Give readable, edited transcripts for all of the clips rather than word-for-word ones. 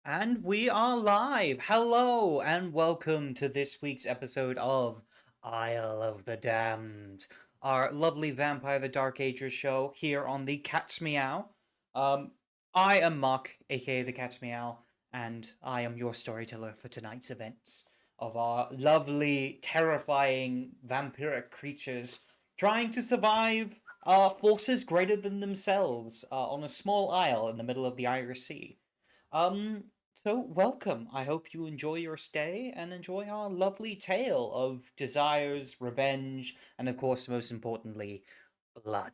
And we are live. Hello and welcome to this week's episode of Isle of the Damned, our lovely Vampire the Dark Ages show here on the CatsMeow. Um, I am Mark, aka the CatsMeow, and I am your storyteller for tonight's events of our lovely, terrifying vampiric creatures trying to survive forces greater than themselves on a small isle in the middle of the Irish Sea. Um, so welcome. I hope you enjoy your stay and enjoy our lovely tale of desires, revenge, and of course, most importantly, blood.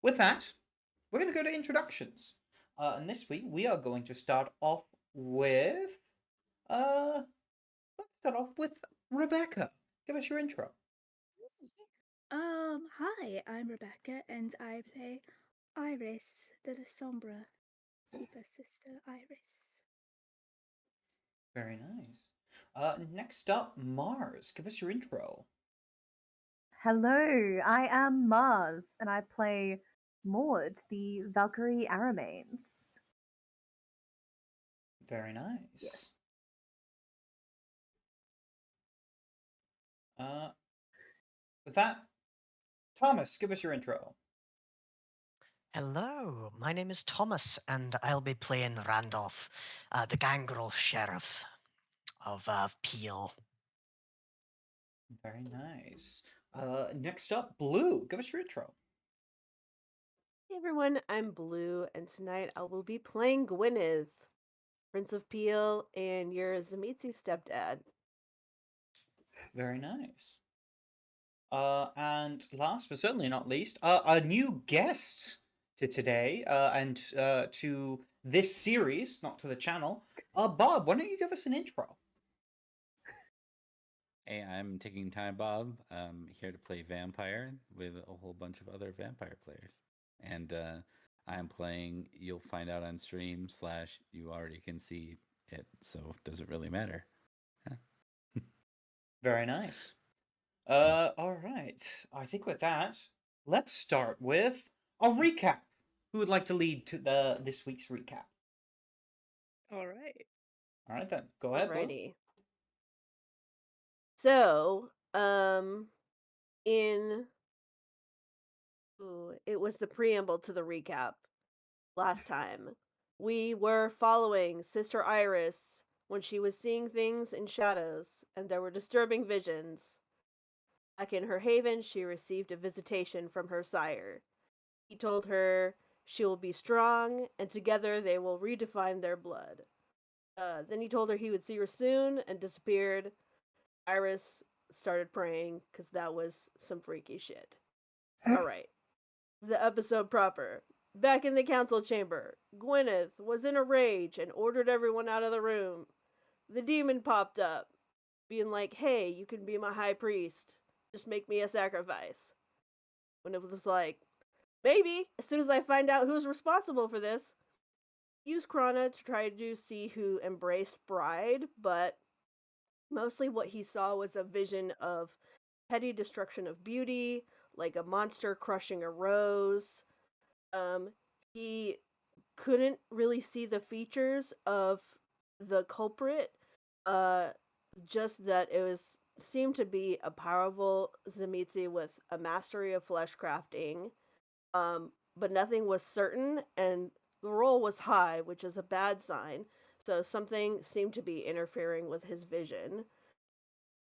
With that, we're going to go to introductions. And this week we are going to start off with uh let's start off with Rebecca. Give us your intro. Hi, I'm Rebecca and I play Iris de la Sombra, Keeper's sister Iris. Very nice. Next up, Mars. Give us your intro. Hello, I am Mars, and I play Maud, the Valkyrie Aramanes. Very Yes. nice. Uh, with that, Thomas, give us your intro. Hello, my name is Thomas, and I'll be playing Randolph, the gangrel sheriff of Peel. Very nice. Next up, Blue. Give us your intro. Hey everyone, I'm Blue, and tonight I will be playing Gwyneth, Prince of Peel, and your Zamitzi stepdad. Very nice. And last but certainly not least, a new guest to today and to this series, not to the channel. Bob, why don't you give us an intro? Hey, I'm Taking Time Bob. I'm here to play vampire with a whole bunch of other vampire players. And I'm playing, you'll find out on stream / you already can see it, so does it really matter? Very nice. All right. I think with that, let's start with a recap. Who would like to lead to this week's recap? All right. All right then, go ahead, Blue. Alrighty. So, in it was the preamble to the recap last time. We were following Sister Iris when she was seeing things in shadows, and there were disturbing visions. Back in her haven, she received a visitation from her sire. He told her she will be strong, and together they will redefine their blood. Then he told her he would see her soon and disappeared. Iris started praying because that was some freaky shit. All right. The episode proper. Back in the council chamber, Gwyneth was in a rage and ordered everyone out of the room. The demon popped up, being like, hey, you can be my high priest. Just make me a sacrifice. Gwyneth was like, maybe, as soon as I find out who's responsible for this. Use Krana to try to see who embraced Bride, but mostly what he saw was a vision of petty destruction of beauty, like a monster crushing a rose. He couldn't really see the features of the culprit, uh, just that it was seemed to be a powerful Zamitzi with a mastery of flesh crafting. But nothing was certain, and the roll was high, which is a bad sign. So something seemed to be interfering with his vision.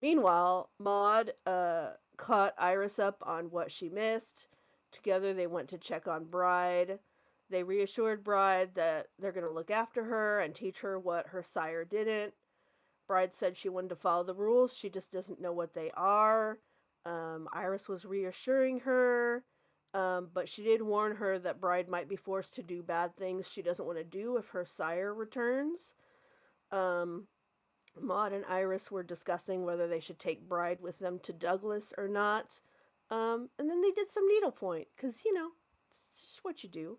Meanwhile, Maud caught Iris up on what she missed. Together, they went to check on Bride. They reassured Bride that they're going to look after her and teach her what her sire didn't. Bride said she wanted to follow the rules, she just doesn't know what they are. Iris was reassuring her, but she did warn her that Bride might be forced to do bad things she doesn't want to do if her sire returns. Maud and Iris were discussing whether they should take Bride with them to Douglas or not. And then they did some needlepoint, because, it's just what you do.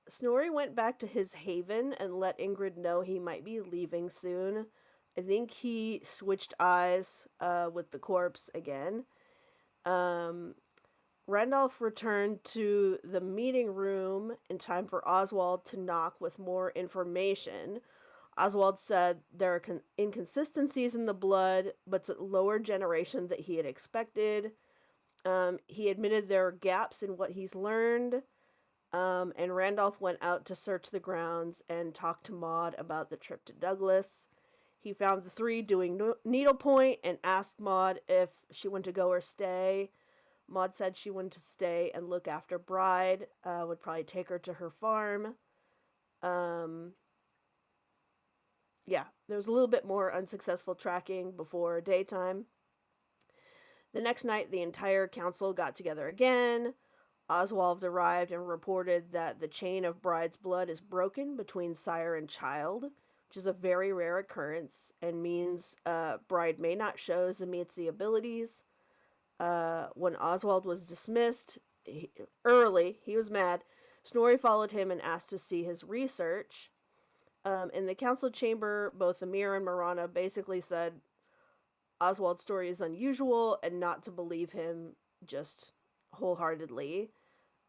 Snorri went back to his haven and let Ingrid know he might be leaving soon. I think he switched eyes with the corpse again. Randolph returned to the meeting room in time for Oswald to knock with more information. Oswald said there are inconsistencies in the blood, but it's a lower generation that he had expected. He admitted there are gaps in what he's learned. And Randolph went out to search the grounds and talk to Maud about the trip to Douglas. He found the three doing needlepoint and asked Maud if she wanted to go or stay. Maud said she wanted to stay and look after Bride, would probably take her to her farm. Yeah, there was a little bit more unsuccessful tracking before daytime. The next night, the entire council got together again. Oswald arrived and reported that the chain of Bride's blood is broken between sire and child, which is a very rare occurrence and means Bride may not show Zamitzi abilities. When Oswald was dismissed early, he was mad. Snorri followed him and asked to see his research. In the council chamber, both Amir and Marana basically said Oswald's story is unusual and not to believe him just wholeheartedly.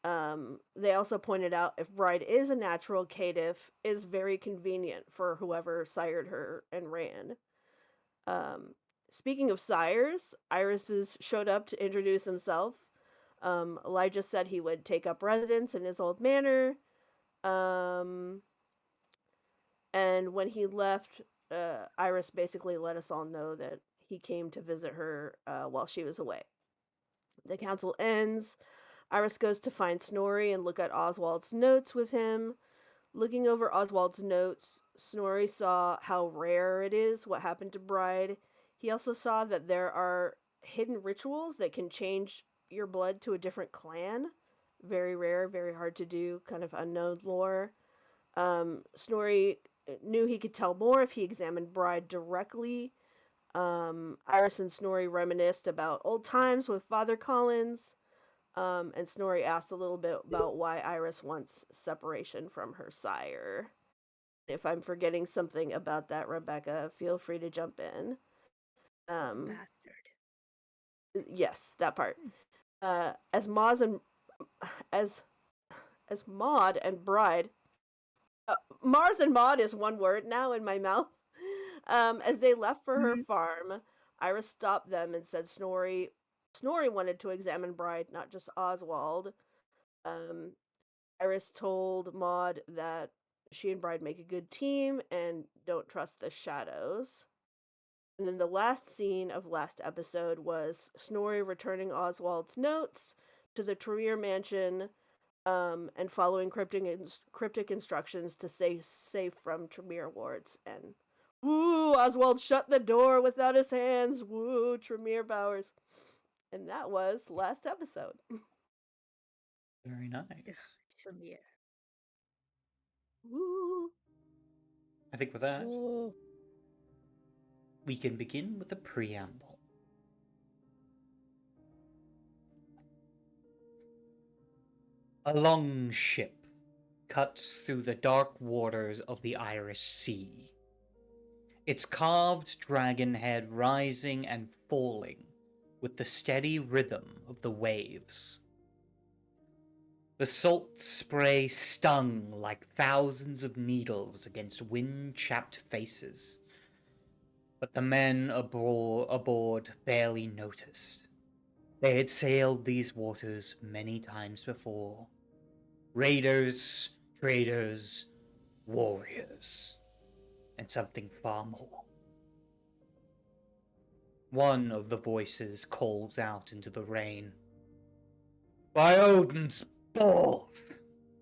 They also pointed out if Bride is a natural caitiff, is very convenient for whoever sired her and ran. Speaking of sires, Irises showed up to introduce himself. Elijah said he would take up residence in his old manor. And when he left, Iris basically let us all know that he came to visit her while she was away. The council ends. Iris goes to find Snorri and look at Oswald's notes with him. Looking over Oswald's notes, Snorri saw how rare it is what happened to Bride. He also saw that there are hidden rituals that can change your blood to a different clan. Very rare, very hard to do, kind of unknown lore. Snorri knew he could tell more if he examined Bride directly. Iris and Snorri reminisced about old times with Father Collins. And Snorri asked a little bit about why Iris wants separation from her sire. If I'm forgetting something about that, Rebecca, feel free to jump in. He's a bastard. Yes, that part. As Maud and Bride, Mars and Maud is one word now in my mouth. As they left for her farm, Iris stopped them and said Snorri wanted to examine Bride, not just Oswald. Iris told Maud that she and Bride make a good team and don't trust the shadows. And then the last scene of last episode was Snorri returning Oswald's notes to the Tremere mansion and following cryptic instructions to stay safe from Tremere wards. And woo, Oswald shut the door without his hands. Woo, Tremere Bowers. And that was last episode. Very nice. Tremere. Woo. I think with that, Oh, we can begin with the preamble. A long ship cuts through the dark waters of the Irish Sea, its carved dragon head rising and falling with the steady rhythm of the waves. The salt spray stung like thousands of needles against wind-chapped faces, but the men aboard barely noticed. They had sailed these waters many times before. Raiders, traders, warriors, and something far more. One of the voices calls out into the rain. By Odin's balls!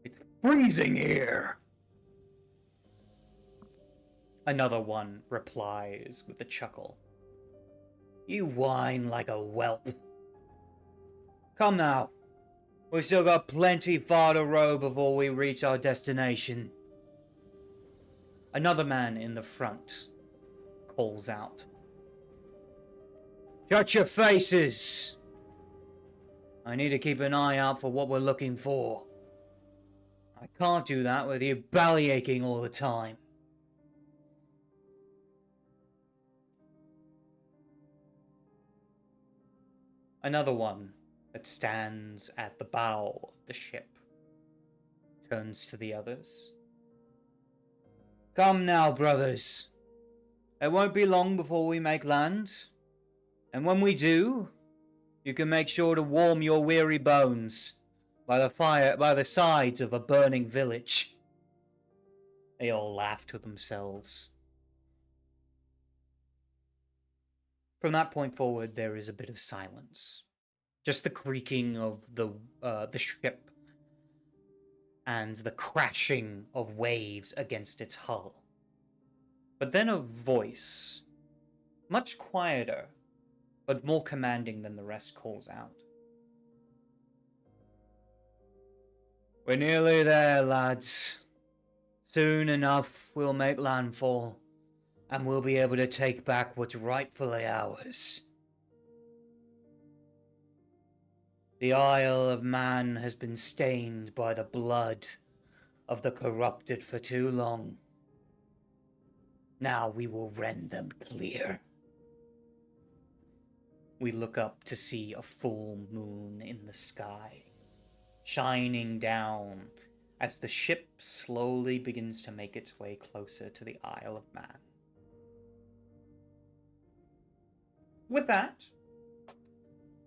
It's freezing here! Another one replies with a chuckle. You whine like a whelp. Come now. We still got plenty far to row before we reach our destination. Another man in the front calls out. Shut your faces! I need to keep an eye out for what we're looking for. I can't do that with you bellyaching all the time. Another one that stands at the bow of the ship turns to the others. Come now, brothers. It won't be long before we make land, and when we do, you can make sure to warm your weary bones by the sides of a burning village. They all laugh to themselves. From that point forward, there is a bit of silence. Just the creaking of the ship and the crashing of waves against its hull. But then a voice, much quieter, but more commanding than the rest, calls out. We're nearly there, lads. Soon enough, we'll make landfall, and we'll be able to take back what's rightfully ours. The Isle of Man has been stained by the blood of the corrupted for too long. Now we will rend them clear. We look up to see a full moon in the sky, shining down as the ship slowly begins to make its way closer to the Isle of Man. With that,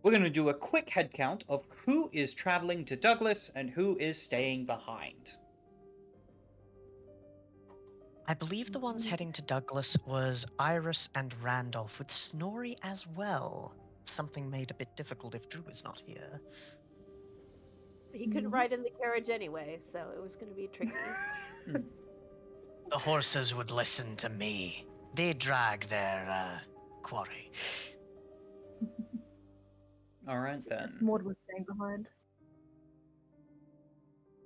we're going to do a quick head count of who is traveling to Douglas and who is staying behind. I believe the ones heading to Douglas was Iris and Randolph, with Snorri as well. Something made a bit difficult if Drew is not here. He couldn't ride in the carriage anyway, so it was going to be tricky. The horses would listen to me. They drag their quarry. Alright then. Maud was staying behind.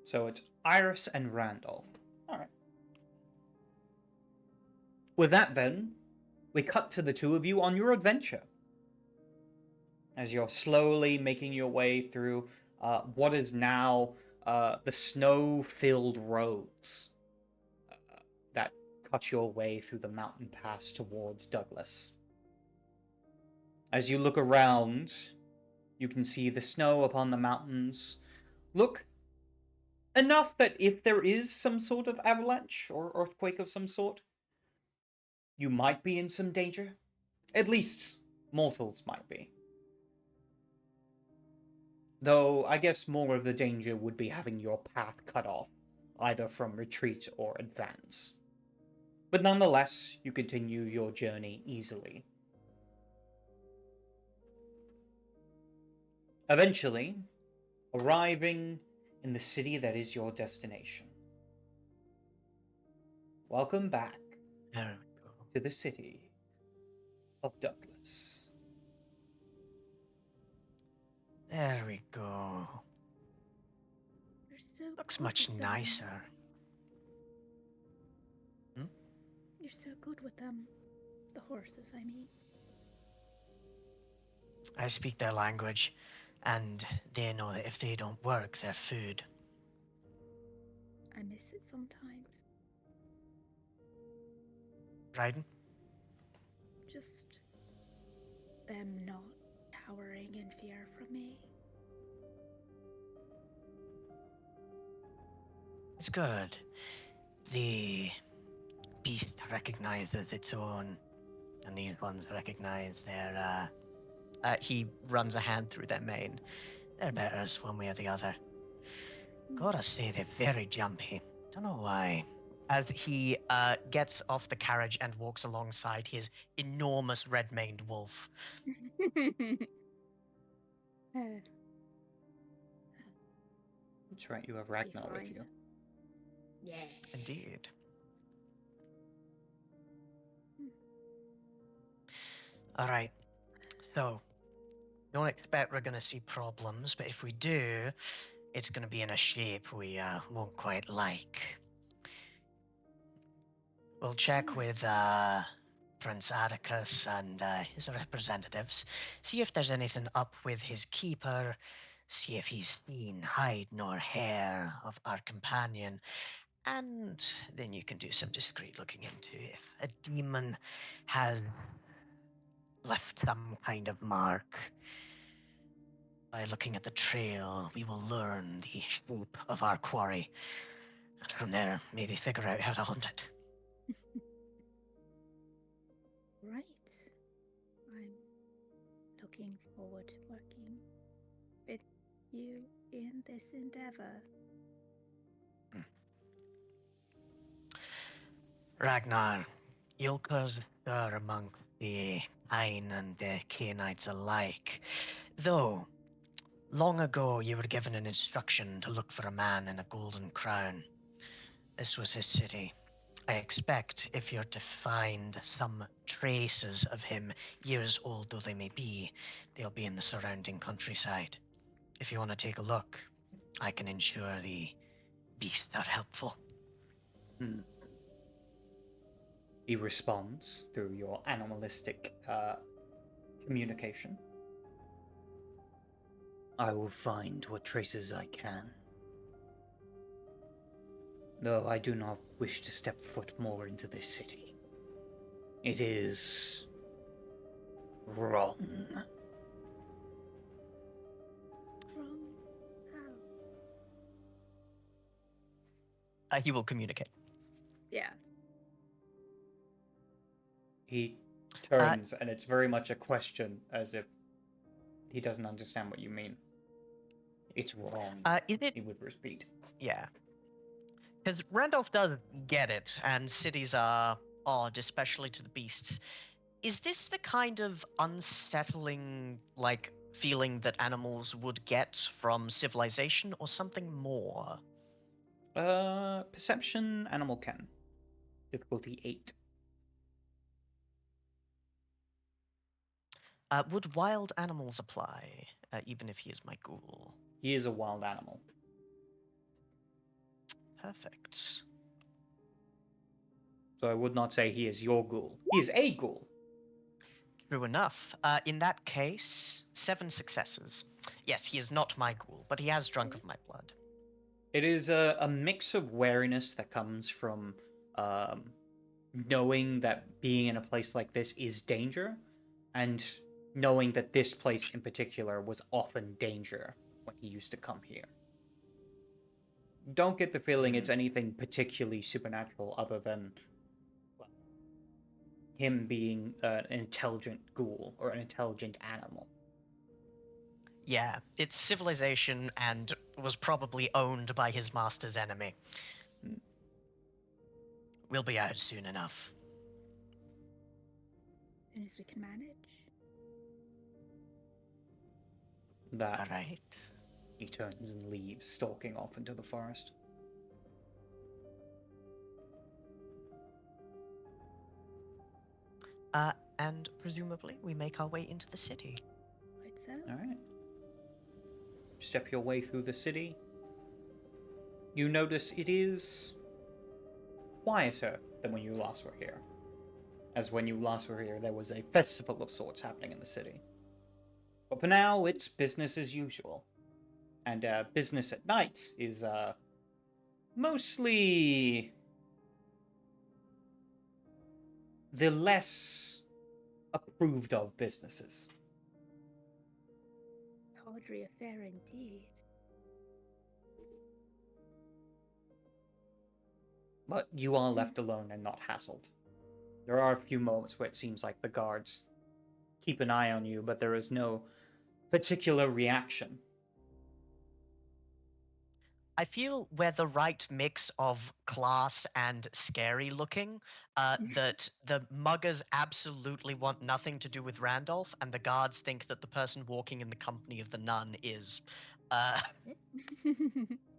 So it's Iris and Randolph. Alright. With that then, we cut to the two of you on your adventure. As you're slowly making your way through what is now the snow-filled roads that cut your way through the mountain pass towards Douglas. As you look around, you can see the snow upon the mountains look enough that if there is some sort of avalanche or earthquake of some sort, you might be in some danger. At least mortals might be. Though I guess more of the danger would be having your path cut off, either from retreat or advance. But nonetheless, you continue your journey easily. Eventually, arriving in the city that is your destination. Welcome back There we go. to the city of Douglas. There we go. You're so Looks good much with them. nicer. You're so good with them. The horses, I mean. I speak their language, and they know that if they don't work, they're food. I miss it sometimes. Ryden? Just them not cowering in fear from me. It's good. The beast recognizes its own, and these ones recognize their, he runs a hand through their mane. They're betters one way or the other. Gotta say, they're very jumpy. Don't know why. As he gets off the carriage and walks alongside his enormous red-maned wolf. That's right, you have Ragnar with you. Yeah. Indeed. Alright, so don't expect we're gonna see problems, but if we do, it's gonna be in a shape we won't quite like. We'll check with Prince Atticus and his representatives, see if there's anything up with his keeper, see if he's seen hide nor hair of our companion, and then you can do some discreet looking into if a demon has left some kind of mark. By looking at the trail, we will learn the shape of our quarry. And from there, maybe figure out how to hunt it. Right. I'm looking forward to working with you in this endeavor. Ragnar, Yulka's are amongst the Ain and the Cainites alike. Though, long ago you were given an instruction to look for a man in a golden crown. This was his city. I expect if you're to find some traces of him, years old though they may be, they'll be in the surrounding countryside. If you want to take a look, I can ensure the beasts are helpful. He responds through your animalistic communication. I will find what traces I can. Though I do not wish to step foot more into this city. It is wrong. Wrong? How? He will communicate. Yeah. He turns, and it's very much a question, as if he doesn't understand what you mean. It's wrong. Is it? He would repeat. Yeah. Because Randolph does get it, and cities are odd, especially to the beasts. Is this the kind of unsettling, feeling that animals would get from civilization, or something more? Perception, animal can. Difficulty 8. Would wild animals apply, even if he is my ghoul? He is a wild animal. Perfect. So I would not say he is your ghoul. He is a ghoul. True enough. In that case, 7 successes. Yes, he is not my ghoul, but he has drunk of my blood. It is a mix of wariness that comes from knowing that being in a place like this is danger, and knowing that this place in particular was often danger when he used to come here. Don't get the feeling it's anything particularly supernatural other than him being an intelligent ghoul or an intelligent animal. Yeah, it's civilization and was probably owned by his master's enemy. We'll be out soon enough. As soon as we can manage. That All right. he turns and leaves, stalking off into the forest. And presumably we make our way into the city. Right so. Alright. Step your way through the city. You notice it is quieter than when you last were here. As when you last were here, there was a festival of sorts happening in the city. But for now, it's business as usual. And business at night is mostly the less approved of businesses. Tawdry affair indeed. But you are left alone and not hassled. There are a few moments where it seems like the guards keep an eye on you, but there is no particular reaction. I feel we're the right mix of class and scary looking, that the muggers absolutely want nothing to do with Randolph, and the guards think that the person walking in the company of the nun is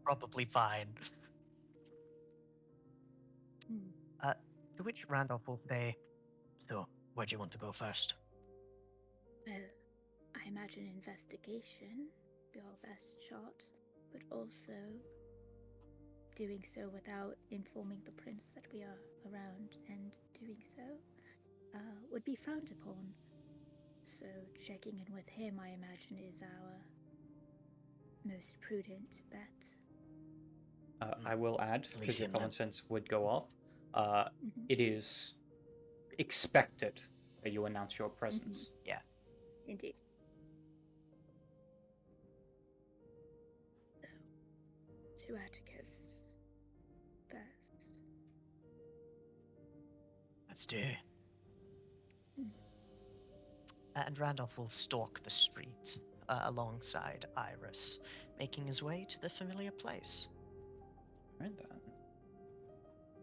probably fine. To which Randolph will say, so, where do you want to go first? Well, I imagine investigation be our best shot, but also doing so without informing the prince that we are around, and doing so would be frowned upon. So checking in with him, I imagine, is our most prudent bet. I will add, because your Elysium, common no. sense would go off, it is expected that you announce your presence. Yeah. Indeed. to Atticus first. Let's do. Hmm. And Randolph will stalk the street alongside Iris, making his way to the familiar place. Right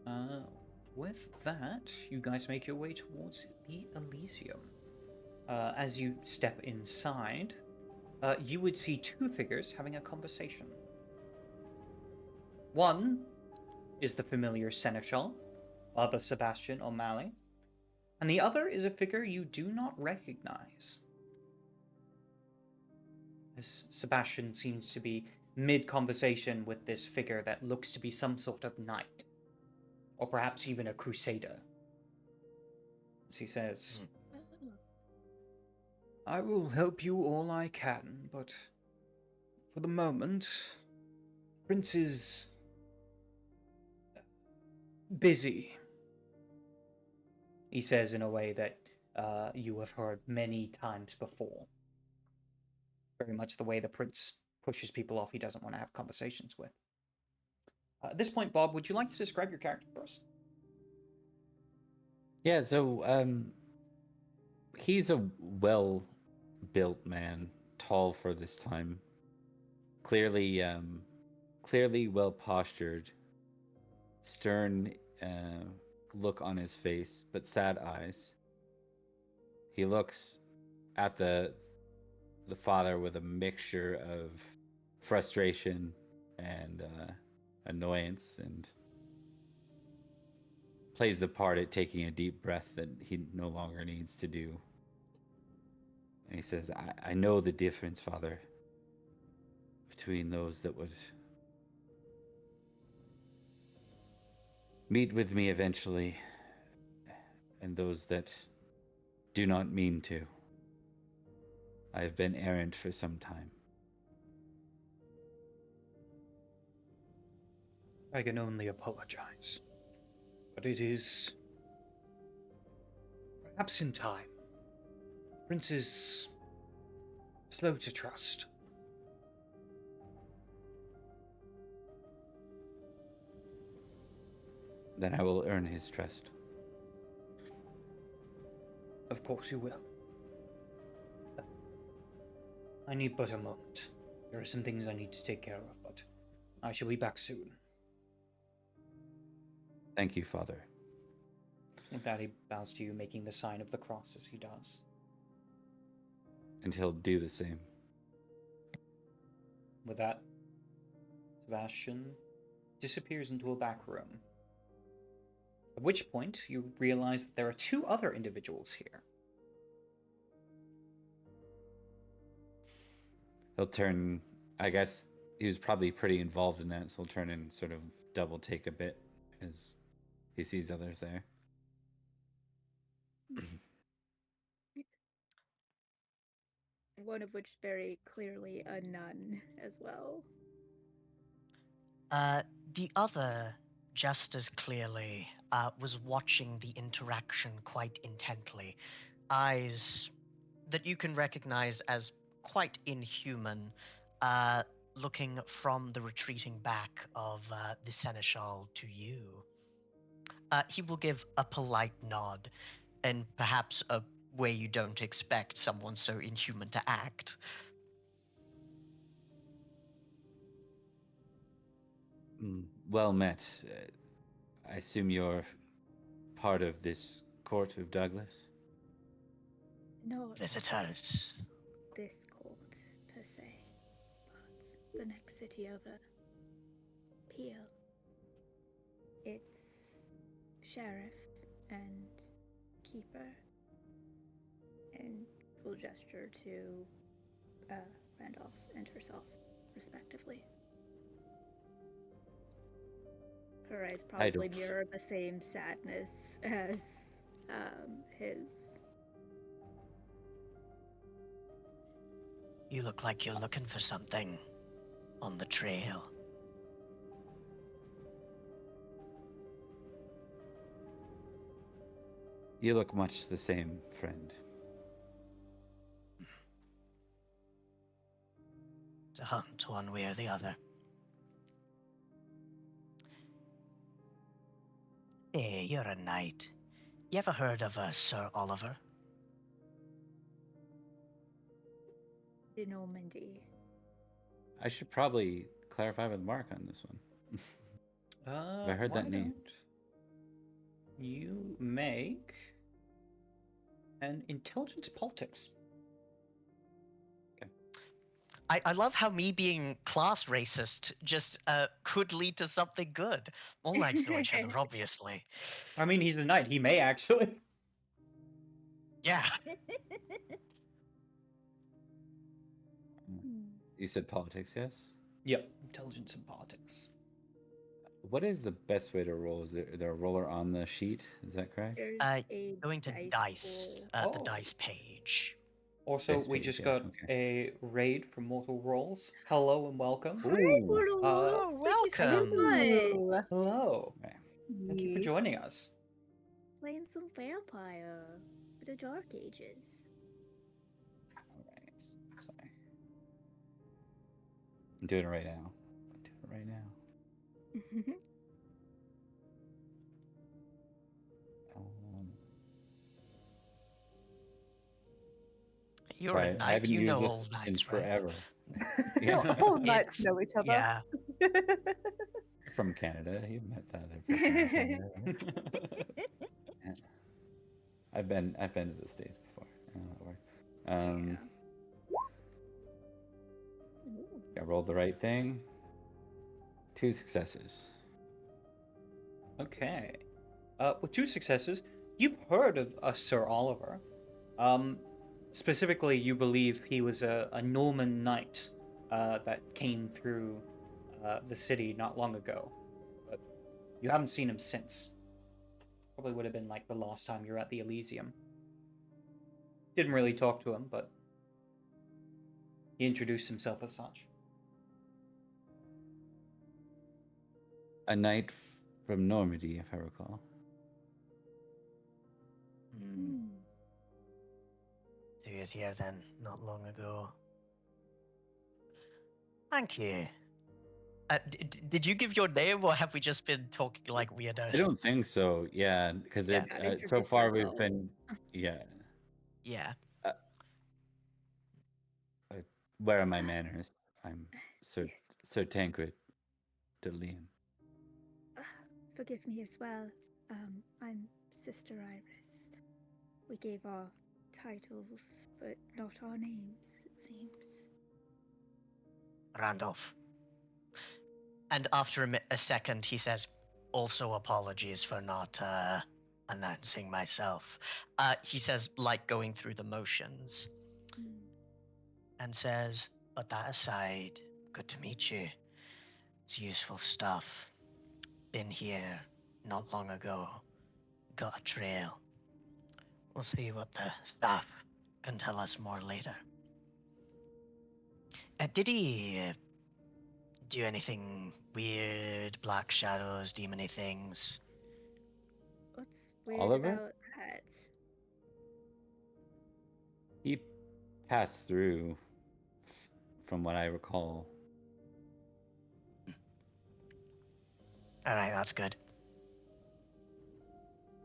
then. With that, you guys make your way towards the Elysium. As you step inside, you would see two figures having a conversation. One is the familiar Seneschal, Father Sebastian O'Malley, and the other is a figure you do not recognize. As Sebastian seems to be mid-conversation with this figure that looks to be some sort of knight, or perhaps even a crusader. As he says, Oh, I will help you all I can, but for the moment, Prince is busy. He says in a way that you have heard many times before. Very much the way the Prince pushes people off he doesn't want to have conversations with. At this point, Bob, would you like to describe your character for us? Yeah, so he's a well-built man, tall for this time. Clearly well postured, stern look on his face, but sad eyes. He looks at the father with a mixture of frustration and annoyance, and plays the part at taking a deep breath that he no longer needs to do. And he says, I know the difference, Father, between those that would meet with me eventually and those that do not mean to. I have been errant for some time. I can only apologize. But it is perhaps in time. Prince is slow to trust. Then I will earn his trust. Of course you will. I need but a moment. There are some things I need to take care of, but I shall be back soon. Thank you, Father. With that, he bows to you, making the sign of the cross as he does. And he'll do the same. With that, Sebastian disappears into a back room. At which point, you realize that there are two other individuals here. He'll turn, I guess he was probably pretty involved in that, so he'll turn and sort of double take a bit as he sees others there. one of which very clearly a nun as well. The other, just as clearly, was watching the interaction quite intently. Eyes that you can recognize as quite inhuman, looking from the retreating back of the Seneschal to you. He will give a polite nod, and perhaps a way you don't expect someone so inhuman to act. Well met. I assume you're part of this court of Douglas? Not Visitors. this court, per se, but the next city over. Peel. Its sheriff and keeper. And will gesture to Randolph and herself, respectively. Her eyes I probably don't- mirror the same sadness as his. You look like you're looking for something on the trail. You look much the same, friend. To hunt one way or the other. Hey, you're a knight. You ever heard of Sir Oliver? De Normandy. I should probably clarify with Mark on this one. Have I heard Why that name? don't you make an intelligence politics? I love how me being class racist just could lead to something good. All knights know each other, obviously. I mean, he's a knight. He may actually. Yeah. You said politics, yes? Yep, intelligence and politics. What is the best way to roll? Is there a roller on the sheet? Is that correct? There's a Going to dice, pool. the Oh. dice page. Also, Dice we page, just yeah, got okay. a raid from Mortal Rolls. Hello and welcome. Hi, Ooh. Mortal Wolves! Thank you so welcome. much! Ooh, Hello. Right. Thank you for yeet. joining us. Playing some vampire for the Dark Ages. All right. Sorry. I'm doing it right now. Um, You're sorry, a I knight. haven't You know used all this in knights, right? forever. All knights It's- know each other. Yeah. From Canada. You've met the other person in Canada. Yeah. I've been to the States before. I know how it works. Ooh. I rolled the right thing. 2 successes. Okay. With 2 successes, you've heard of Sir Oliver. Specifically, you believe he was a Norman knight that came through the city not long ago. But you haven't seen him since. Probably would have been like the last time you were at the Elysium. Didn't really talk to him, but he introduced himself as such. A knight from Normandy, if I recall. Hmm. So you're here then, not long ago. Thank you. Did you give your name, or have we just been talking like weirdos? I don't think so. Yeah, because Yeah, so introduce far we've yourself. been yeah. Yeah. Where are my manners? I'm Sir Yes. Sir Tancred de Leon. Forgive me as well. I'm Sister Iris. We gave our titles, but not our names, it seems. Randolph. And after a second, he says, also apologies for not announcing myself. He says, like going through the motions, and says, but that aside, good to meet you. It's useful stuff. Been here not long ago. Got a trail. We'll see what the staff can tell us more later. Did he do anything weird, black shadows, demony things? What's weird Oliver? about that? He passed through, from what I recall. All right, that's good.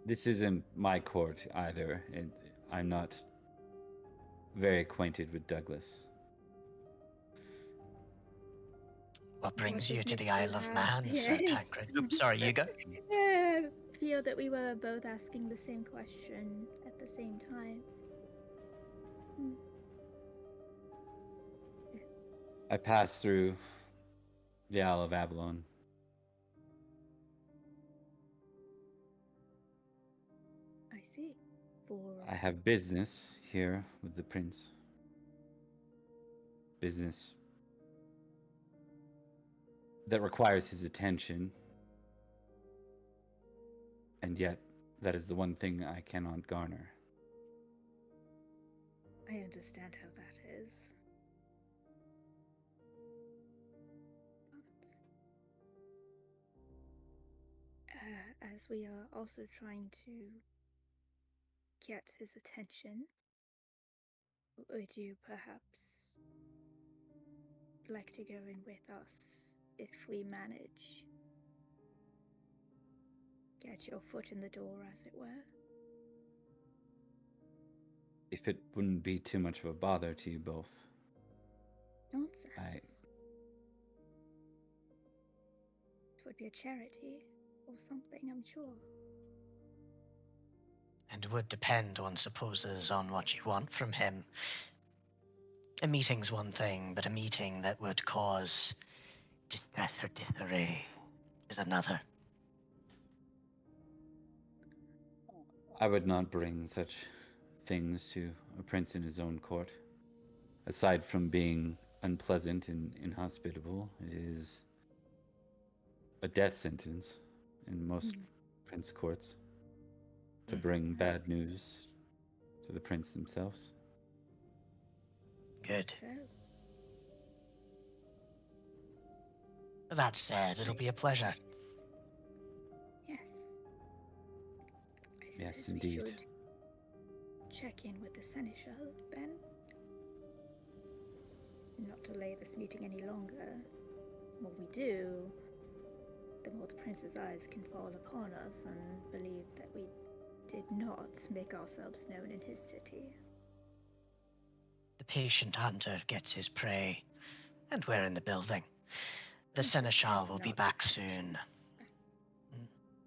This isn't my court either, and I'm not very acquainted with Douglas. What brings What you does to make the Isle you of laugh? Man, Sir Tancred? Oops, sorry, you go. I feel that we were both asking the same question at the same time. I passed through the Isle of Avalon. I see. For I have business here with the prince. Business that requires his attention. And yet, that is the one thing I cannot garner. I understand how that is. As we are also trying to get his attention, would you perhaps like to go in with us if we manage? get your foot in the door, as it were. If it wouldn't be too much of a bother to you both. Nonsense. It would be a charity or something, I'm sure. And it would depend, one supposes, on what you want from him. A meeting's one thing, but a meeting that would cause distress or disarray is another. I would not bring such things to a prince in his own court. Aside from being unpleasant and inhospitable, it is a death sentence in most prince courts to bring bad news to the prince themselves. Good. So, That said, it'll be a pleasure. yes. I Yes, suppose we indeed. should check in with the Seneschal, then. Not delay this meeting any longer. The more we do, the more the prince's eyes can fall upon us and believe that we did not make ourselves known in his city. The patient hunter gets his prey, and we're in the building. The Princess Seneschal tend will be not back to soon.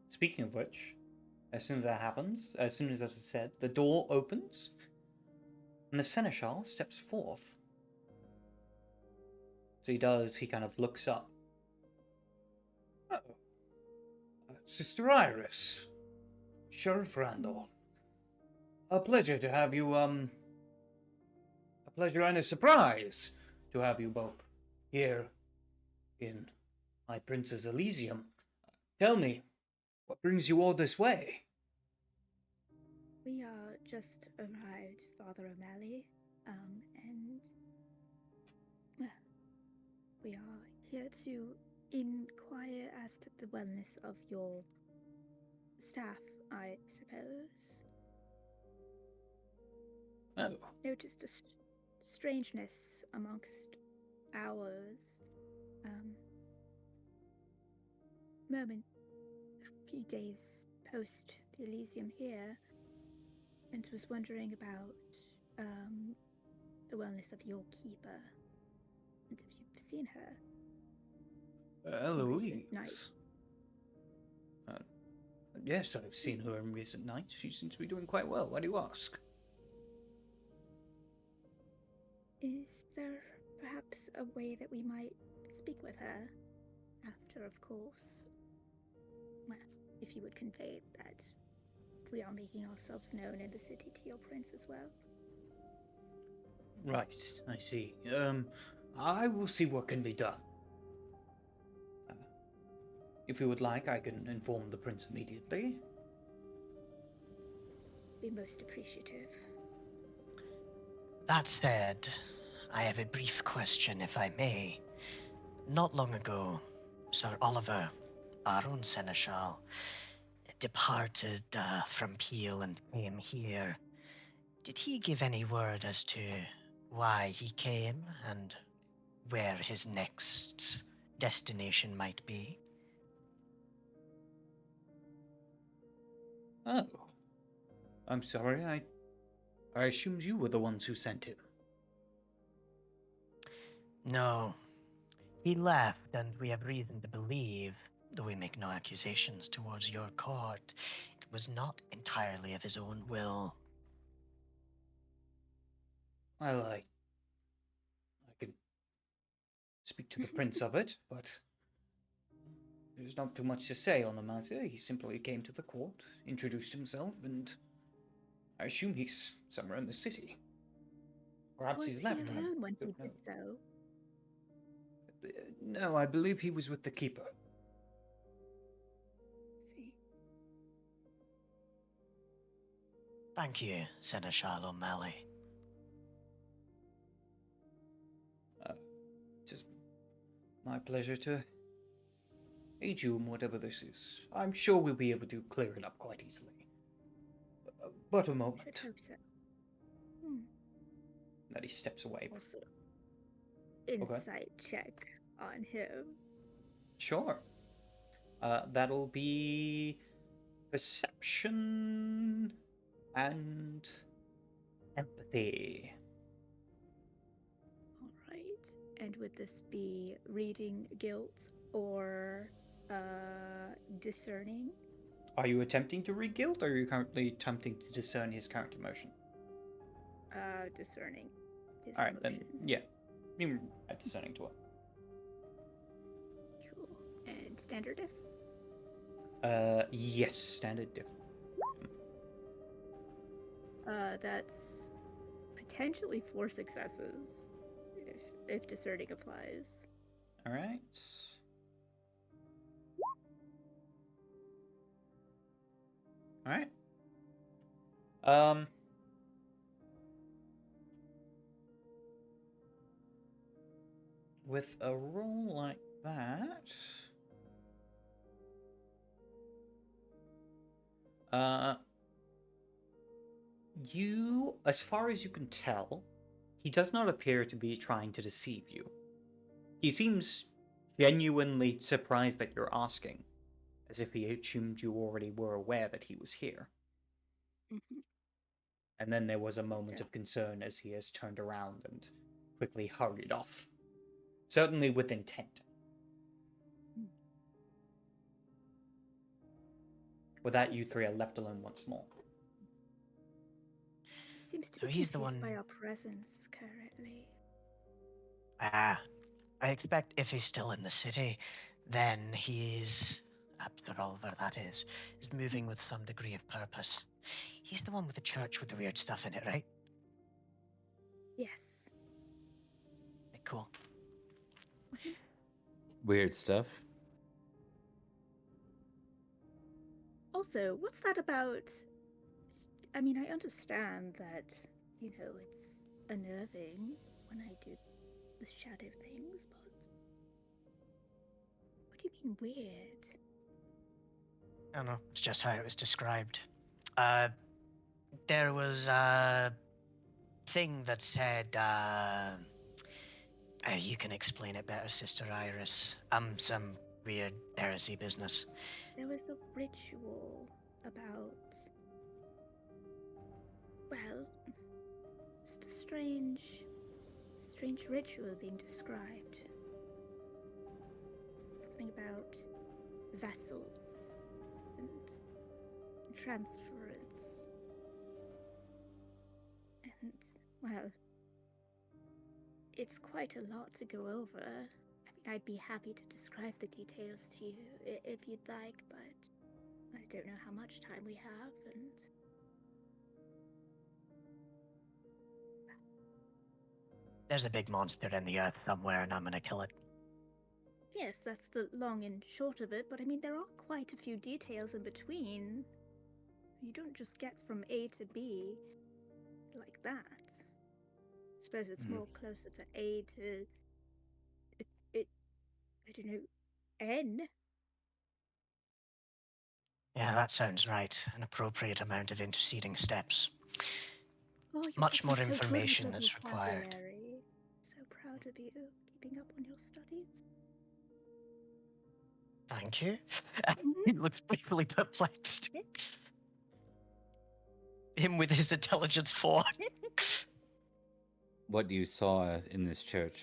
Speaking of which, as soon as that happens, as soon as that is said, the door opens, and the Seneschal steps forth. So he kind of looks up. Oh, Sister Iris, Sheriff Randolph. A pleasure to have you, a pleasure and a surprise to have you both here in my Prince's Elysium. Tell me, what brings you all this way? We are just arrived, Father O'Malley, and well, we are here to inquire as to the wellness of your staff, I suppose. Oh, Noticed a strangeness amongst ours. A few days post the Elysium here, and was wondering about the wellness of your keeper, and if you've seen her in Eloise. recent nights. Yes, I've seen her in recent nights. She seems to be doing quite well. Why do you ask? Is there perhaps a way that we might speak with her? After, of course, well, if you would convey that we are making ourselves known in the city to your prince as well. Right, I see. I will see what can be done. If you would like, I can inform the prince immediately. Be most appreciative. That said, I have a brief question, if I may. Not long ago, Sir Oliver, our own Seneschal, departed from Peel and came here. Did he give any word as to why he came and where his next destination might be? Oh. I'm sorry, I assumed you were the ones who sent him. No. He left, and we have reason to believe, though we make no accusations towards your court, it was not entirely of his own will. Well, I can speak to the prince of it, but there's not too much to say on the matter. He simply came to the court, introduced himself, and I assume he's somewhere in the city. Perhaps Was he's he left. I alone when he don't know. did so? No, I believe he was with the keeper. See. Thank you, Seneschal O'Malley. Just my pleasure to aid you in whatever this is. I'm sure we'll be able to clear it up quite easily. But a Should moment. hope so. That he steps away. Also, insight check on him. Sure. That'll be Perception and empathy. All right. And would this be reading guilt or discerning? Are you attempting to read guilt, or are you currently attempting to discern his current emotion? Discerning his Alright, then, emotion. yeah. You can add discerning to it. Cool. And standard diff? Yes, standard diff. That's potentially 4 successes if discerning applies. Alright. Alright. With a roll like that, you, as far as you can tell, he does not appear to be trying to deceive you. He seems genuinely surprised that you're asking, as if he assumed you already were aware that he was here. Mm-hmm. And then there was a moment of concern as he has turned around and quickly hurried off. Certainly with intent. With that, you three are left alone once more. He seems to So be he's the confused by one- our presence currently. I expect if he's still in the city, then he's, after all where that is moving with some degree of purpose. He's the one with the church with the weird stuff in it, right? Yes. Okay, cool. Weird stuff. Also, what's that about? I mean, I understand that, it's unnerving when I do the shadow things, but what do you mean weird? I don't know. It's just how it was described. There was a thing that said, you can explain it better, Sister Iris. Some weird heresy business. There was a ritual about, well, just a strange ritual being described. Something about vessels and transference. And, well, it's quite a lot to go over. I mean, I'd be happy to describe the details to you if you'd like, but I don't know how much time we have, and There's a big monster in the earth somewhere, and I'm gonna kill it. yes, that's the long and short of it, but I mean, there are quite a few details in between. You don't just get from A to B like that. I suppose it's more closer to A to I don't know, N. Yeah, that sounds right. An appropriate amount of interceding steps. Oh, you're Much getting more so good with information the is required. vocabulary. So proud of you, keeping up on your studies. Thank you. He looks briefly perplexed. Him with his intelligence 4. What you saw in this church,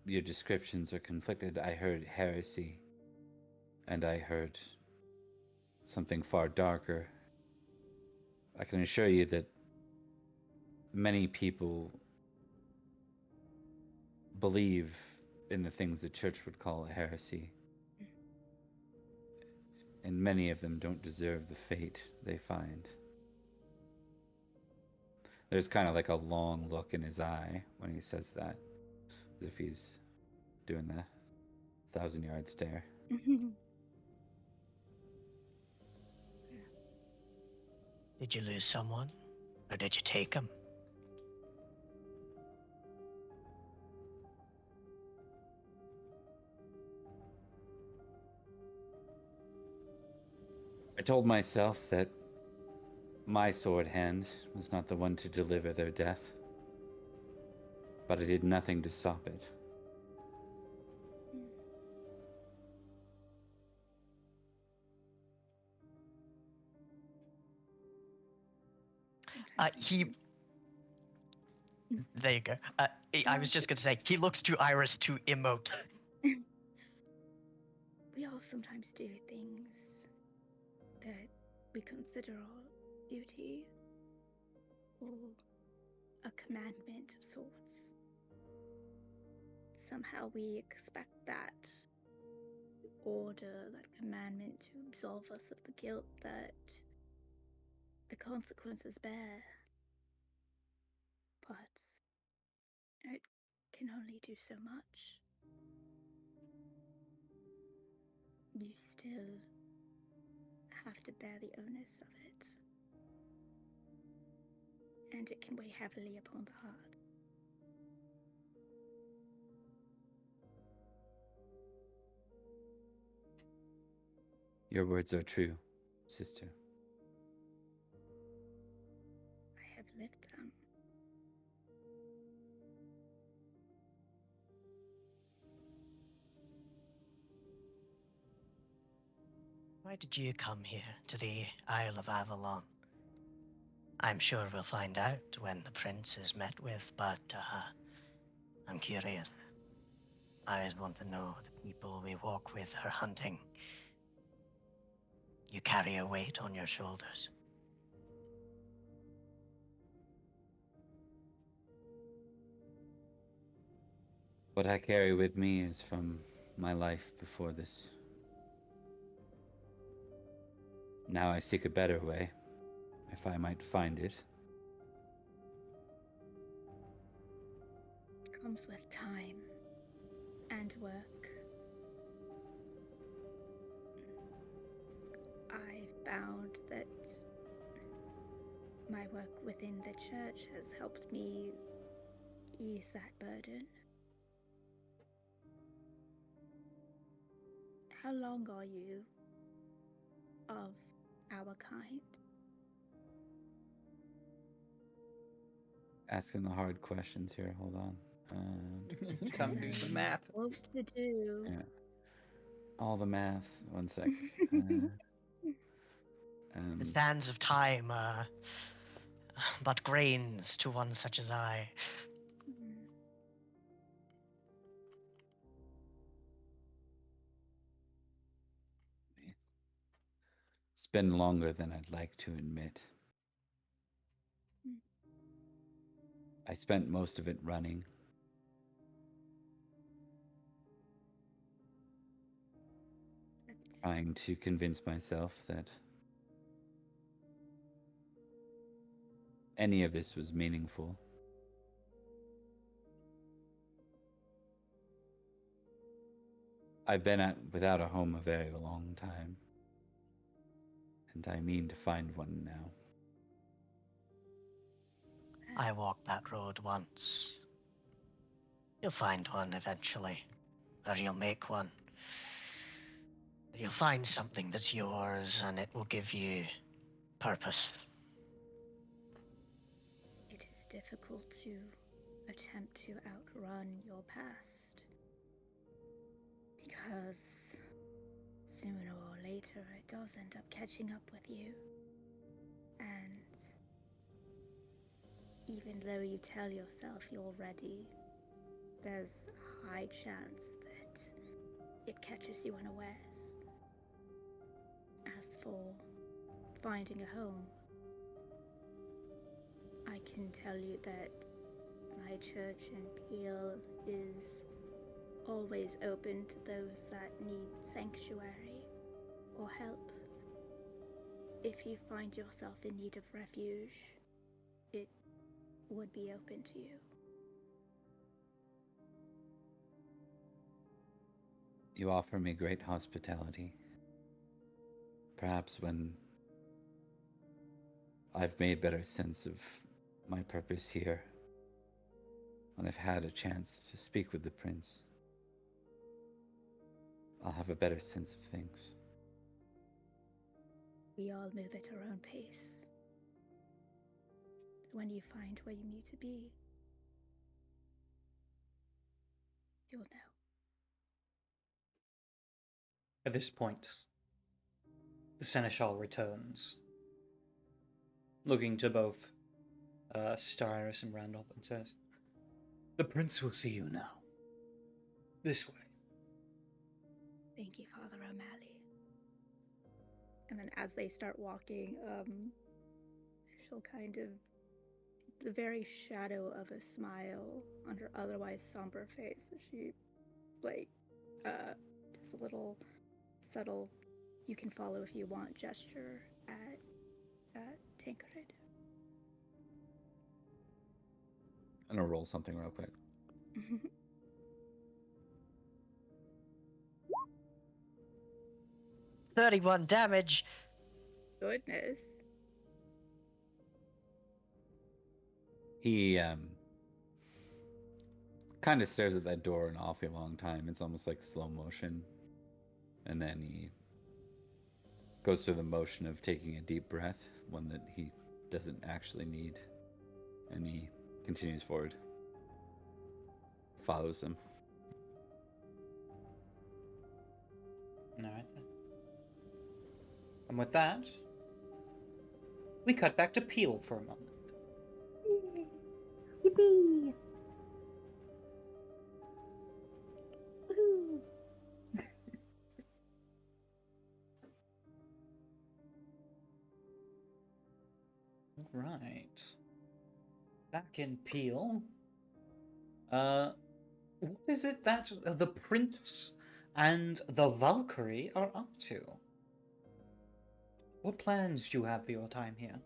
your descriptions are conflicted. I heard heresy, and I heard something far darker. I can assure you that many people believe in the things the church would call a heresy, and many of them don't deserve the fate they find. There's kind of like a long look in his eye when he says that, as if he's doing the 1,000-yard stare. Did you lose someone? Or did you take him? I told myself that my sword hand was not the one to deliver their death, but I did nothing to stop it. He. There you go. I was just gonna say he looks to Iris to emote. We all sometimes do things that we consider our duty or a commandment of sorts. Somehow we expect that order, that commandment to absolve us of the guilt that the consequences bear. But it can only do so much. You still have to bear the onus of it. And it can weigh heavily upon the heart. Your words are true, sister. I have lived them. Why did you come here to the Isle of Avalon? I'm sure we'll find out when the prince is met with, but I'm curious. I always want to know the people we walk with are hunting. You carry a weight on your shoulders. What I carry with me is from my life before this. Now I seek a better way, if I might find it. Comes with time and work. I found that my work within the church has helped me ease that burden. How long are you of our kind? Asking the hard questions here. Hold on. Time to do some math. What to do? Yeah. All the math. One sec. The sands of time are but grains to one such as I. It's been longer than I'd like to admit. I spent most of it running. Trying to convince myself that any of this was meaningful. I've been without a home a very long time, and I mean to find one now. I walked that road once. You'll find one eventually, or you'll make one. You'll find something that's yours, and it will give you purpose. It is difficult to attempt to outrun your past, because sooner or later it does end up catching up with you. And even though you tell yourself you're ready, there's a high chance that it catches you unawares. As for finding a home, I can tell you that my church in Peel is always open to those that need sanctuary or help. If you find yourself in need of refuge, it would be open to you. You offer me great hospitality. Perhaps when I've made better sense of my purpose here, when I've had a chance to speak with the prince, I'll have a better sense of things. We all move at our own pace. When you find where you need to be, you'll know. At this point, the seneschal returns, looking to both Styrus and Randolph and says, "The prince will see you now. This way." Thank you, Father O'Malley. And then as they start walking, she'll kind of, the very shadow of a smile on her otherwise somber face, she, like, just a little subtle, you can follow if you want gesture at Tancred. I'm gonna roll something real quick. 31 damage. Goodness. He kind of stares at that door an awfully long time. It's almost like slow motion. And then he goes through the motion of taking a deep breath, one that he doesn't actually need. And he continues forward. Follows them. Alright then. And with that, we cut back to Peel for a moment. Yippee! Woohoo! Right. Back in Peel. What is it that the Prince and the Valkyrie are up to? What plans do you have for your time here?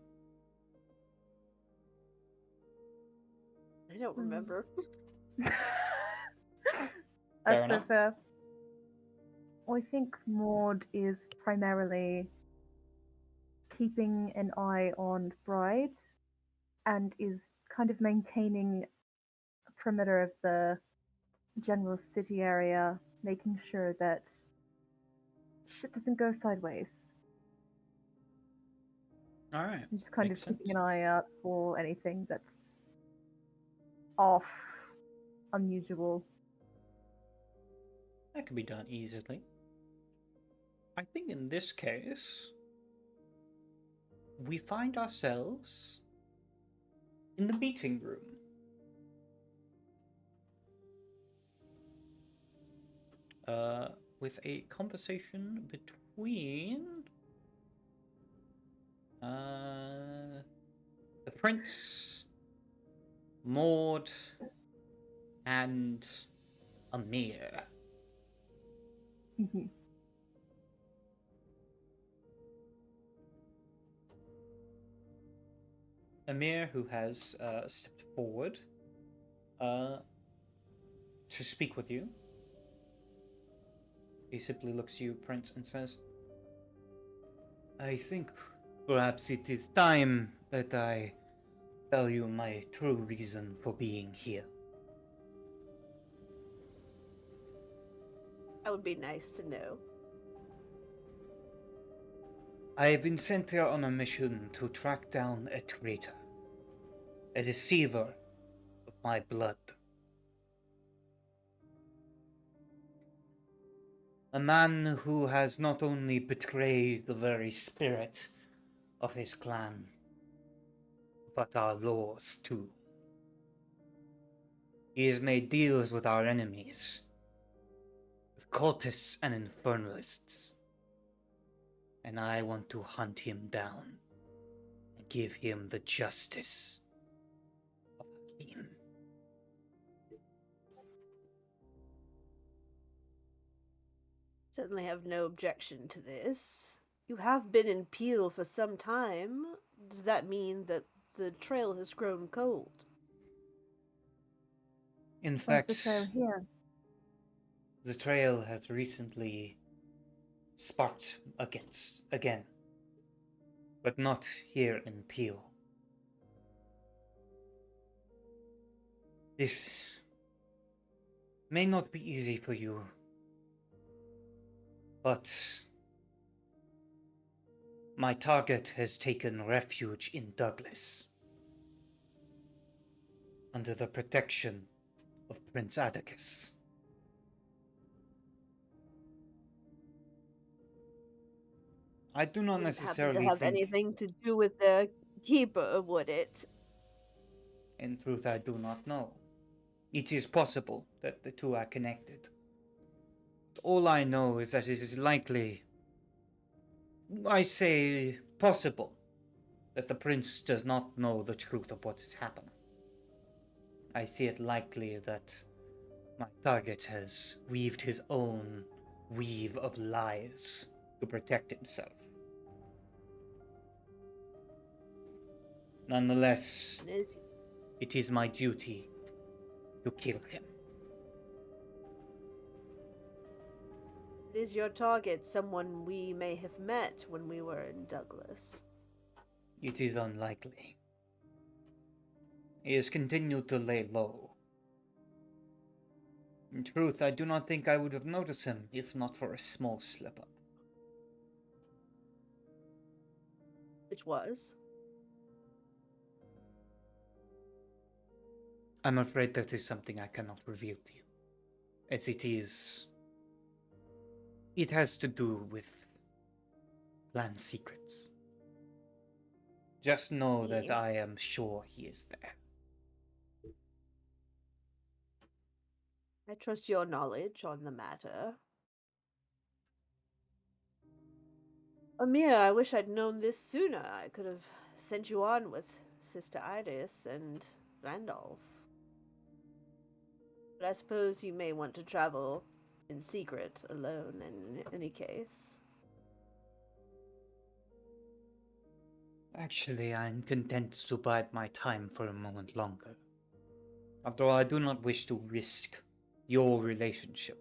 I don't remember. That's Fair so enough. fair. I think Maud is primarily keeping an eye on Bride and is kind of maintaining a perimeter of the general city area, making sure that shit doesn't go sideways. Alright. I'm just kind Makes of keeping sense. an eye out for anything that's off, unusual. That can be done easily. I think in this case, we find ourselves in the meeting room. With a conversation between the prince, Maud, and Amir. Amir, who has stepped forward to speak with you. He simply looks you, Prince, and says, "I think perhaps it is time that I tell you my true reason for being here." That would be nice to know. I have been sent here on a mission to track down a traitor, a deceiver of my blood. A man who has not only betrayed the very spirit of his clan, but our laws too. He has made deals with our enemies, with cultists and infernalists, and I want to hunt him down and give him the justice of Hakim. Certainly have no objection to this. You have been in Peel for some time. Does that mean that the trail has grown cold? In Where's fact, the trail here? the trail has recently sparked again, but not here in Peel. This may not be easy for you, but my target has taken refuge in Douglas, under the protection of Prince Atticus. I do not Wouldn't happen to necessarily have think anything to do with the keeper, would it? In truth, I do not know. It is possible that the two are connected. But all I know is that it is likely, I say possible, that the prince does not know the truth of what is happening. I see it likely that my target has weaved his own weave of lies to protect himself. Nonetheless, it is my duty to kill him. Is your target someone we may have met when we were in Douglas? It is unlikely. He has continued to lay low. In truth, I do not think I would have noticed him if not for a small slip-up. Which was? I'm afraid that is something I cannot reveal to you, as it is... It has to do with clan secrets. Just know that I am sure he is there. I trust your knowledge on the matter. Amir, I wish I'd known this sooner. I could have sent you on with Sister Iris and Randolph. But I suppose you may want to travel in secret alone in any case. Actually, I'm content to bide my time for a moment longer. After all, I do not wish to risk your relationship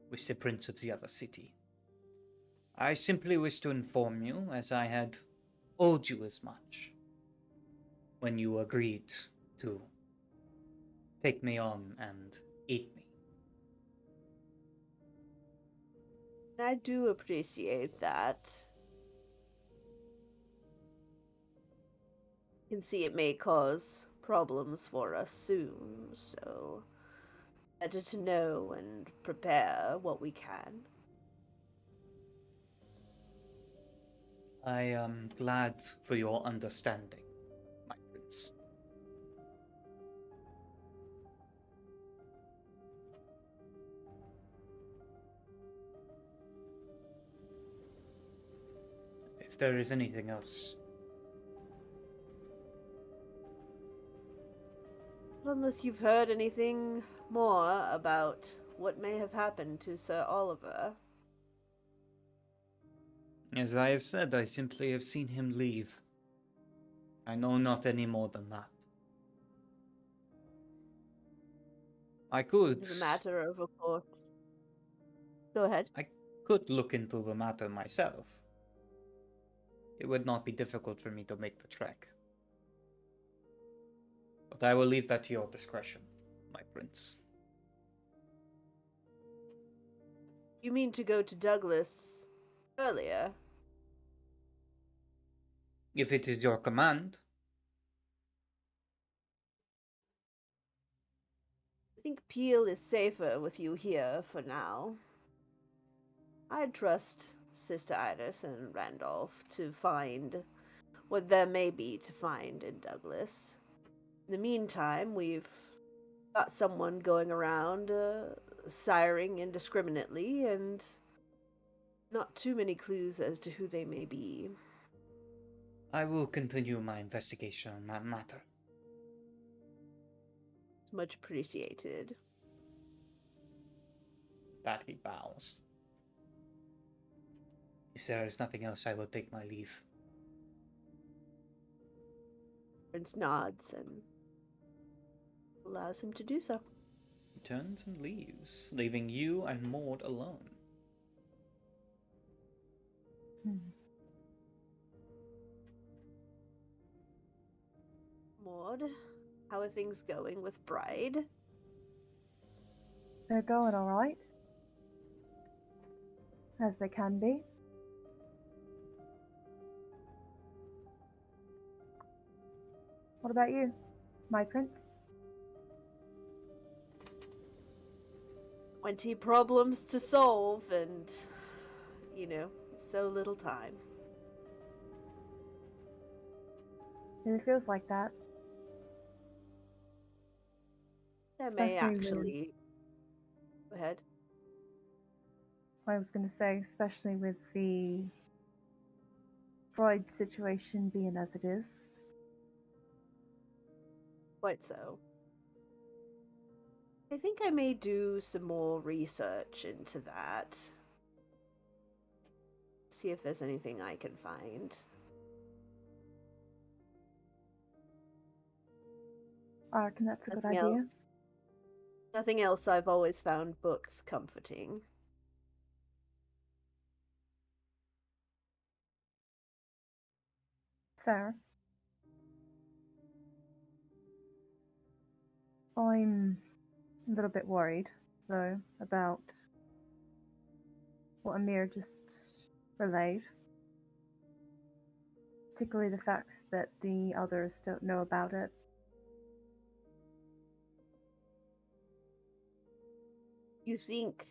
with the prince of the other city. I simply wish to inform you, as I had owed you as much, when you agreed to take me on and eat me. I do appreciate that. I can see it may cause problems for us soon, so better to know and prepare what we can. I am glad for your understanding, my prince. If there is anything else... Unless you've heard anything more about what may have happened to Sir Oliver. As I have said, I simply have seen him leave. I know not any more than that. I could... It's a matter of course. Go ahead. I could look into the matter myself. It would not be difficult for me to make the trek. But I will leave that to your discretion, my prince. You mean to go to Douglas earlier? If it is your command. I think Peel is safer with you here for now. I trust Sister Iris and Randolph to find what there may be to find in Douglas. In the meantime, we've got someone going around siring indiscriminately, and not too many clues as to who they may be. I will continue my investigation on that matter. It's much appreciated. That he bows. If there is nothing else, I will take my leave. Prince nods and allows him to do so. He turns and leaves, leaving you and Maud alone. Maud, how are things going with Bride? They're going alright. As they can be. What about you, my prince? 20 problems to solve and, so little time. It feels like that. That may Especially with, actually. Go ahead. I was going to say, especially with the bride situation being as it is. Quite so. I think I may do some more research into that. See if there's anything I can find. I reckon that's a good Nothing idea. else. Nothing else. I've always found books comforting. Fair. I'm a little bit worried, though, about what Amir just relayed. Particularly the fact that the others don't know about it. You think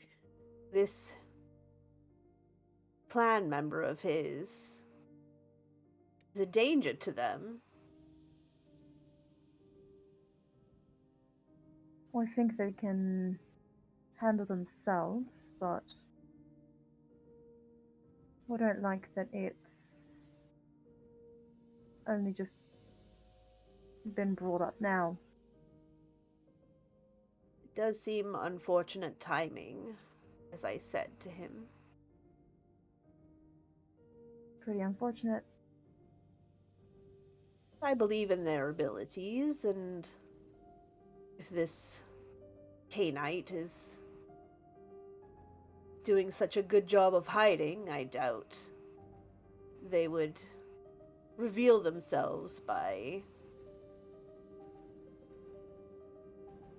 this clan member of his is a danger to them? Well, I think they can handle themselves, but I don't like that it's only just been brought up now. It does seem unfortunate timing, as I said to him. Pretty unfortunate. I believe in their abilities, and if this K-Knight is doing such a good job of hiding, I doubt they would reveal themselves by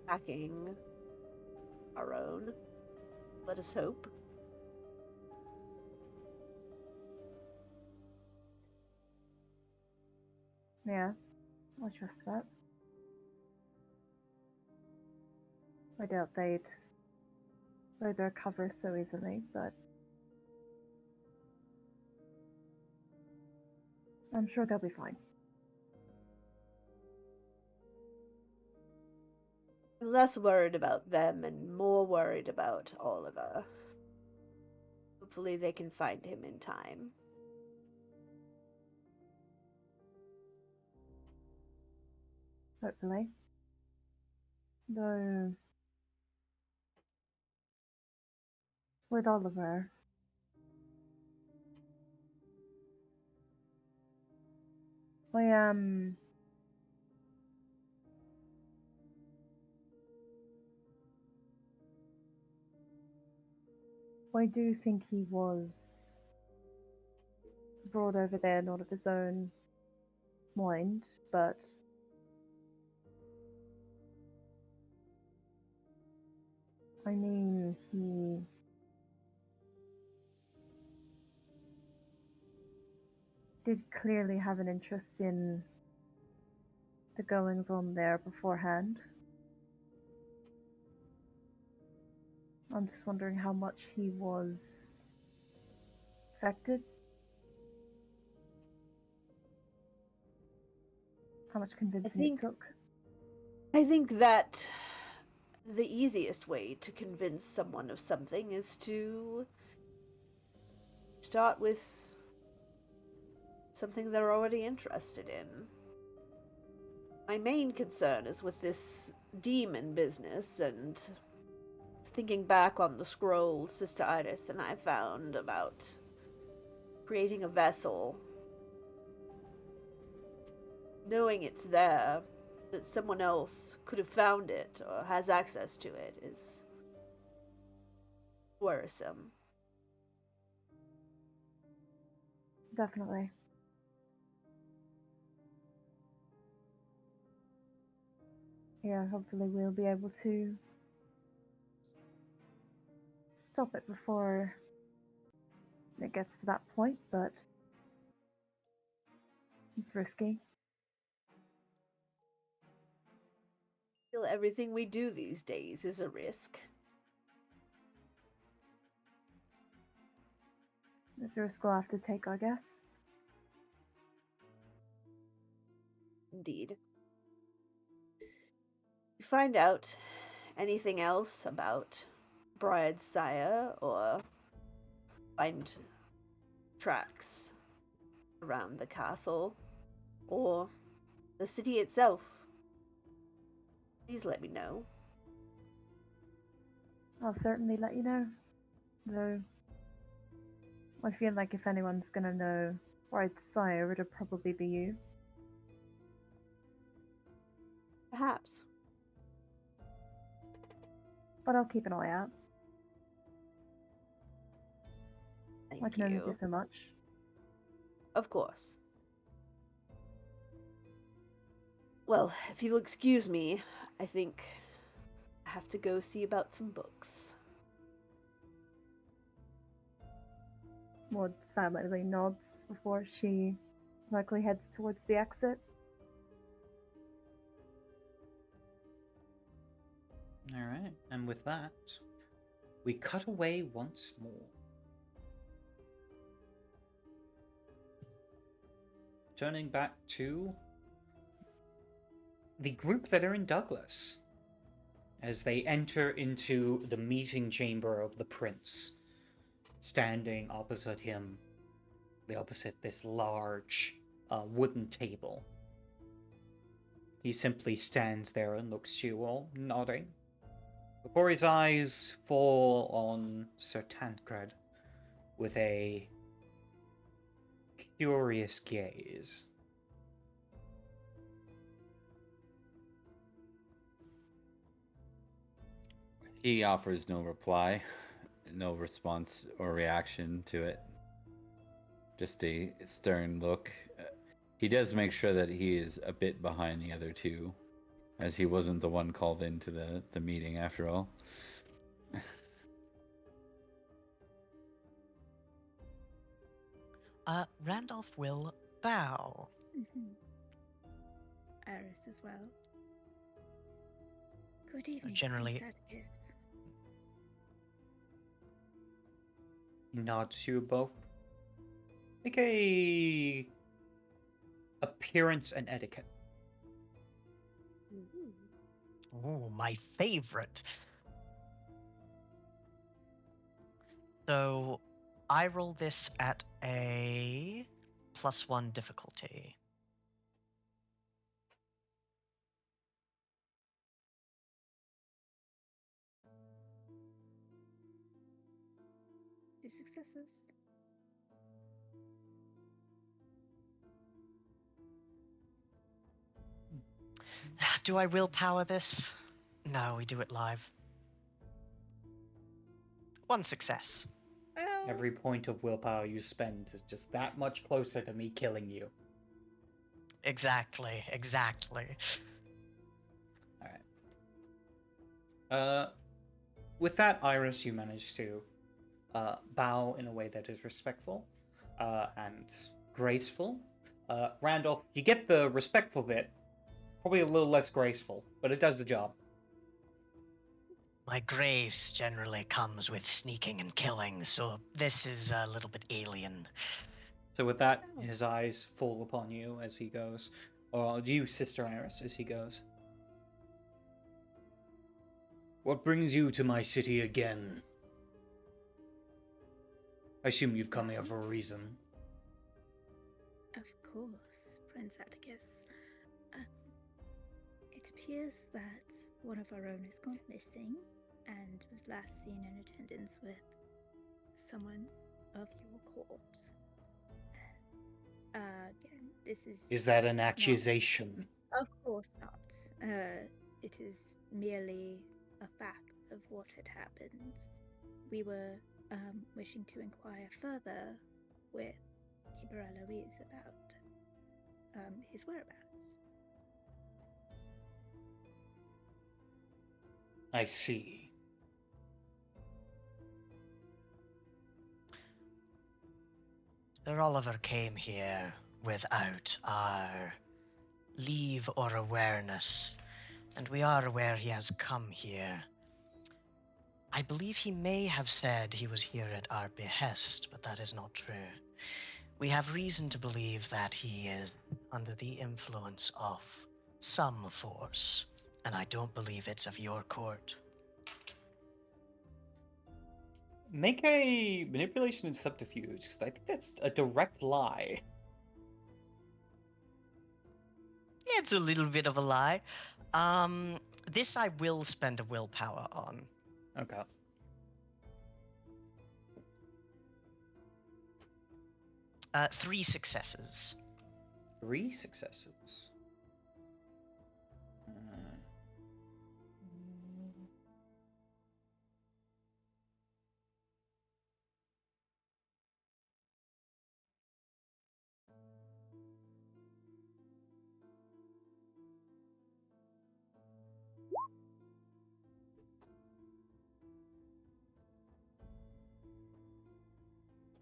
hacking our own. Let us hope. Yeah, I trust that. I doubt they'd blow their cover so easily, but I'm sure they'll be fine. I'm less worried about them and more worried about Oliver. Hopefully they can find him in time. Hopefully. Though, with Oliver, I I do think he was brought over there not of his own mind, but I mean, he did clearly have an interest in the goings on there beforehand. I'm just wondering how much he was affected. How much convincing it took. I think that the easiest way to convince someone of something is to start with something they're already interested in. My main concern is with this demon business, and thinking back on the scroll Sister Iris and I found about creating a vessel, knowing it's there, that someone else could have found it or has access to it, is worrisome. Definitely. Yeah, hopefully we'll be able to stop it before it gets to that point, but it's risky. I feel everything we do these days is a risk. It's a risk we'll have to take, I guess. Indeed. You find out anything else about Bride's sire, or find tracks around the castle or the city itself, please let me know. I'll certainly let you know. Though, I feel like if anyone's gonna know Bride's sire, it'll probably be you. Perhaps. But I'll keep an eye out. Thank I can only do you. so much. Of course. Well, if you'll excuse me, I think I have to go see about some books. Maud silently nods before she likely heads towards the exit. Alright, and with that, we cut away once more. Turning back to the group that are in Douglas as they enter into the meeting chamber of the prince, standing opposite him, opposite this large wooden table. He simply stands there and looks to you all, nodding, before his eyes fall on Sir Tancred with a curious gaze. He offers no reply, no response or reaction to it. Just a stern look. He does make sure that he is a bit behind the other two, as he wasn't the one called into the meeting after all. Randolph will bow. Iris as well. Good evening, Generally- Prince Atticus. He nods to you both. Make a appearance and etiquette. Oh, my favorite. So I roll this at a +1 difficulty. Two successes. Do I willpower this? No, we do it live. 1 success. Well, Every point of willpower you spend is just that much closer to me killing you. Exactly. With that, Iris, you manage to bow in a way that is respectful and graceful. Randolph, you get the respectful bit, probably a little less graceful, but it does the job. My grace generally comes with sneaking and killing, so this is a little bit alien. So with that, his eyes fall upon you as he goes, or you, Sister Iris, as he goes. What brings you to my city again? I assume you've come here for a reason. of course, Prince Atticus. It appears that one of our own has gone missing and was last seen in attendance with someone of your court. Again, this is... Is that an accusation? Of course not. It is merely a fact of what had happened. We were wishing to inquire further with Keeper Eloise about his whereabouts. I see. Sir Oliver came here without our leave or awareness, and we are aware he has come here. I believe he may have said he was here at our behest, but that is not true. We have reason to believe that he is under the influence of some force, and I don't believe it's of your court. Make a manipulation and subterfuge, because I think that's a direct lie. It's a little bit of a lie. This I will spend a willpower on. Okay. Three successes. 3 successes.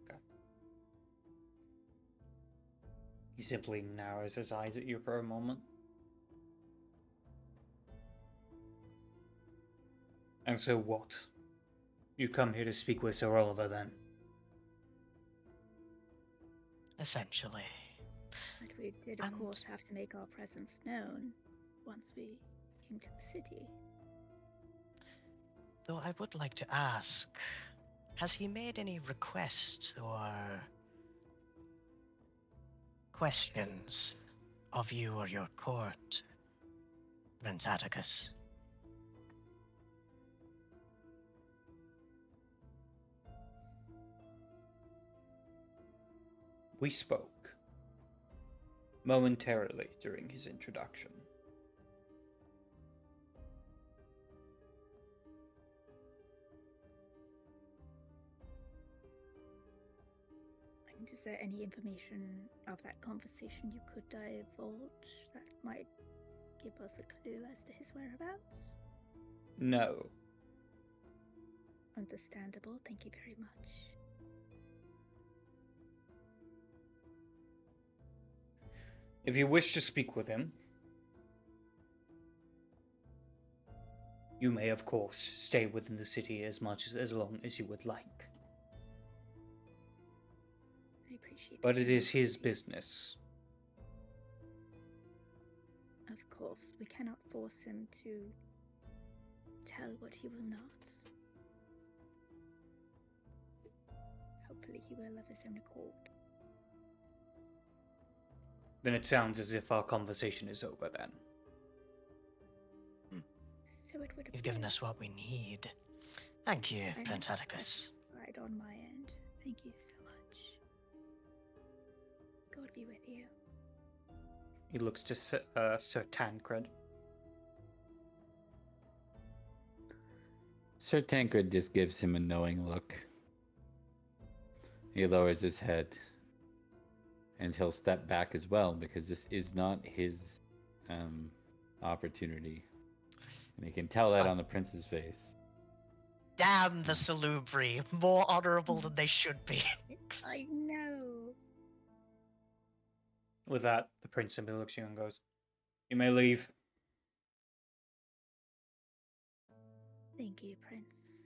Okay. He simply narrows his eyes at you for a moment. And so what? You come here to speak with Sir Oliver, then? Essentially. But we did, of And- course, have to make our presence known once we came to the city. Though I would like to ask, has he made any requests or questions of you or your court, Prince Atticus? We spoke momentarily during his introduction. And is there any information of that conversation you could divulge that might give us a clue as to his whereabouts? No. Understandable, thank you very much. If you wish to speak with him, you may, of course, stay within the city as long as you would like. I appreciate But the it is his curiosity. business. Of course, we cannot force him to tell what he will not. Hopefully he will of his own accord. Then it sounds as if our conversation is over then. So it would You've given appear. us what we need. Thank you, I'm Prince Atticus. satisfied on my end. Thank you so much. God be with you. He looks to Sir Tancred. Sir Tancred just gives him a knowing look. He lowers his head. And he'll step back as well, because this is not his opportunity. And he can tell that on the prince's face. Damn the salubri, more honorable than they should be. I know. With that, the prince simply looks at you and goes, "You may leave." Thank you, Prince.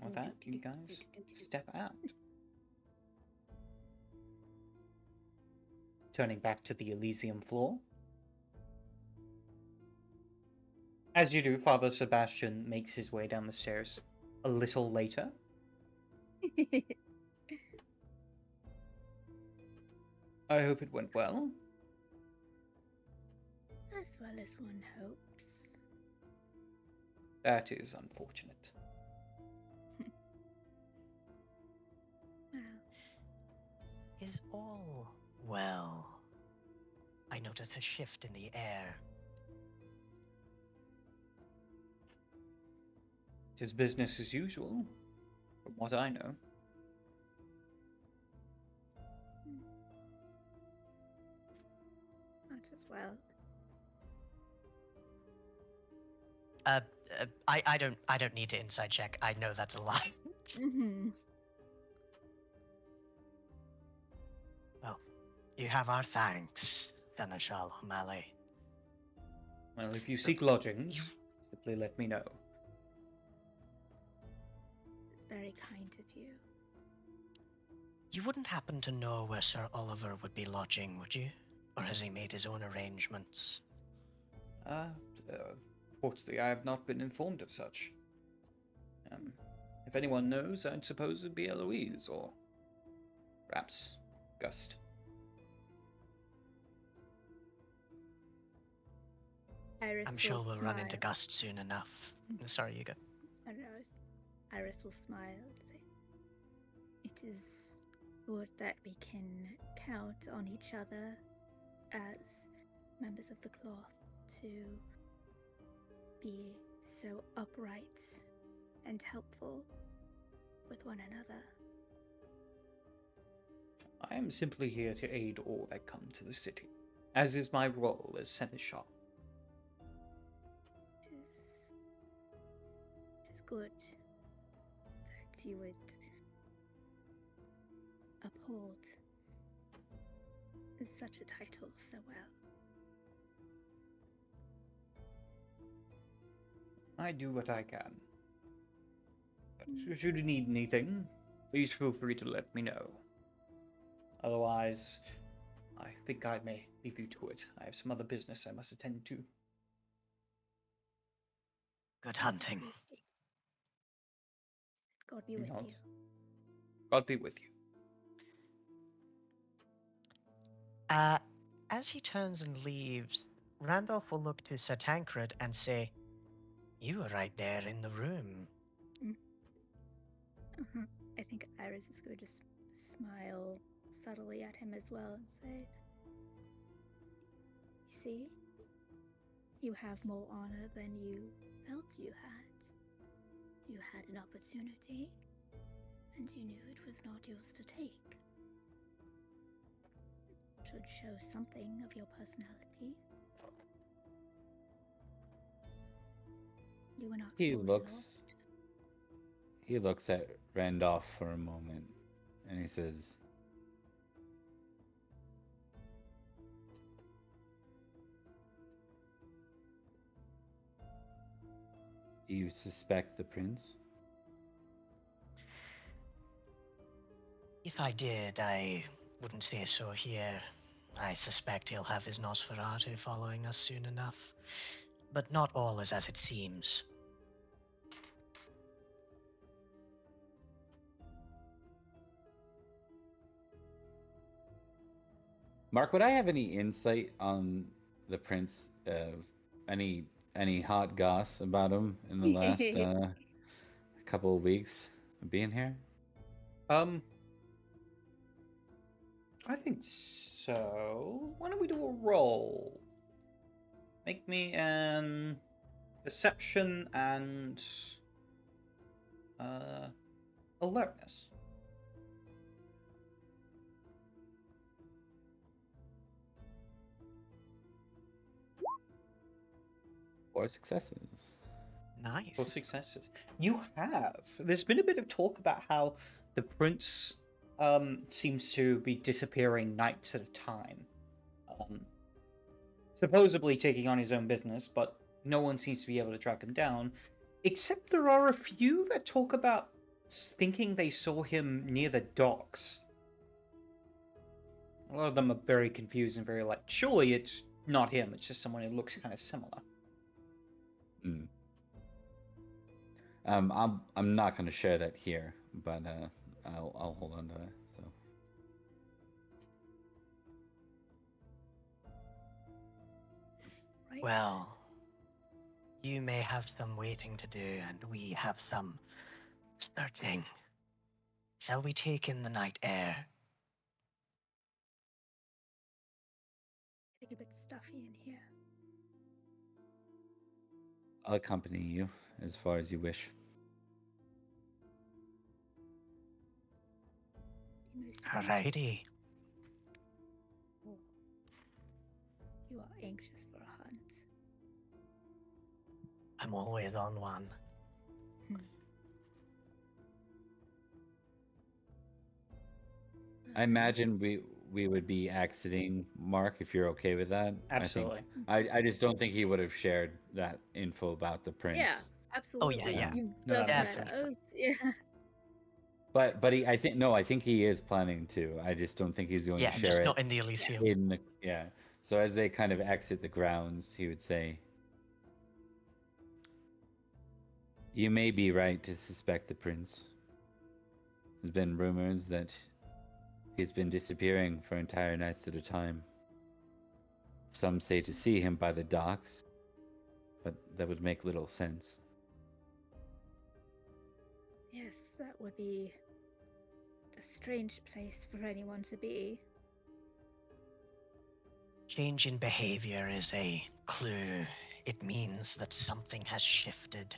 With that, you guys step out. Turning back to the Elysium floor. As you do, Father Sebastian makes his way down the stairs a little later. I hope it went well. As well as one hopes. That is unfortunate. Well, Is all well? I noticed a shift in the air. It is business as usual, from what I know. not as well. I don't need to inside check. I know that's a lie. Mm-hmm. Well, you have our thanks, Seneschal O'Malley. Well, if you seek lodgings, simply let me know. It's very kind of you. You wouldn't happen to know where Sir Oliver would be lodging, would you? Or has he made his own arrangements? Of Fortunately, I have not been informed of such. If anyone knows, I'd suppose it'd be Eloise, or perhaps Gust. Iris I'm will sure we'll run into smile. Gust soon enough. Sorry, you go. I don't know. Iris will smile and say, "It is good that we can count on each other as members of the cloth to be so upright and helpful with one another." I am simply here to aid all that come to the city, as is my role as Seneschal. It is good that you would uphold such a title so well. I do what I can. Should you need anything, please feel free to let me know. Otherwise, I think I may leave you to it. I have some other business I must attend to. Good hunting. God be with Not. you. God be with you. As he turns and leaves, Randolph will look to Sir Tancred and say, "You were right there in the room." I think Iris is going to smile subtly at him as well and say, "You see, you have more honor than you felt you had. You had an opportunity, and you knew it was not yours to take. It should show something of your personality. You were not He fully looks lost." he looks at Randolph for a moment and he says, "Do you suspect the prince?" If I did, I wouldn't say so here. I suspect he'll have his Nosferatu following us soon enough. But not all is as it seems. Mark, would I have any insight on the prince? Any hot goss about him in the last couple of weeks of being here? I think so. Why don't we do a roll? Make me an perception and alertness. Four successes. Nice. For successes. You have. There's been a bit of talk about how the prince seems to be disappearing nights at a time. Supposedly taking on his own business, but no one seems to be able to track him down. Except there are a few that talk about thinking they saw him near the docks. A lot of them are very confused and very like, surely it's not him, it's just someone who looks kind of similar. Mm. I'm not going to share that here, but I'll hold on to that. So. Right? Well, you may have some waiting to do, and we have some searching. Shall we take in the night air? Getting a bit stuffy in here. I'll accompany you as far as you wish. You most Alrighty. Oh. You are anxious for a hunt. I'm always on one. I imagine we would be exiting, Mark, if you're okay with that. Absolutely. I just don't think he would have shared that info about the prince. Yeah, absolutely. yeah. You No, just that makes met sense. us. Yeah. But I think he is planning to. I just don't think he's going Yeah, to just share not it in the Elysium. in the. Yeah. So as they kind of exit the grounds, he would say, You may be right to suspect the prince. There's been rumors that he's been disappearing for entire nights at a time. Some say to see him by the docks, but that would make little sense. Yes, that would be a strange place for anyone to be. Change in behavior is a clue. It means that something has shifted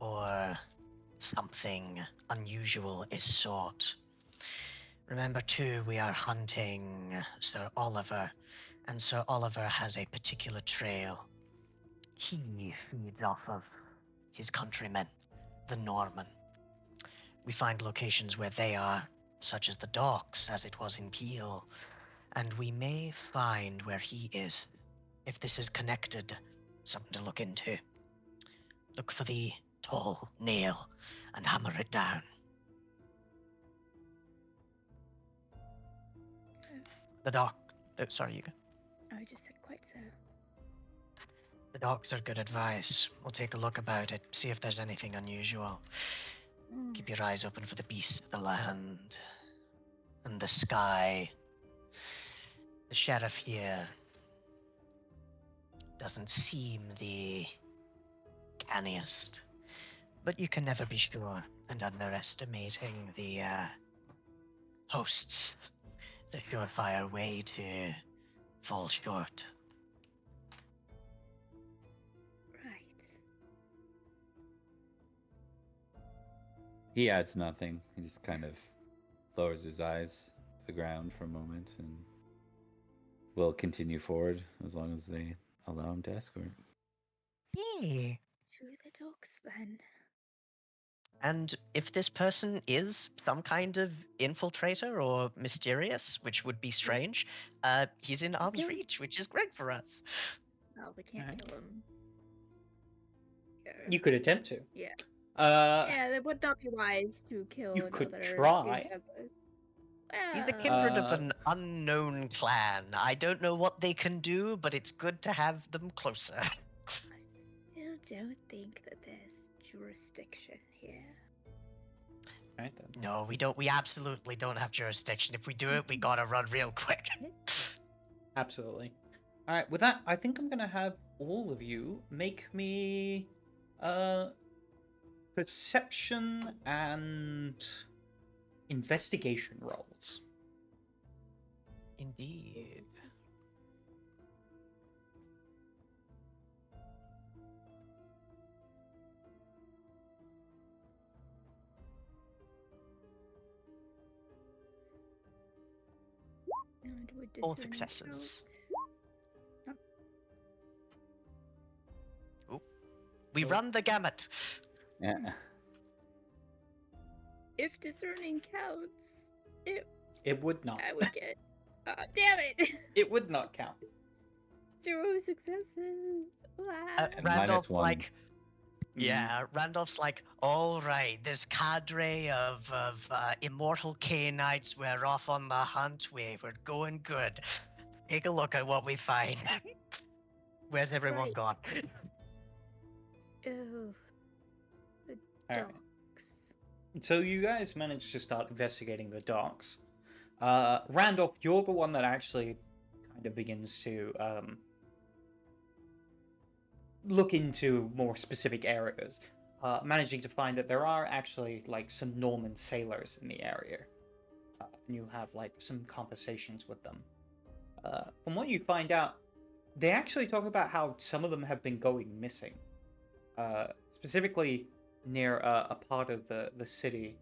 or something unusual is sought. Remember, too, we are hunting Sir Oliver, and Sir Oliver has a particular trail. He feeds off of his countrymen, the Norman. We find locations where they are, such as the docks, as it was in Peel, and we may find where he is. If this is connected, something to look into. Look for the tall nail and hammer it down. So, The dock. Oh, sorry, you go. I just said quite so. The docks are good advice. We'll take a look about it, see if there's anything unusual. Keep your eyes open for the beasts of the land and the sky. The sheriff here doesn't seem the canniest, but you can never be sure, and underestimating the hosts is a surefire way to fall short. Right. He adds nothing. He just kind of lowers his eyes to the ground for a moment and will continue forward as long as they allow him to escort. Yeah. To the docks then. And if this person is some kind of infiltrator or mysterious, which would be strange, he's in arm's Okay. reach, which is great for us. Well, we can't Alright. kill him. You could attempt to. Yeah. Uh, Yeah, it would not be wise to kill You could another try. Douglas. He's a Well, kindred of an unknown clan. I don't know what they can do, but it's good to have them closer. I still don't think that there's jurisdiction here. right then. No, we don't. We absolutely don't have jurisdiction. If we do it, we gotta run real quick. Absolutely. All right. With that, I think I'm gonna have all of you make me, perception and investigation rolls. Indeed. And would All discern successes. count? We Oh. run the gamut. Yeah. If discerning counts, It would not. I would get. Damn it! It would not count. 0 successes. Wow. And Randolph, -1. like, yeah, Randolph's like, all right, this cadre of immortal Canaanites, we're off on the hunt. We're going good. Take a look at what we find. Where's everyone Right. gone? Oh, the All right. docks. So you guys managed to start investigating the docks. Randolph, you're the one that actually kind of begins to look into more specific areas, managing to find that there are actually like some Norman sailors in the area, and you have like some conversations with them. From what you find out, they actually talk about how some of them have been going missing, specifically near a part of the city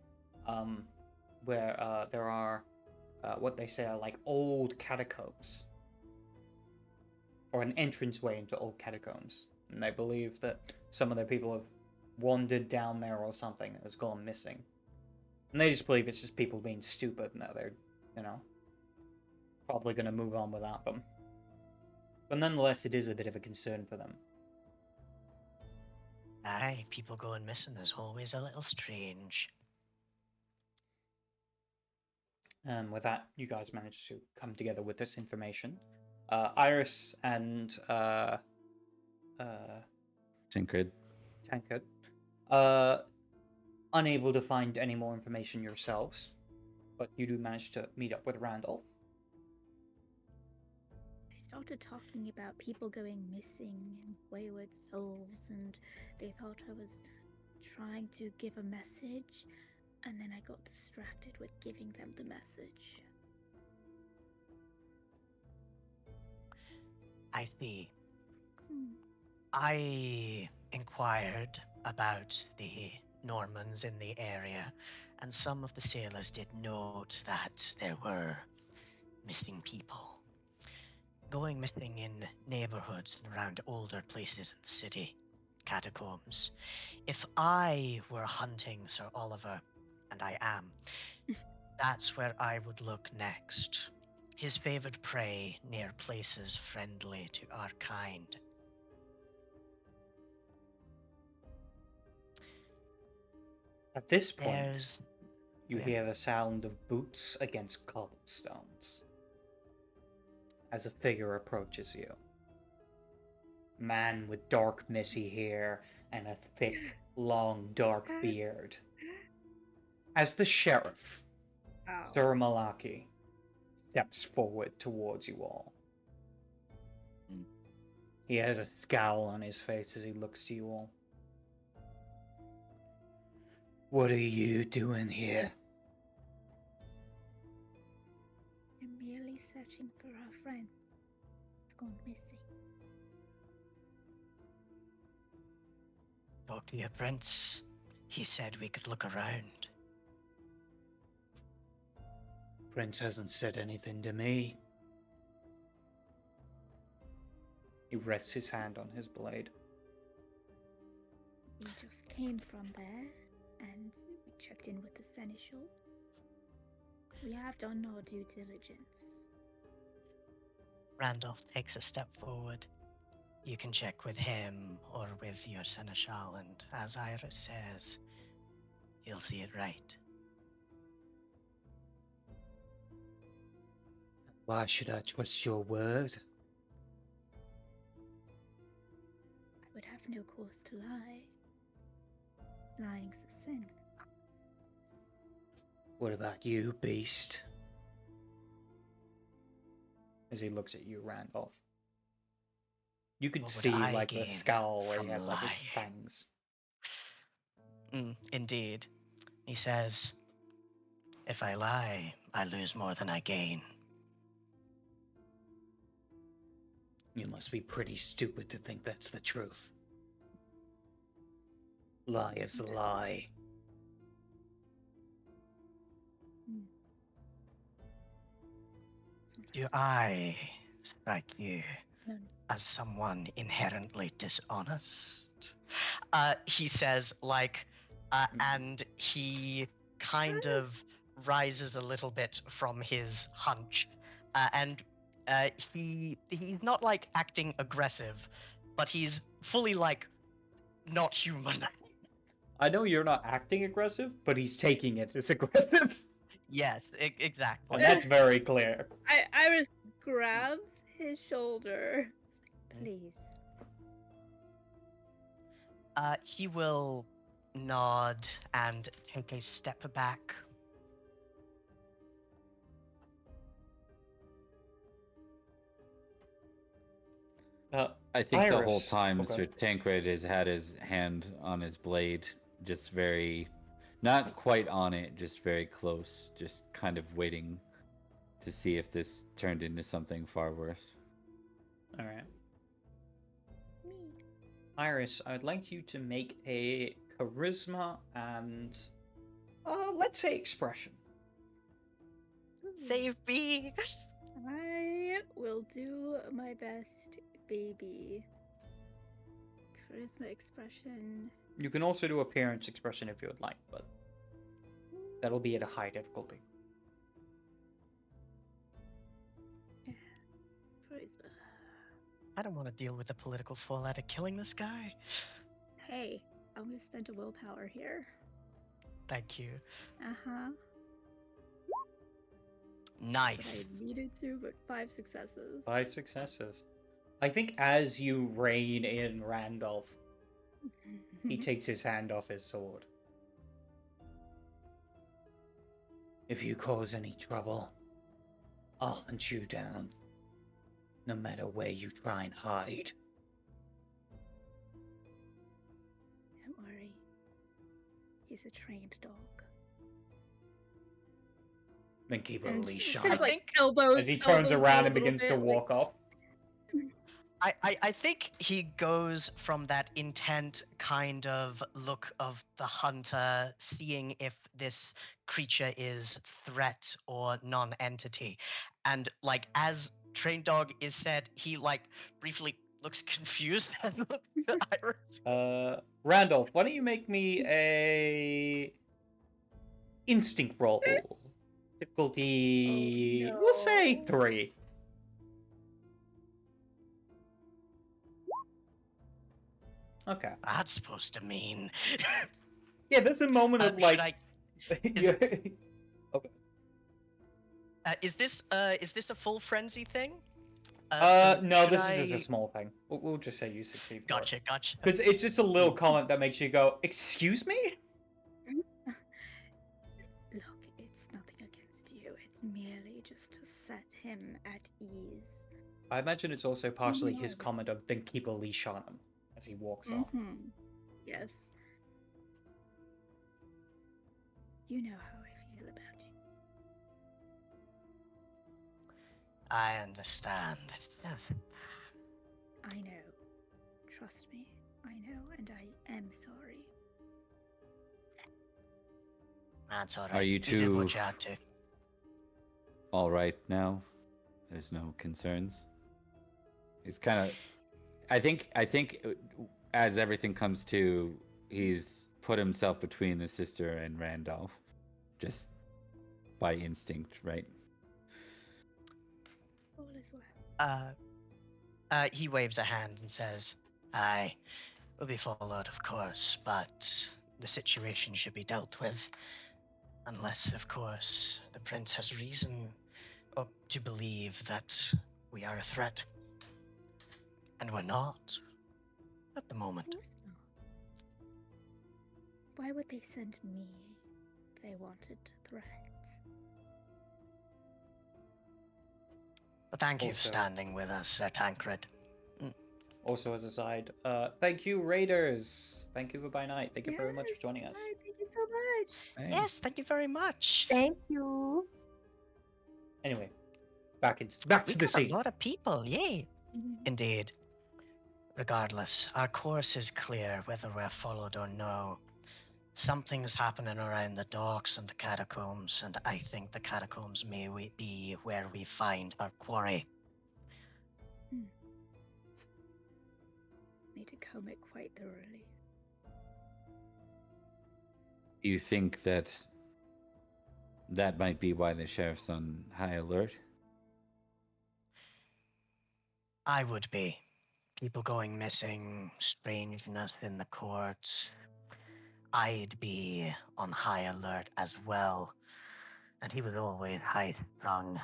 where there are what they say are like old catacombs, or an entranceway into old catacombs. And they believe that some of their people have wandered down there or something and has gone missing. And they just believe it's just people being stupid and that they're, probably going to move on without them. But nonetheless, it is a bit of a concern for them. Aye, people going missing is always a little strange. And with that, you guys managed to come together with this information. Iris and Tancred. Tankard, Unable to find any more information yourselves, but you do manage to meet up with Randolph. I started talking about people going missing and wayward souls, and they thought I was trying to give a message, and then I got distracted with giving them the message. I see. Hmm. I inquired about the Normans in the area, and some of the sailors did note that there were missing people. Going missing in neighborhoods and around older places in the city, catacombs. If I were hunting Sir Oliver, and I am, that's where I would look next. His favored prey near places friendly to our kind. At this point, There's you yeah. hear the sound of boots against cobblestones as a figure approaches you. Man with dark, messy hair and a thick, long, dark beard. As the sheriff, Ow. Sir Malaki, steps forward towards you all. He has a scowl on his face as he looks to you all. What are you doing here? I'm merely searching for our friend. It's gone missing. Talk to your prince. He said we could look around. Prince hasn't said anything to me. He rests his hand on his blade. We just came from there, and we checked in with the seneschal. We have done our due diligence. Randolph takes a step forward. You can check with him or with your seneschal, and as Iris says, he'll see it right. Why should I trust your word? I would have no cause to lie. Lying's a sin. What about you, beast? As he looks at you, Randolph. You could What would see I like the gain scowl where he from has like his lying? fangs. Indeed. He says, if I lie, I lose more than I gain. You must be pretty stupid to think that's the truth. Lie is a lie. Do I strike you No. as someone inherently dishonest? He says, and he kind of rises a little bit from his hunch, and he's not like acting aggressive, but he's fully like not human. I know you're not acting aggressive, but he's taking it as aggressive. Yes, exactly. And that's very clear. Iris grabs his shoulder. Please. He will nod and take a step back. I think the whole Iris. time Okay. Sir Tancred has had his hand on his blade, just very, not quite on it, just very close, just kind of waiting to see if this turned into something far worse. All right. Me. Iris, I'd like you to make a charisma and, let's say expression. Save me! I will do my best, baby. Charisma expression. You can also do appearance expression if you would like, but that'll be at a high difficulty. Charisma. I don't want to deal with the political fallout of killing this guy. Hey, I'm gonna spend a willpower here. Thank you. Uh-huh. Nice. I needed to, but 5 successes. 5 successes. I think as you rein in Randolph, He takes his hand off his sword. If you cause any trouble, I'll hunt you down, no matter where you try and hide. Don't worry. He's a trained dog. Then keep a And leash just on kind him. of like elbows As he turns elbows around you a and little begins to bit, walk off. I think he goes from that intent kind of look of the hunter, seeing if this creature is threat or non-entity. And like as trained dog is said, he like briefly looks confused and looks at Iris. Randolph, why don't you make me a instinct roll? Difficulty, Oh, we'll say no. 3. Okay. That's supposed to mean. Yeah, there's a moment of Should like. I? Yeah. Okay. Is this a full frenzy thing? No, should this is just a I? small thing. We'll just say you succeed for it. Gotcha. Because it's just a little comment that makes you go, "Excuse me." Look, it's nothing against you. It's merely just to set him at ease. I imagine it's also partially know his Iris. comment of "then keep a leash on him" as he walks off. Yes. You know how I feel about you. I understand. It's just I know. Trust me. I know, and I am sorry. that's all right. Are you did two what you had to. all right now? There's no concerns. He's kind of. I think as everything comes to, he's put himself between the sister and Randolph, just by instinct, right? All is well. He waves a hand and says, "I will be followed, of course, but the situation should be dealt with, unless, of course, the prince has reason to believe that we are a threat, and we're not at the Of moment." course not. Why would they send me if they wanted threats? But thank you for Also- standing with us, Sir Tancred. Also, as a side, thank you, Raiders. Thank you for by night. Thank you very much for Yes, joining us. right, thank you so much. Hey. Yes, thank you very much. Thank you. Anyway, back to We the got a scene. lot of people, yay. Indeed. Regardless, our course is clear whether we're followed or no. Something's happening around the docks and the catacombs, and I think the catacombs may be where we find our quarry. Need to comb it quite thoroughly. You think that might be why the sheriff's on high alert? I would be. People going missing, strangeness in the courts. I'd be on high alert as well. And he was always high strung.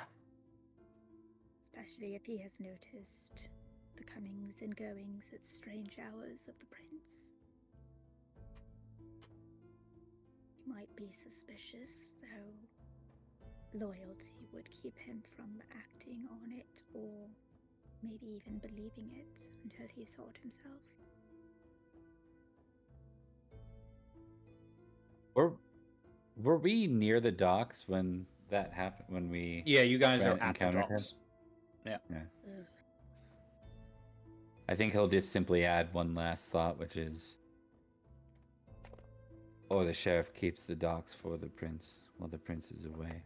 Especially if he has noticed the comings and goings at strange hours of the prince. He might be suspicious, though loyalty would keep him from acting on it or maybe even believing it until he saw it himself. Were we near the docks when that happened? When we Yeah, you guys are ran- at the encountered him? docks. Yeah. Ugh. I think he'll just simply add one last thought, which is, "Oh, the sheriff keeps the docks for the prince while the prince is away."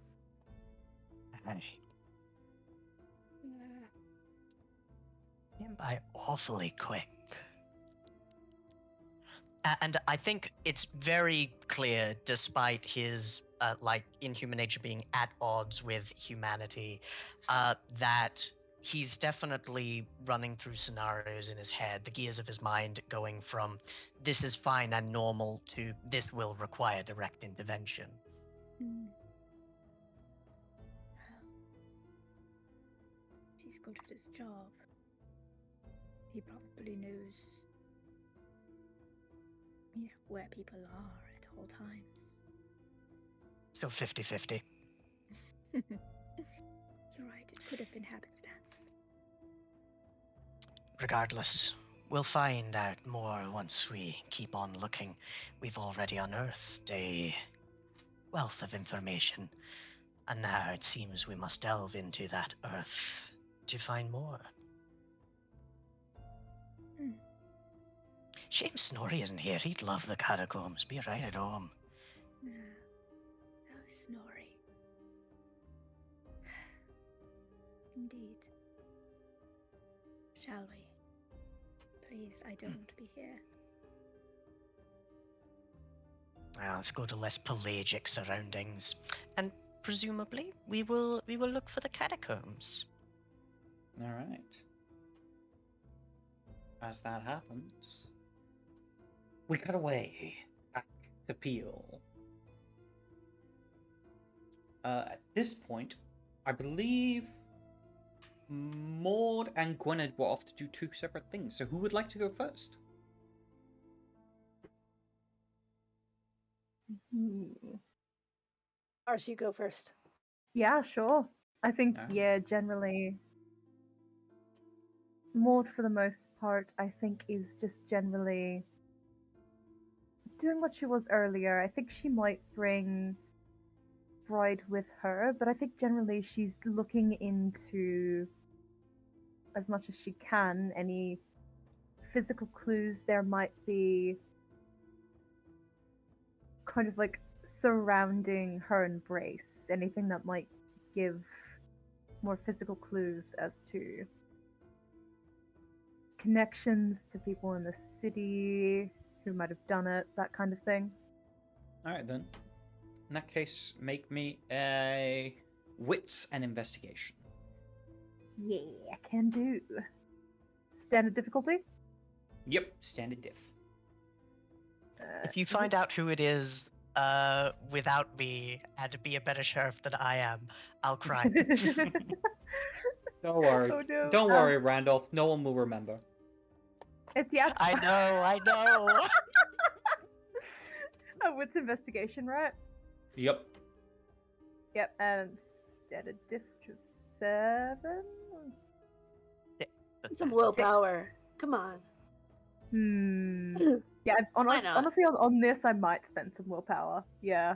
Came by awfully quick. And I think it's very clear, despite his inhuman nature being at odds with humanity, that he's definitely running through scenarios in his head, the gears of his mind going from this is fine and normal to this will require direct intervention. Well, he's good at his job. He probably knows where people are at all times. So 50-50. You're right, it could have been happenstance. Regardless, we'll find out more once we keep on looking. We've already unearthed a wealth of information, and now it seems we must delve into that earth to find more. Shame Snorri isn't here. He'd love the catacombs. Be right at home. Oh, Snorri. Indeed. Shall we? Please, I don't want to be here. Well, let's go to less pelagic surroundings, and presumably we will look for the catacombs. All right. As that happens, we cut away back to Peel. At this point, I believe Maud and Gwynedd were off to do two separate things. So who would like to go first? Ars, you go first. Yeah, sure. I think, Alright. yeah, generally, Maud, for the most part, I think is just generally doing what she was earlier. I think she might bring Bride with her, but I think generally she's looking into, as much as she can, any physical clues there might be kind of like surrounding her embrace. Anything that might give more physical clues as to connections to people in the city who might have done it, that kind of thing. Alright then. In that case, make me a wits and investigation. Yeah, can do. Standard difficulty? Yep, standard diff. If you find out who it is without me and be a better sheriff than I am, I'll cry. Don't worry. Oh, no. Don't worry, Randolph. No one will remember. It's yeah. I know. Oh, it's investigation, right? Yep. Yep, and standard diff to 7. Some willpower. Come on. Yeah, Why not? honestly, on this, I might spend some willpower. Yeah.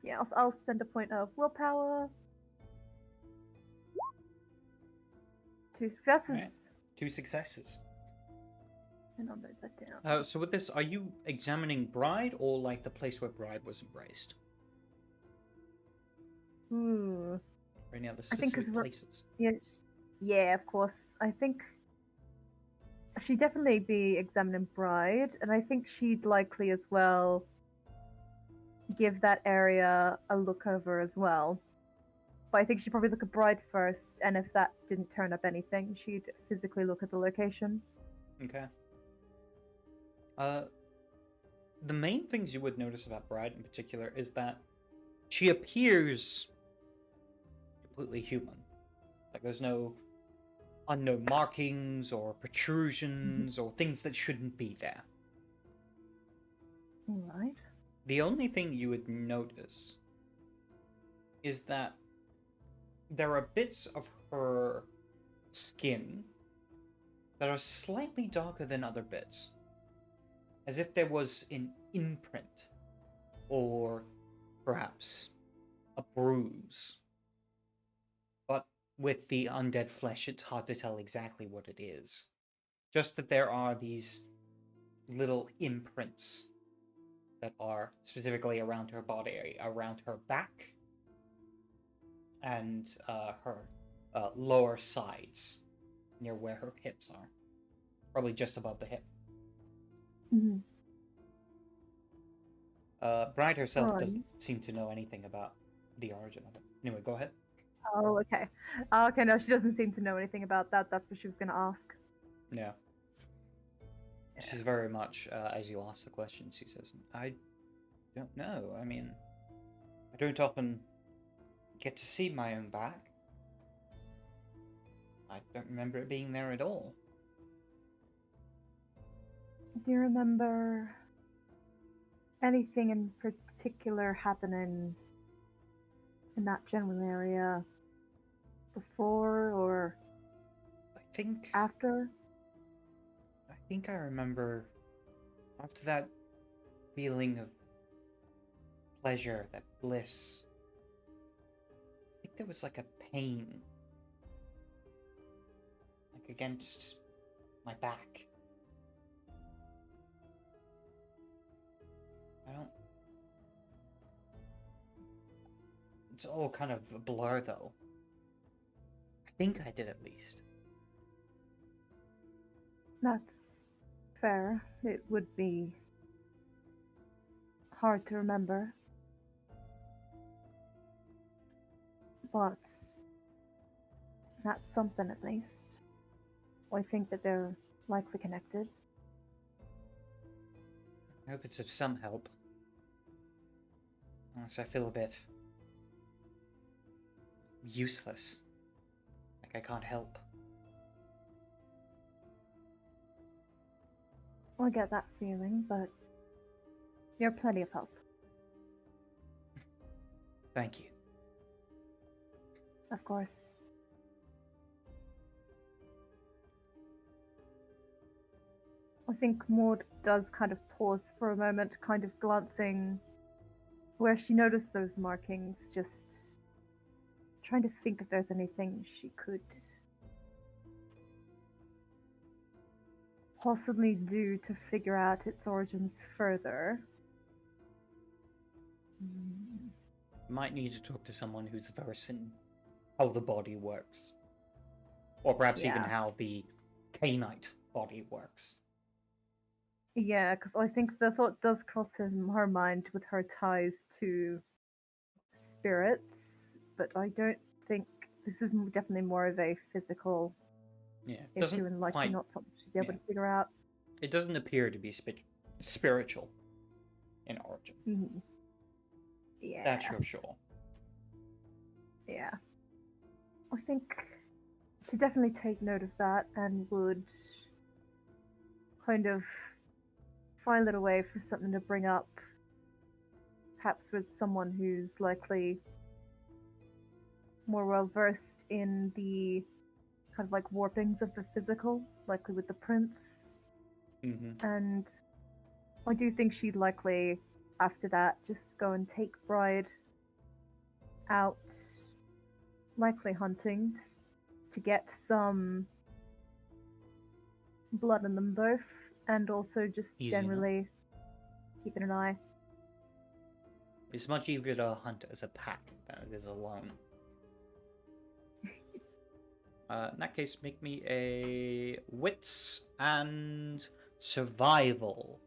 Yeah, I'll spend a point of willpower. 2 successes. Alright. 2 successes. And I'll note that down. So with this, are you examining Bride or like the place where Bride was embraced? Ooh. Or any other I think specific 'cause places? Yeah, of course. I think she'd definitely be examining Bride, and I think she'd likely as well give that area a look over as well. But I think she'd probably look at Bride first, and if that didn't turn up anything, she'd physically look at the location. Okay. The main things you would notice about Bride in particular is that she appears completely human. Like there's no unknown markings or protrusions or things that shouldn't be there. Alright. The only thing you would notice is that there are bits of her skin that are slightly darker than other bits. As if there was an imprint, or perhaps a bruise. But with the undead flesh, it's hard to tell exactly what it is. Just that there are these little imprints that are specifically around her body, around her back, and her lower sides, near where her hips are. Probably just above the hip. Mm-hmm. Bride herself Right. doesn't seem to know anything about the origin of it. Anyway, go ahead. Oh, okay. Okay, no, she doesn't seem to know anything about that. That's what she was going to ask. Yeah. She's very much, as you ask the question, she says, I don't know. I mean, I don't often get to see my own back. I don't remember it being there at all. Do you remember anything in particular happening in that general area before or I think after? I remember after that feeling of pleasure, that bliss. I think there was like a pain, like against my back. I don't. It's all kind of a blur, though. I think I did at least. That's fair. It would be hard to remember. But that's something at least. I think that they're likely connected. I hope it's of some help. Unless I feel a bit useless. Like I can't help. I get that feeling, but you're plenty of help. Thank you. Of course. I think Maud does kind of pause for a moment, kind of glancing where she noticed those markings, just trying to think if there's anything she could possibly do to figure out its origins further. Might need to talk to someone who's versed in how the body works. Or perhaps even Yeah. how the Canite body works. Yeah, because I think the thought does cross in her mind with her ties to spirits, but I don't think this is definitely more of a physical Yeah, it issue doesn't and likely quite. not something she'd be able Yeah. to figure out. It doesn't appear to be spiritual in origin. Mm-hmm. Yeah. That's for sure. Yeah. I think she'd definitely take note of that and would kind of file it away for something to bring up, perhaps with someone who's likely more well versed in the kind of like warpings of the physical, likely with the prince. Mm-hmm. And I do think she'd likely, after that, just go and take Bride out, likely hunting, to get some blood in them both, and also just Easy generally keeping an eye. It's much easier to hunt as a pack than it is alone. In that case, make me a wits and survival.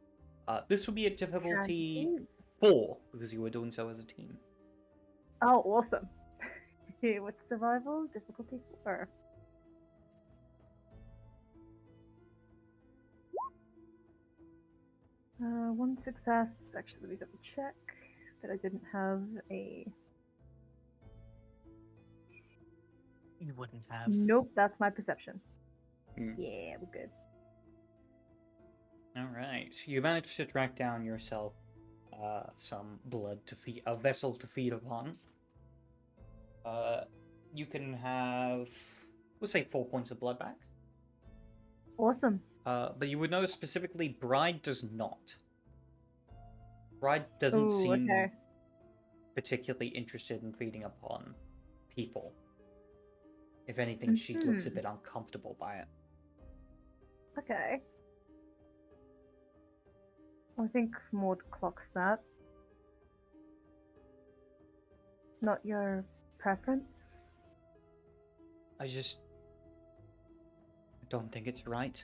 This will be a difficulty 4 because you were doing so as a team. Oh, awesome. With survival, difficulty 4. One success. Actually, let me double check that I didn't have a. You wouldn't have. Nope, that's my perception. Hmm. Yeah, we're good. All right, you managed to track down yourself some blood to feed, a vessel to feed upon. You can have, we'll say 4 points of blood back. Awesome. But you would notice specifically, Bride does not. Bride doesn't Ooh, seem okay. particularly interested in feeding upon people. If anything, she looks a bit uncomfortable by it. Okay. I think Maud clocks that. Not your preference? I don't think it's right.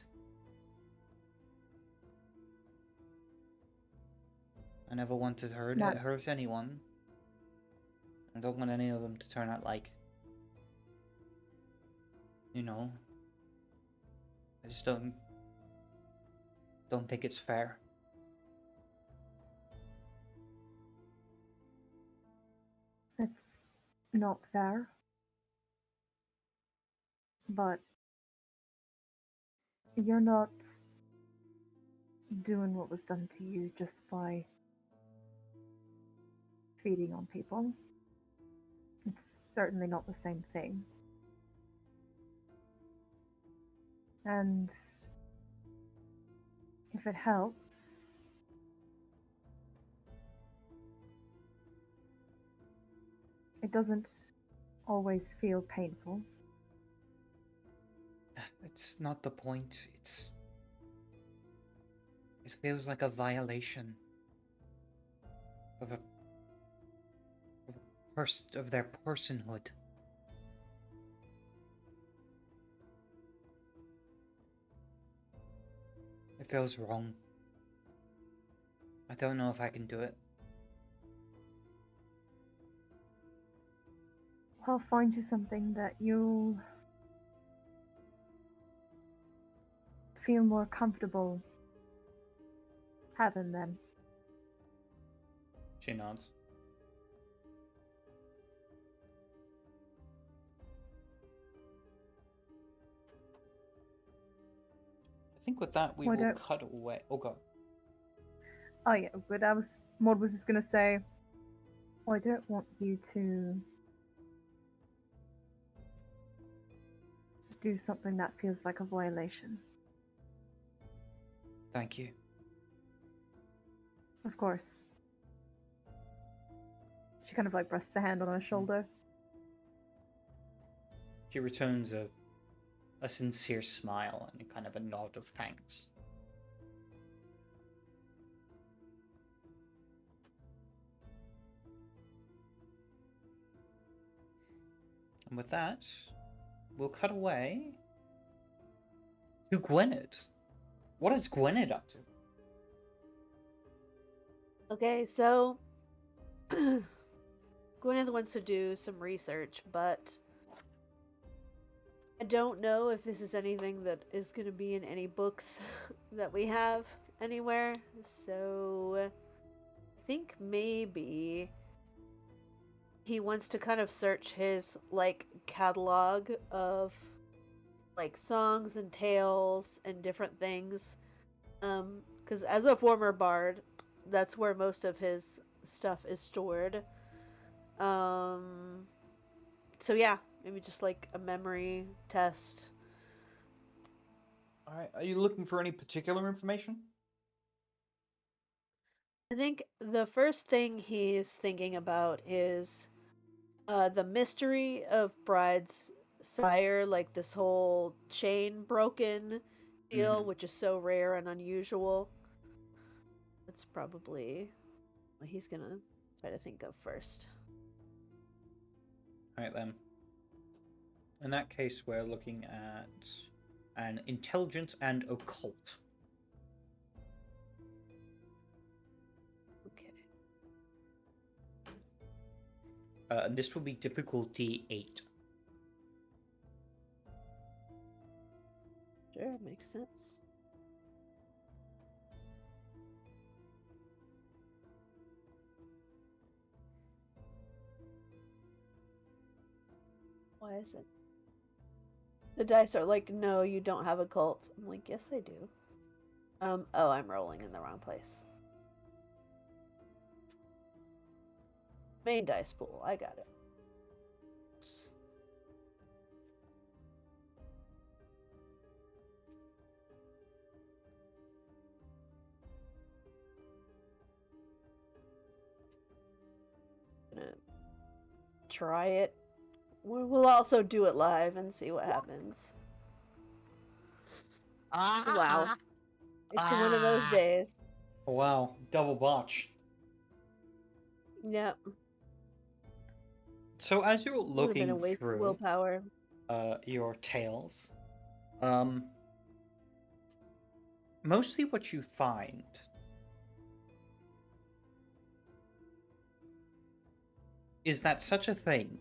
I never want to hurt anyone. I don't want any of them to turn out like, you know, I just don't think it's fair. It's not fair. But you're not doing what was done to you just by feeding on people. It's certainly not the same thing. And if it helps, it doesn't always feel painful. It's not the point. It feels like a violation of of their personhood. It feels wrong. I don't know if I can do it. I'll find you something that you'll feel more comfortable having then. She nods. I think with that we Why will don't- cut away. Oh god. Oh yeah, but Maud was just gonna say, I don't want you to do something that feels like a violation. Thank you. Of course. She kind of like rests a hand on her shoulder. She returns a sincere smile and kind of a nod of thanks. And with that, we'll cut away to Gwynedd. What is Gwynedd up to? Okay, so Gwyneth wants to do some research, but I don't know if this is anything that is going to be in any books that we have anywhere. So I think maybe he wants to kind of search his like catalog of like songs and tales and different things. Cuz as a former bard, that's where most of his stuff is stored. So yeah, maybe just like a memory test. Alright, are you looking for any particular information? I think the first thing he's thinking about is the mystery of Bride's sire, like this whole chain broken deal, which is so rare and unusual. That's probably what he's gonna try to think of first. Alright then. In that case, we're looking at an intelligence and occult. Okay. And this will be difficulty 8. Sure, makes sense. Why is it? The dice are like, no, you don't have a cult. I'm like, yes, I do. Oh, I'm rolling in the wrong place. Main dice pool, I got it. Gonna try it. We'll also do it live and see what happens. Wow. It's one of those days. Oh, wow, double botch. Yep. So as you're Would have been a looking waste of through willpower. your tales, mostly what you find is that such a thing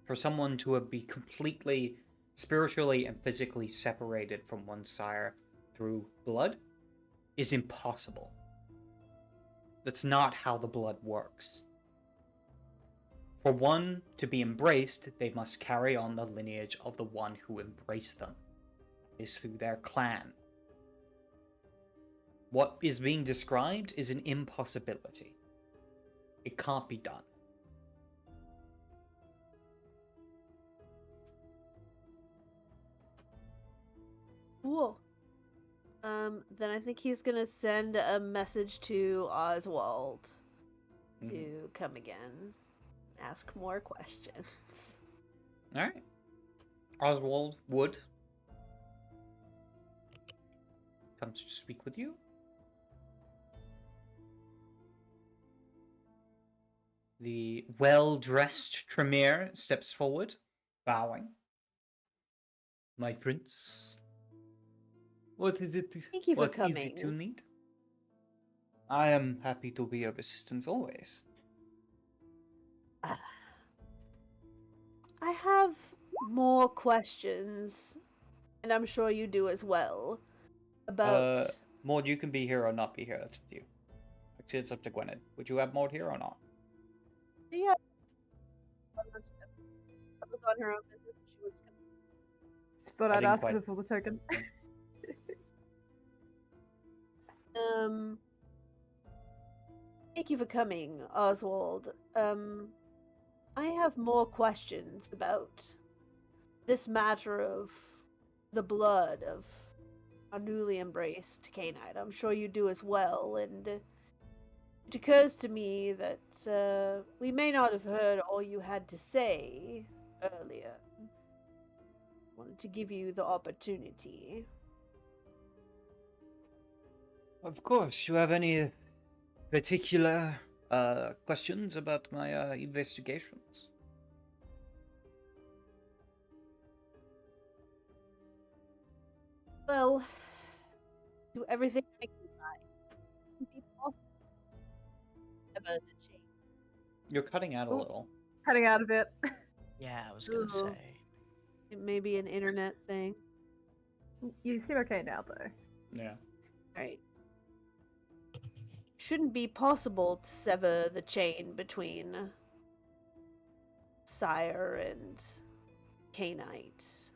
for someone to be completely spiritually and physically separated from one sire through blood is impossible. That's not how the blood works. For one to be embraced, they must carry on the lineage of the one who embraced them. It is through their clan. what is being described is an impossibility. It can't be done. Cool. Then I think he's gonna send a message to Oswald to come again, ask more questions. All right. Oswald Wood comes to speak with you. The well-dressed Tremere steps forward, bowing. My prince, what is it? Thank you for What is it coming. you need? I am happy to be of assistance always. I have more questions, and I'm sure you do as well, about... Maud, you can be here or not be here. That's up to you. Actually, it's up to Gwynedd. Would you have Maud here or not? Yeah. That was on her own business. She was coming. Just thought I I'd didn't ask quite- because I saw the token. Thank you for coming, Oswald. I have more questions about this matter of the blood of a newly embraced canine. I'm sure you do as well, and it occurs to me that we may not have heard all you had to say earlier. Wanted to give you the opportunity. Of course. You have any particular questions about my investigations? Well, do everything I can find. Would it be possible to sever the chain? You're cutting out a Oh. little. Cutting out a bit. Yeah, I was gonna Ooh. say. It may be an internet thing. You seem okay now, though. Yeah. Right. Shouldn't be possible to sever the chain between sire and canite.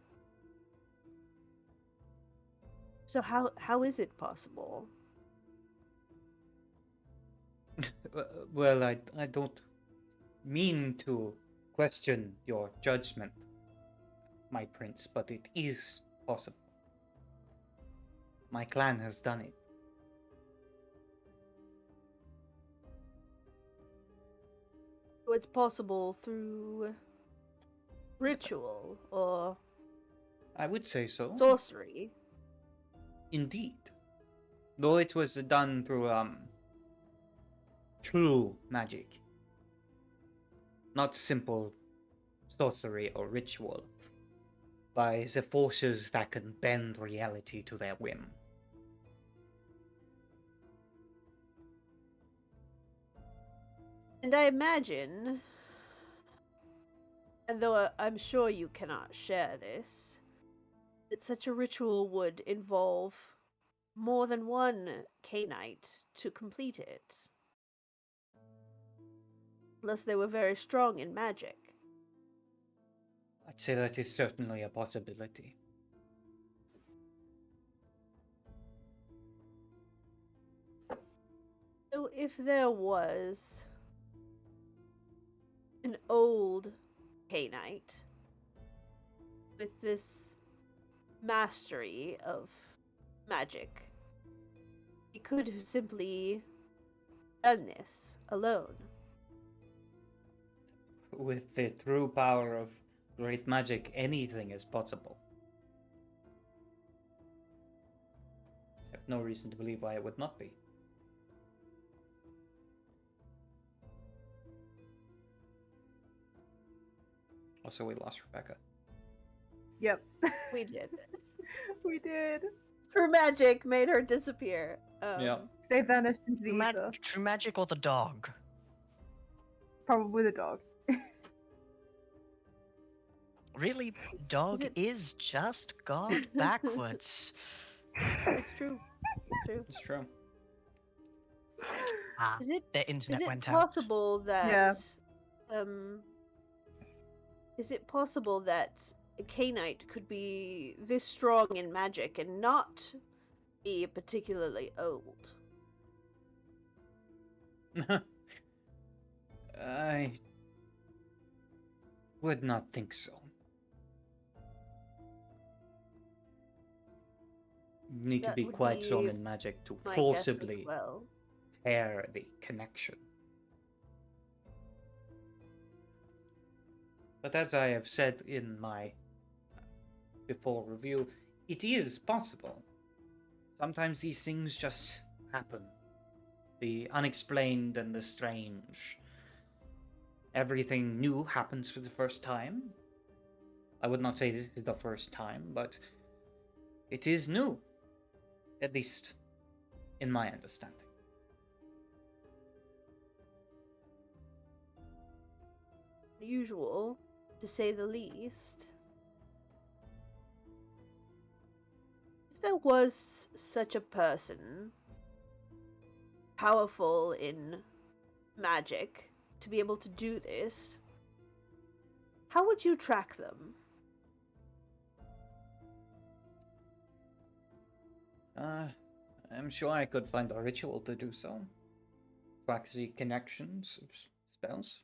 So how is it possible? Well, I don't mean to question your judgment, my prince, but it is possible. My clan has done it. So it's possible through ritual or I would say so. sorcery. Indeed. Though it was done through true magic. Not simple sorcery or ritual. By the forces that can bend reality to their whim. And I imagine, and though I'm sure you cannot share this, that such a ritual would involve more than one canite to complete it. Unless they were very strong in magic. I'd say that is certainly a possibility. So if there was an old canite with this mastery of magic, he could have simply done this alone. With the true power of great magic, anything is possible. I have no reason to believe why it would not be. Also, we lost Rebecca. Yep. We did. We did. True magic made her disappear. Yeah. They vanished into the ether. True magic or the dog? Probably the dog. Really, dog it- is just God backwards. It's true. It's true. It's true. Ah, Is it the internet is it went out. possible that is it possible that a canite could be this strong in magic and not be particularly old. I would not think so. Need to That be would quite strong be in magic to my guess as forcibly well. tear the connection. But as I have said in my before review, it is possible. Sometimes these things just happen. The unexplained and the strange. Everything new happens for the first time. I would not say this is the first time, but it is new. At least in my understanding. Usual, to say the least. If there was such a person, powerful in magic, to be able to do this, how would you track them? I'm sure I could find a ritual to do so. Track the connections of spells.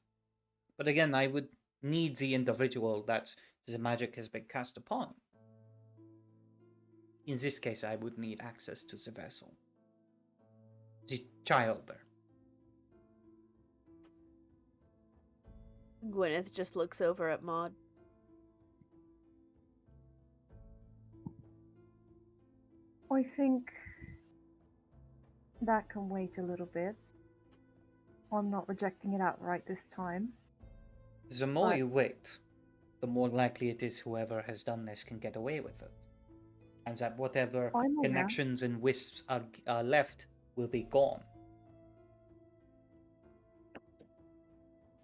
But again, I would need the individual that the magic has been cast upon. In this case, I would need access to the vessel. The child there. Gwyneth just looks over at Maud. I think that can wait a little bit. I'm not rejecting it outright this time. The more But- you wait, the more likely it is whoever has done this can get away with it. And that whatever I'm aware. connections and wisps are left will be gone.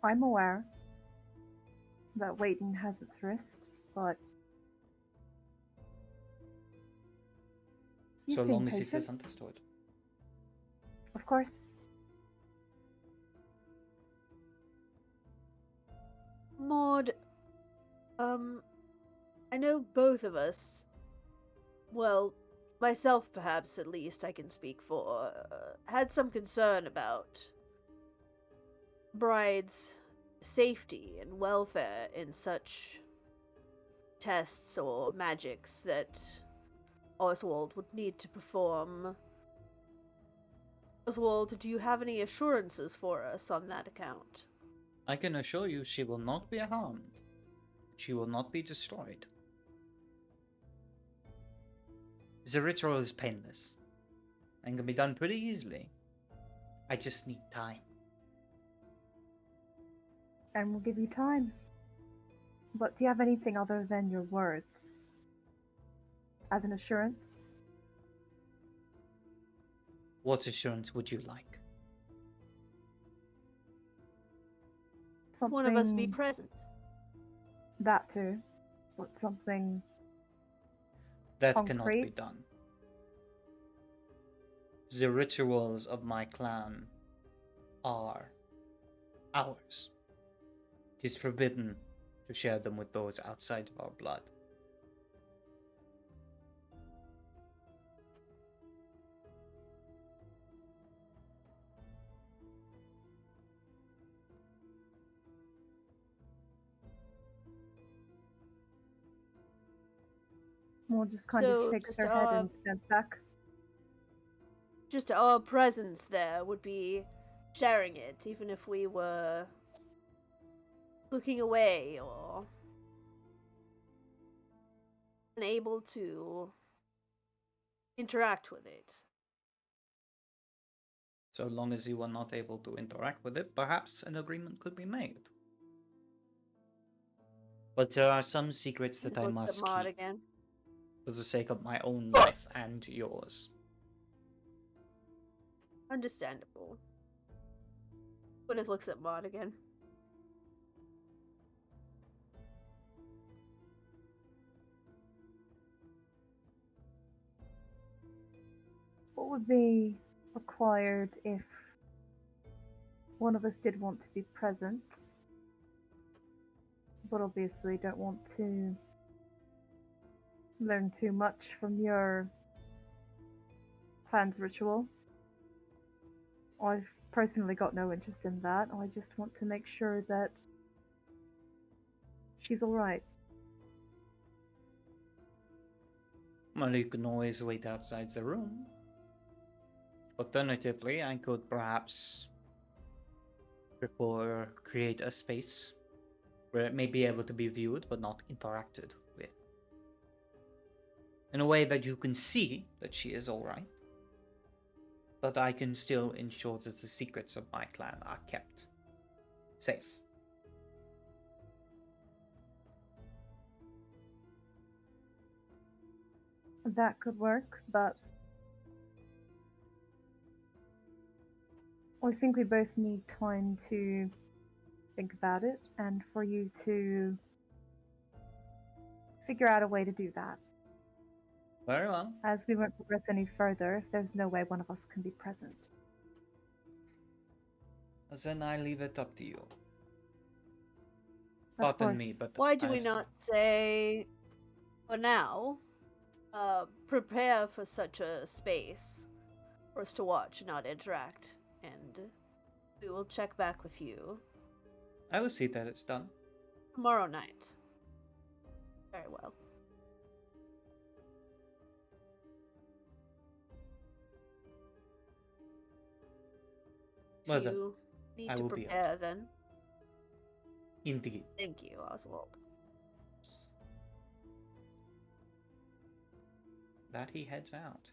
I'm aware that waiting has its risks, but you So seem long as it patient. is understood. Of course. Maud, I know both of us, well, myself perhaps at least I can speak for, had some concern about brides' safety and welfare in such tests or magics that Oswald would need to perform. Oswald, do you have any assurances for us on that account? I can assure you she will not be harmed. She will not be destroyed. The ritual is painless and can be done pretty easily. I just need time. And we'll give you time. But do you have anything other than your words? As an assurance? What assurance would you like? Something One of us be present. that too. But something That cannot be concrete? done. The rituals of my clan are ours. It is forbidden to share them with those outside of our blood. Maud just kind So, of shakes just her head and stands back. Just our presence there would be sharing it, even if we were looking away or unable to interact with it. So long as you are not able to interact with it, perhaps an agreement could be made. But there are some secrets that I Look at must Maud keep again. for the sake of my own life and yours. Understandable. Gwyneth looks at Maud again. What would be required if one of us did want to be present, but obviously don't want to learn too much from your Pan's ritual. I've personally got no interest in that. I just want to make sure that she's alright. Well, you can always wait outside the room. Alternatively, I could perhaps create a space where it may be able to be viewed but not interacted with. In a way that you can see that she is alright, but I can still ensure that the secrets of my clan are kept safe. That could work, but I think we both need time to think about it and for you to figure out a way to do that. Very well. As we won't progress any further if there's no way one of us can be present. Then I leave it up to you. Of Pardon me, course. but Why do we not say, for now, prepare for such a space for us to watch, not interact, and we will check back with you I will see that it's done. tomorrow night. Very well. Well If then, you need I to will be up. prepare, then Indeed. thank you, Oswald. That he heads out.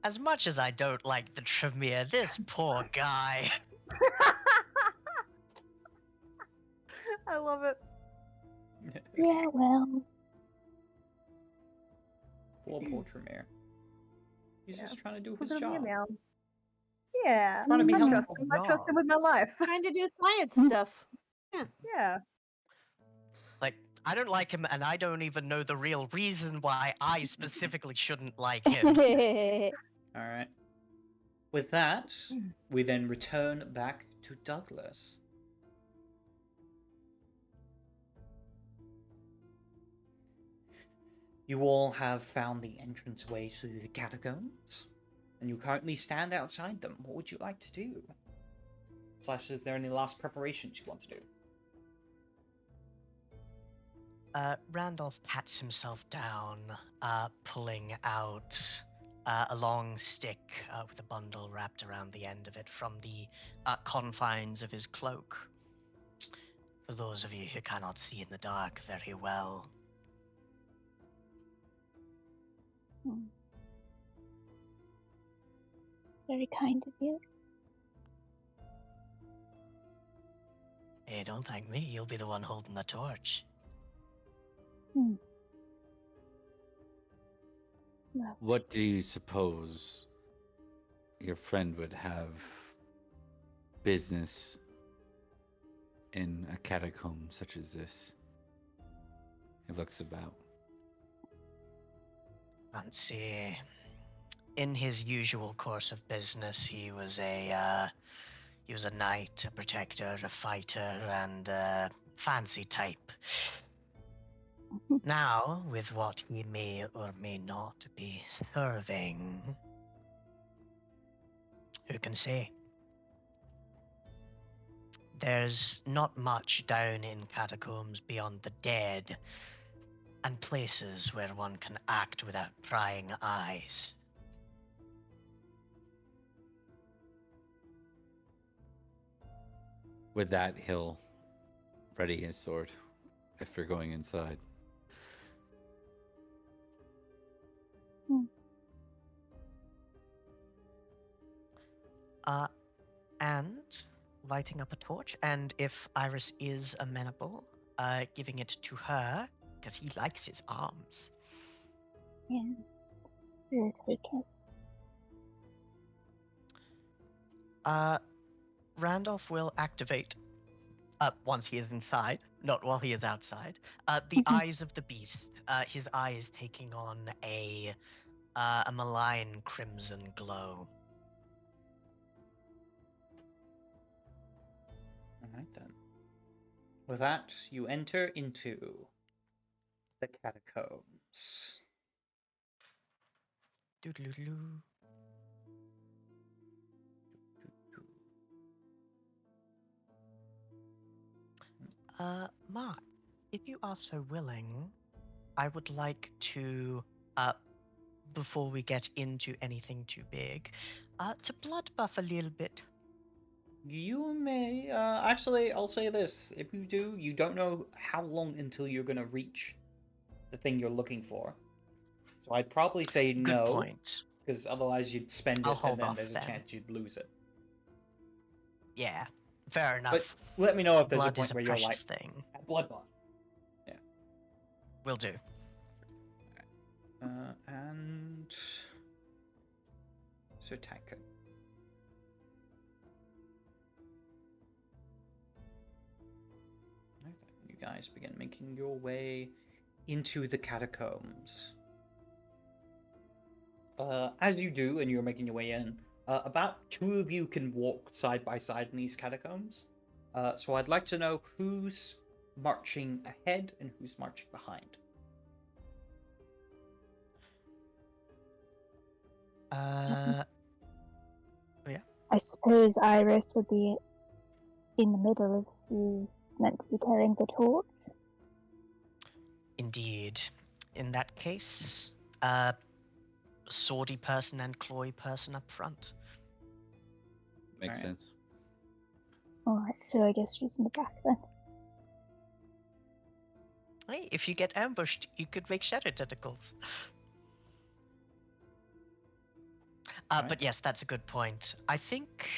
As much as I don't like the Tremere, this poor guy. I love it. Yeah, well. Poor Tremere. He's Yeah. just trying to do Put his it on me job. now. Yeah. Trying to be I trust helpful. him. I trust him with my life. Trying to do science stuff. Yeah. Like, I don't like him, and I don't even know the real reason why I specifically shouldn't like him. Alright. With that, we then return back to Douglas. You all have found the entranceway to the catacombs, and you currently stand outside them. What would you like to do? Slash, is there any last preparations you want to do? Randolph pats himself down, pulling out a long stick with a bundle wrapped around the end of it from the confines of his cloak. For those of you who cannot see in the dark very well. Very kind of you. Hey, don't thank me. You'll be the one holding the torch. Well, What do you suppose your friend would have business in a catacomb such as this? He looks about. Fancy. In his usual course of business, he was a knight, a protector, a fighter, and a fancy type. Now, with what he may or may not be serving, who can say? There's not much down in catacombs beyond the dead, and places where one can act without prying eyes. With that, he'll ready his sword if you're going inside. And lighting up a torch, and if Iris is amenable, giving it to her, because he likes his arms. yeah. We'll take it. Randolph will activate, once he is inside, not while he is outside, the eyes of the beast. His eyes taking on a malign crimson glow. Alright then. With that, you enter into the catacombs. Doodaloo. Mark, if you are so willing, I would like to, before we get into anything too big, to blood buff a little bit. You may. Actually, I'll say this. If you do, you don't know how long until you're gonna reach the thing you're looking for. So I'd probably say Good no, point. because otherwise you'd spend I'll it and hold then off there's a then. chance you'd lose it. Yeah, fair enough. But let me know if there's a Blood is point a where you're like, precious thing. blood buff. Will do. And so Taka. You guys begin making your way into the catacombs. As you do, and you're making your way in, about two of you can walk side by side in these catacombs. So I'd like to know who's marching ahead and who's marching behind. Yeah. I suppose Iris would be in the middle if she's meant to be carrying the torch. Indeed. In that case, swordy person and clawy person up front. Makes Alright. sense. Alright, so I guess she's in the back then. Hey, if you get ambushed, you could make shadow tentacles. Right. But yes, that's a good point. I think.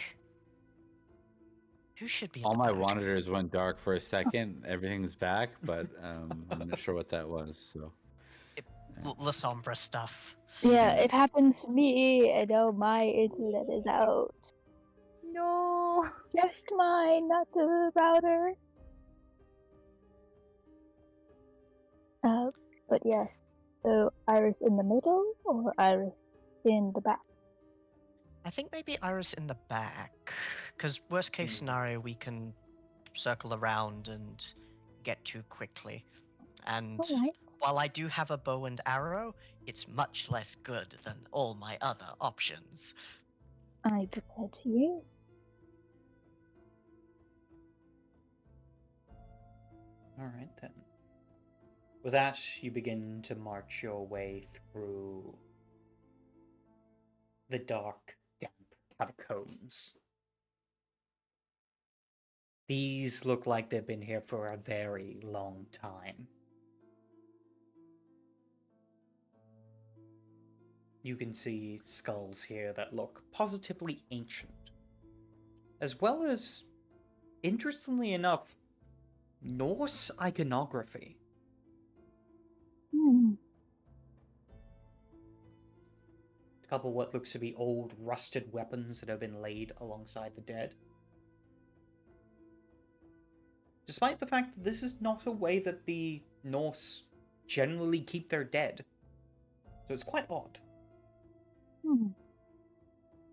Who should be in All the my back? monitors went dark for a second. Everything's back, but I'm not sure what that was. So La Sombra stuff. Yeah, Yeah. it happened to me, and now my internet is out. No. Just mine, not the router. But yes. So Iris in the middle or Iris in the back? I think maybe Iris in the back, because worst case scenario, we can circle around and get to quickly. And Alright. while I do have a bow and arrow, it's much less good than all my other options. I defer to you. Alright then. With that, you begin to march your way through the dark, damp catacombs. These look like they've been here for a very long time. You can see skulls here that look positively ancient, as well as, interestingly enough, Norse iconography. A couple what looks to be old, rusted weapons that have been laid alongside the dead. Despite the fact that this is not a way that the Norse generally keep their dead. So it's quite odd.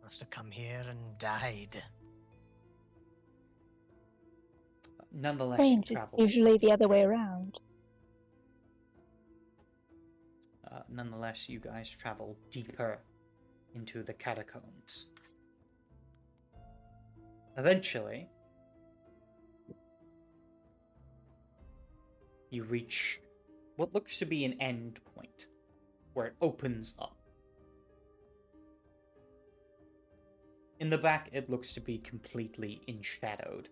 Must have come here and died. Nonetheless, you Strange, it's travel. usually the other way around. Nonetheless, you guys travel deeper into the catacombs. Eventually, you reach what looks to be an end point, where it opens up. In the back, it looks to be completely enshadowed,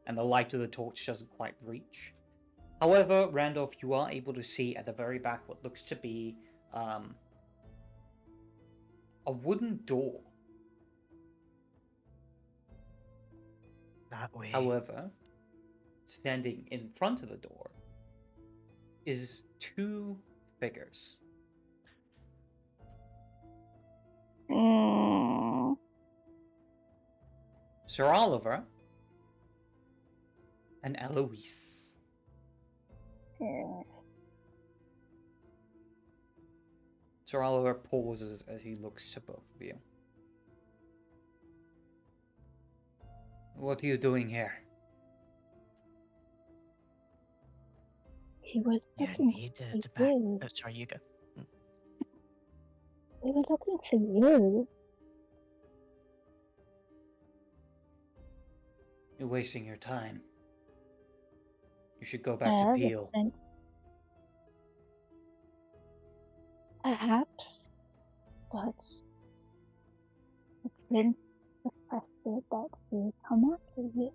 and the light of the torch doesn't quite reach. However, Randolph, you are able to see at the very back what looks to be a wooden door. That way. However, standing in front of the door is two figures. Sir Oliver and Eloise. Sir Oliver pauses as he looks to both of you. What are you doing here? He was You're looking needed for back. you. Oh, sorry, you go. We were looking for you. You're wasting your time. You should go back to The Peel. prince. Perhaps, but the prince requested that we come after you.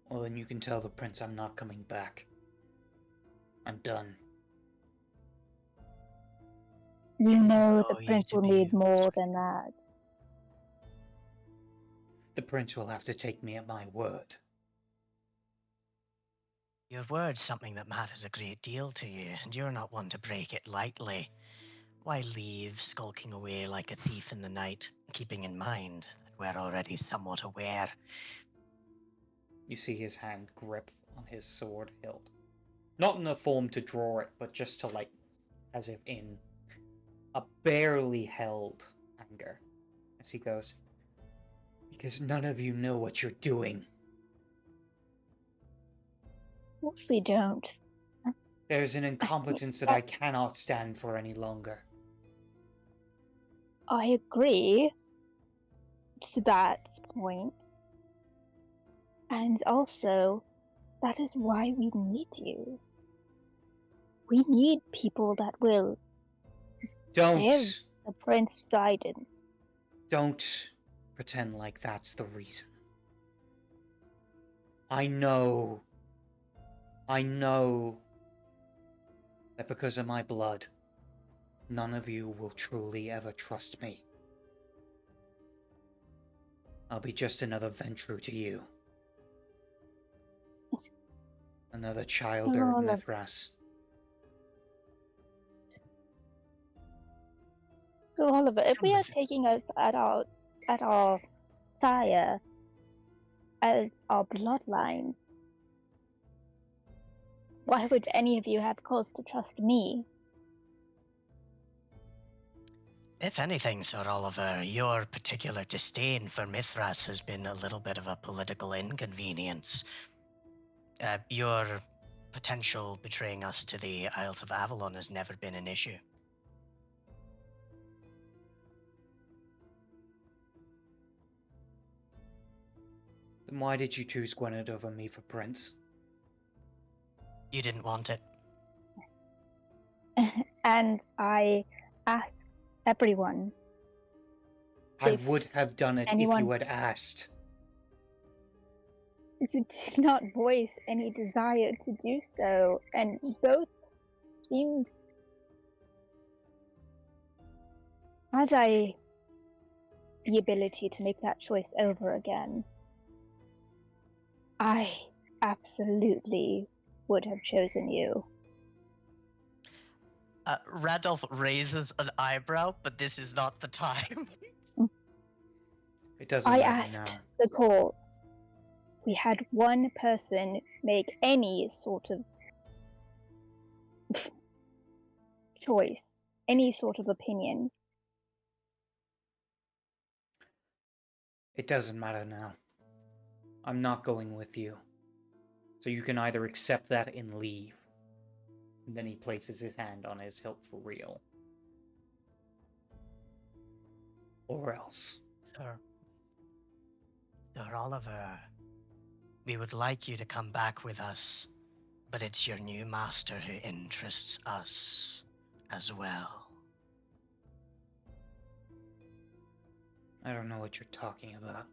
Well, then you can tell the prince I'm not coming back. I'm done. You know the Oh, you prince to will be need more than that. The prince will have to take me at my word. Your word's something that matters a great deal to you, and you're not one to break it lightly. Why leave skulking away like a thief in the night, keeping in mind that we're already somewhat aware? You see his hand grip on his sword hilt. Not in the form to draw it, but just to, like, as if in a barely held anger. As he goes, because none of you know what you're doing. What we don't. There's an incompetence that I cannot stand for any longer. I agree to that point. And also, that is why we need you. We need people that will give Don't, the prince guidance. don't pretend like that's the reason. I know that because of my blood, none of you will truly ever trust me. I'll be just another Ventru to you. Another childer of All of- Mithras. So Oliver, if we From are the- taking us at our sire as our bloodline, why would any of you have cause to trust me? If anything, Sir Oliver, your particular disdain for Mithras has been a little bit of a political inconvenience. Your potential betraying us to the Isles of Avalon has never been an issue. Then why did you choose Gwynedd over me for Prince? You didn't want it. And I asked everyone. I If would have done it if anyone- you had asked. You did not voice any desire to do so, and both seemed. Had I the ability to make that choice over again, I absolutely would have chosen you. Randolph raises an eyebrow, but this is not the time. It doesn't I matter asked now. the court. We had one person make any sort of choice, any sort of opinion. It doesn't matter now. I'm not going with you. So you can either accept that and leave. And then he places his hand on his hilt for real. Or else. Sir Oliver, we would like you to come back with us, but it's your new master who interests us as well. I don't know what you're talking about.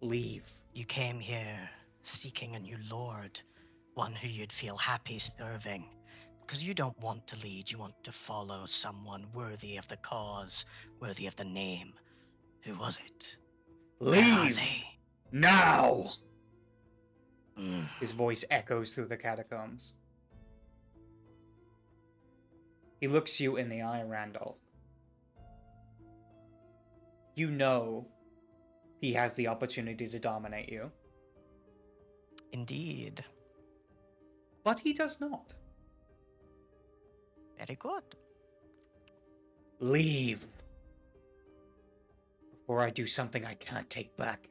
Leave. You came here seeking a new lord, one who you'd feel happy serving. Because you don't want to lead, you want to follow someone worthy of the cause, worthy of the name. Who was it? Where are Leave! they? Now! Mm. His voice echoes through the catacombs. He looks you in the eye, Randolph. You know he has the opportunity to dominate you. Indeed. But he does not. Very good. Leave. Before I do something I can't take back.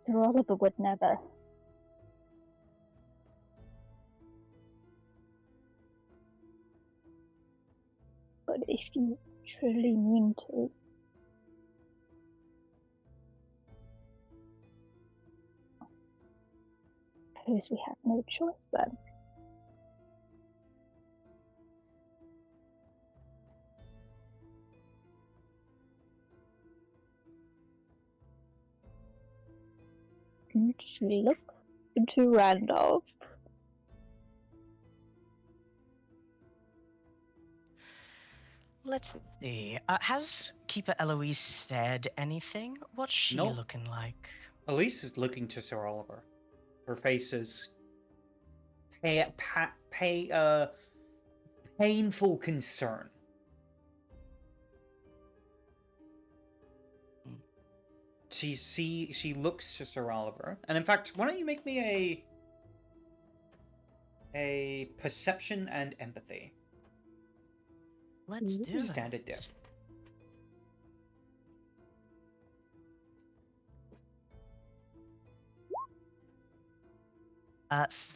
Sir Oliver would never. if you truly mean to. Suppose we have no choice then. Can you look into Randolph? Let's see. Has Keeper Eloise said anything? What's she Nope. looking like? Elise is looking to Sir Oliver. Her face is painful concern. She looks to Sir Oliver, and in fact, why don't you make me a perception and empathy? Let's do Standard it. diff.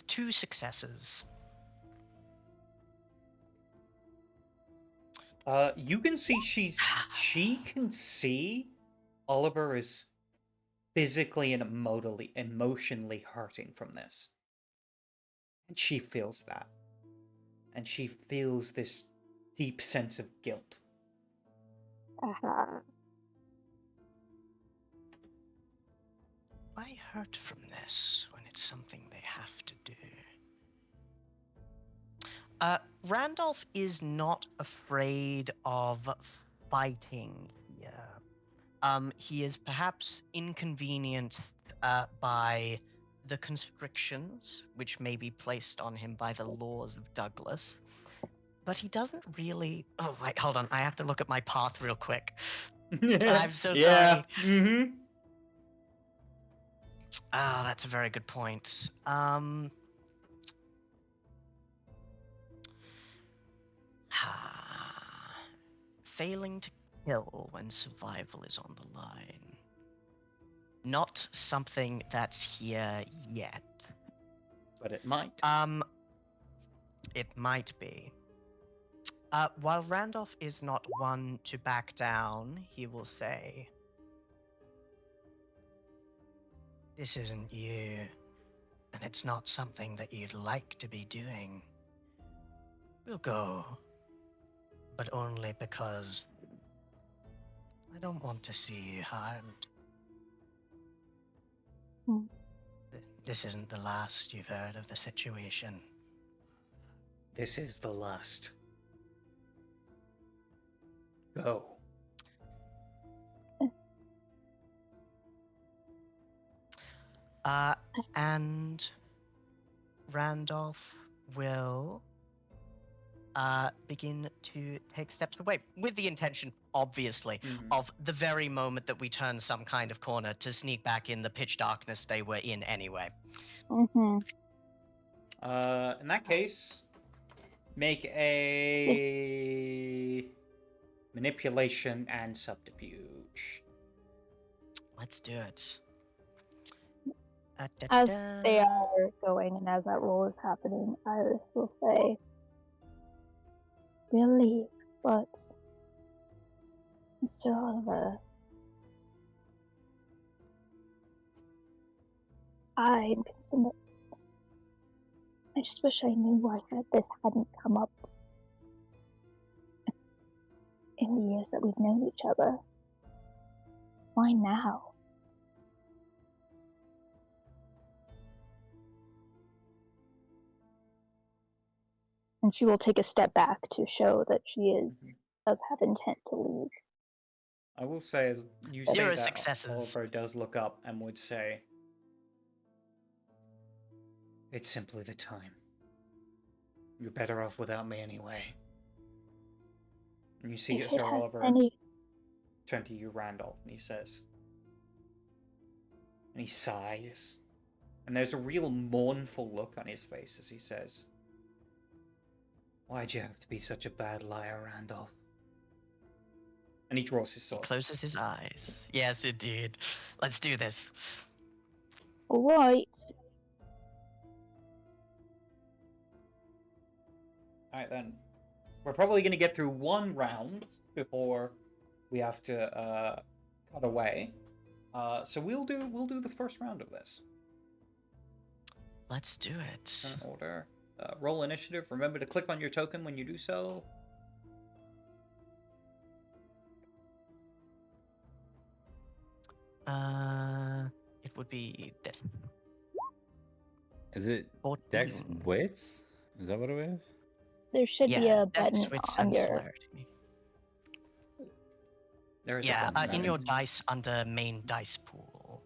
Two successes. You can see she can see Oliver is physically and emotionally hurting from this. And she feels that. And she feels this deep sense of guilt. Why hurt from this when it's something they have to do? Randolph is not afraid of fighting here. He is perhaps inconvenienced by the constrictions which may be placed on him by the laws of Douglas. But he doesn't really... Oh, wait, hold on. I have to look at my path real quick. I'm so sorry. Mm-hmm. Ah, that's a very good point. Failing to kill when survival is on the line. Not something that's here yet. But it might. It might be. While Randolph is not one to back down, he will say, "This isn't you, and it's not something that you'd like to be doing. We'll go, but only because I don't want to see you harmed. This isn't the last you've heard of the situation. This is the last. Go." And Randolph will begin to take steps away with the intention, obviously, of the very moment that we turn some kind of corner to sneak back in the pitch darkness they were in anyway. Mm-hmm. In that case, make a manipulation and subterfuge. Let's do it. As they are going and as that roll is happening, Iris will say, "Really, but Mr. Oliver, I'm concerned that I just wish I knew why this hadn't come up in the years that we've known each other. Why now?" And she will take a step back to show that she does have intent to leave. I will say, as you Zero say that, successes. Oliver does look up and would say, "It's simply the time. You're better off without me anyway." And you see If it Sir has Oliver any... turn to you, Randolph, and he says, and he sighs, and there's a real mournful look on his face as he says, "Why'd you have to be such a bad liar, Randolph?" And he draws his sword. He closes his eyes. Yes, indeed. Let's do this. Alright. Alright then. We're probably going to get through one round before we have to cut away. So we'll do the first round of this. Let's do it. Turn order. Roll initiative. Remember to click on your token when you do so. It would be this. Is it 14. Dex Wits? Is that what it is? There should be Yeah, a Dex, button Wits, on and your. Celerity. There is Yeah, a button in there. your dice under main dice pool.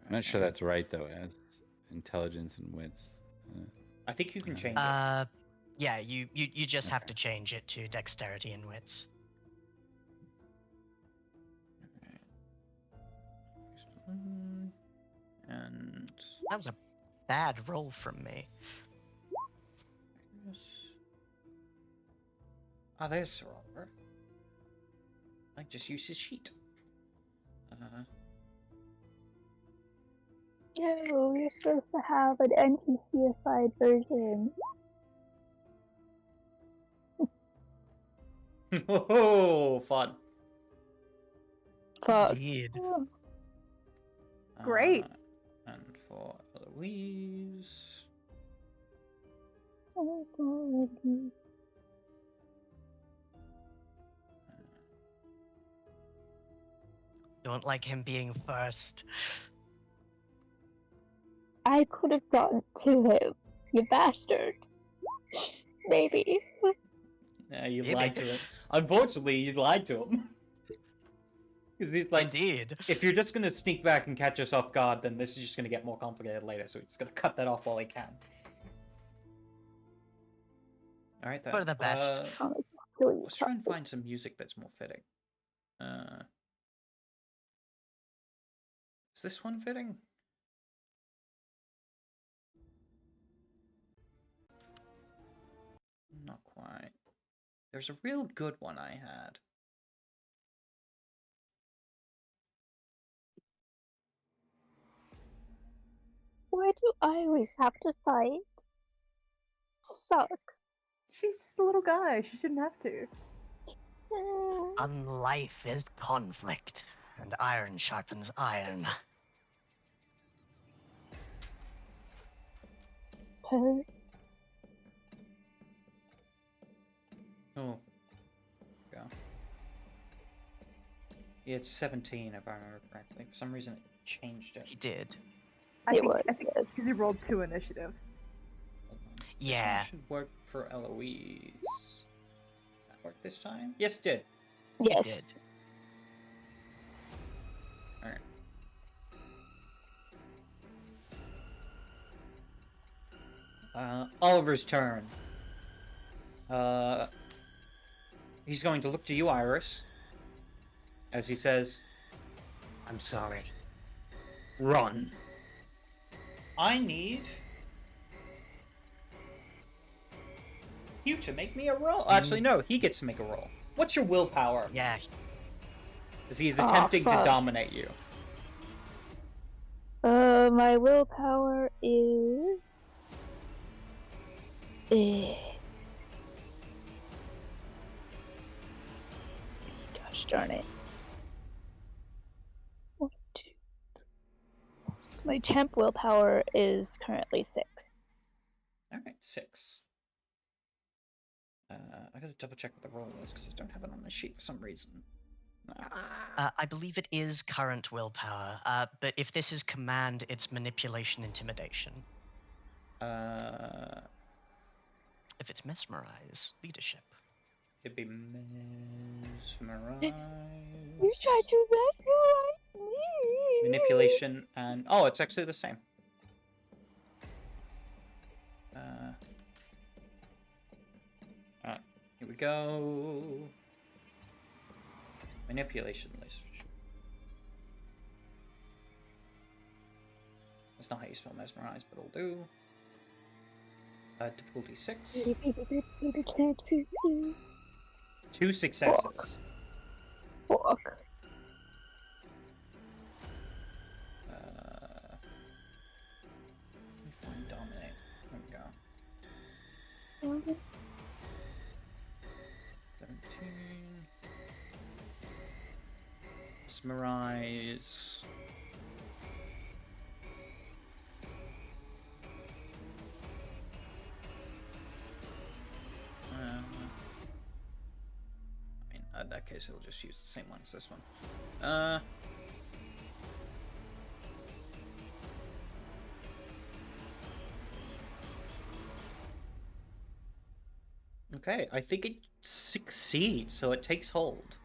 I'm not sure that's right though. It has intelligence and wits. I think you can change it. Yeah, you just have Okay. to change it to dexterity and wits. And That was a bad roll from me. oh, there's Sir Oliver. I just use his sheet. No, you're supposed to have an NPC-ified version. Oh, fun. Fuck. Indeed. Great. And for Eloise. Don't like him being first. I could have gotten to him, you bastard. Maybe. Yeah, you Maybe. lied to him. Unfortunately, you lied to him. Because he's like, Indeed. if you're just gonna sneak back and catch us off guard, then this is just gonna get more complicated later. So he's just gonna cut that off while he can. All right, then. For the best. Let's try and find some music that's more fitting. Is this one fitting? Not quite. There's a real good one I had. Why do I always have to fight? Sucks. She's just a little guy. She shouldn't have to. And life is conflict, and iron sharpens iron. Pose. Oh. Go. Yeah, it's 17 if I remember correctly. For some reason it changed it. He did. I It think was, it's because he rolled 2 initiatives. Hold on. Yeah. This one should work for Eloise. That worked this time? Yes, it did. Yes. did. Alright. Oliver's turn. He's going to look to you, Iris, as he says, I'm sorry. Run. I need you to make me a roll. Actually, no, he gets to make a roll. What's your willpower? Yeah. As he's attempting to fuck. dominate you. My willpower is. Gosh darn it. 1, 2. My temp willpower is currently 6. Alright, 6. I gotta double check what the roll is because I don't have it on the sheet for some reason. I believe it is current willpower, but if this is command, it's manipulation, intimidation. If it's mesmerize, leadership. It'd be mesmerize. You tried to mesmerize me! Manipulation and oh, it's actually the same. Alright, here we go. Manipulation list. That's not how you spell mesmerize, but it'll do. Difficulty 6. Baby, can't you see? 2 successes. Fuck. Let me find Mesmerize. I mean, in that case, it'll just use the same one as this one. Okay, I think it succeeds, so it takes hold.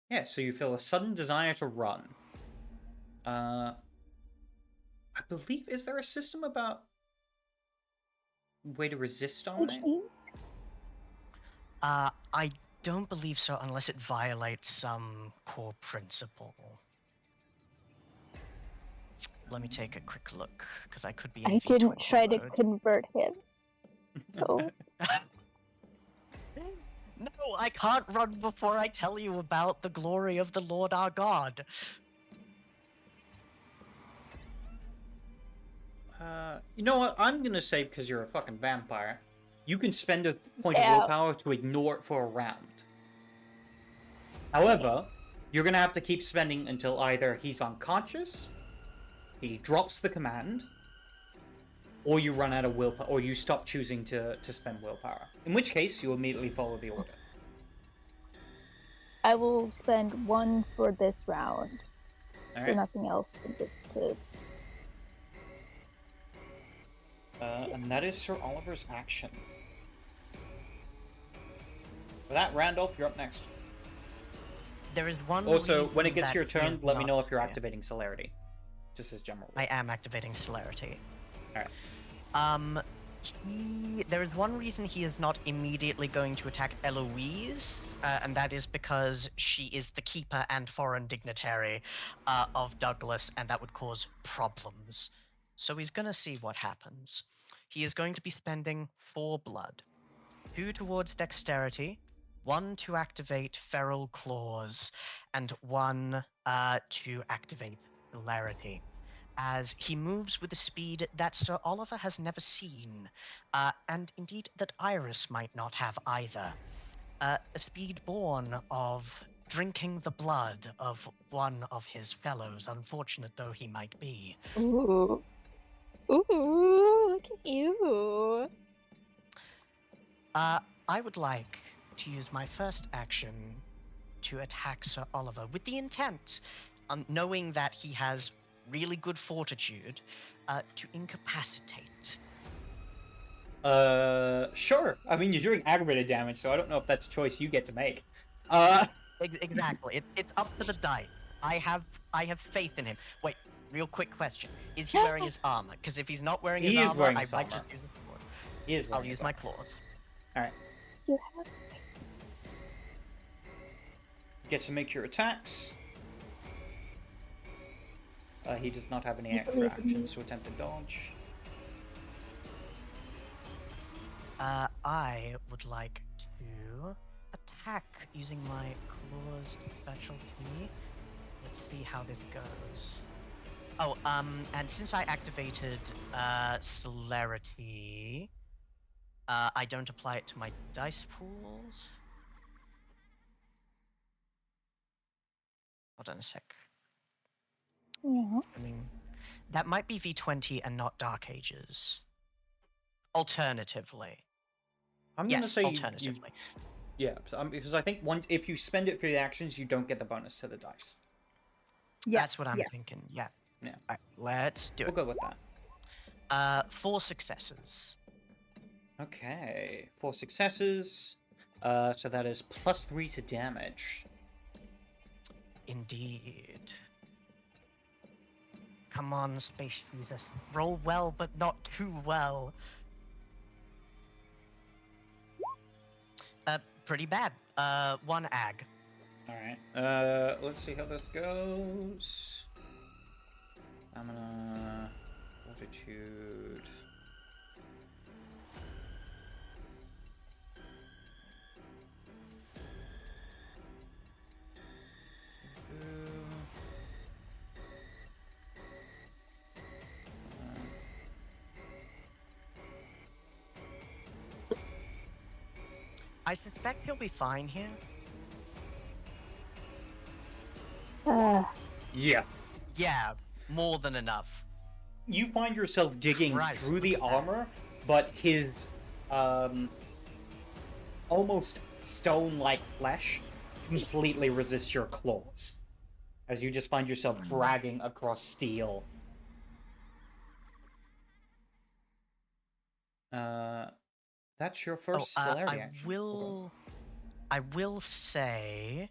Yeah, so you feel a sudden desire to run. I believe, is there a system about way to resist on it? I don't believe so unless it violates some core principle. Let me take a quick look, because I could be in I didn't V20 try to mode. convert him. Oh. No, I can't run before I tell you about the glory of the Lord our God. You know what? I'm gonna say, because you're a fucking vampire, you can spend a point of Yeah. willpower to ignore it for a round. However, you're gonna have to keep spending until either he's unconscious, he drops the command, or you run out of willpower, or you stop choosing to spend willpower. In which case, you immediately follow the order. I will spend one for this round. All For right. nothing else than just to. And that is Sir Oliver's action. For that, Randolph, you're up next. There is one. Also, when it gets that your he turn, is let me not- know if you're yeah. activating Celerity. Just as general. I am activating Celerity. Alright. There is one reason he is not immediately going to attack Eloise, and that is because she is the keeper and foreign dignitary of Douglas, and that would cause problems. So he's gonna see what happens. He is going to be spending 4 blood. 2 towards dexterity, 1 to activate feral claws, and 1 to activate celerity, as he moves with a speed that Sir Oliver has never seen, and indeed that Iris might not have either. A speed born of drinking the blood of one of his fellows, unfortunate though he might be. Ooh. Ooh, look at you. I would like to use my first action to attack Sir Oliver with the intent, knowing that he has really good fortitude, to incapacitate. Sure. I mean, you're doing aggravated damage, so I don't know if that's a choice you get to make. Exactly. It's up to the dice. I have faith in him. Wait, real quick question: is he wearing his armor? Because if he's not wearing his He is armor, wearing I his might armor. just use his claws. He is wearing I'll his use my armor. claws. Alright. You have. Get to make your attacks. He does not have any I extra believe in you. actions to attempt to dodge. I would like to attack using my claws specialty. Let's see how this goes. Oh, and since I activated celerity, I don't apply it to my dice pools. Hold on a sec. Yeah. I mean, that might be V20 and not Dark Ages. Alternatively. I'm gonna Yes, say alternatively. yeah, because I think if you spend it for the actions, you don't get the bonus to the dice. Yeah. That's what I'm yes. thinking. Yeah. Yeah. Alright, let's do We'll it. go with that. 4 successes. Okay, 4 successes. So that is +3 to damage. Indeed. Come on, Space Jesus. Roll well, but not too well. Pretty bad. 1 ag. Alright, let's see how this goes. I'm gonna... Fortitude... I suspect he'll be fine here. Yeah. Yeah, more than enough. You find yourself digging Christ, through the look at that. armor, but his almost stone-like flesh completely resists your claws, as you just find yourself dragging across steel. That's your first celerity action. I will say,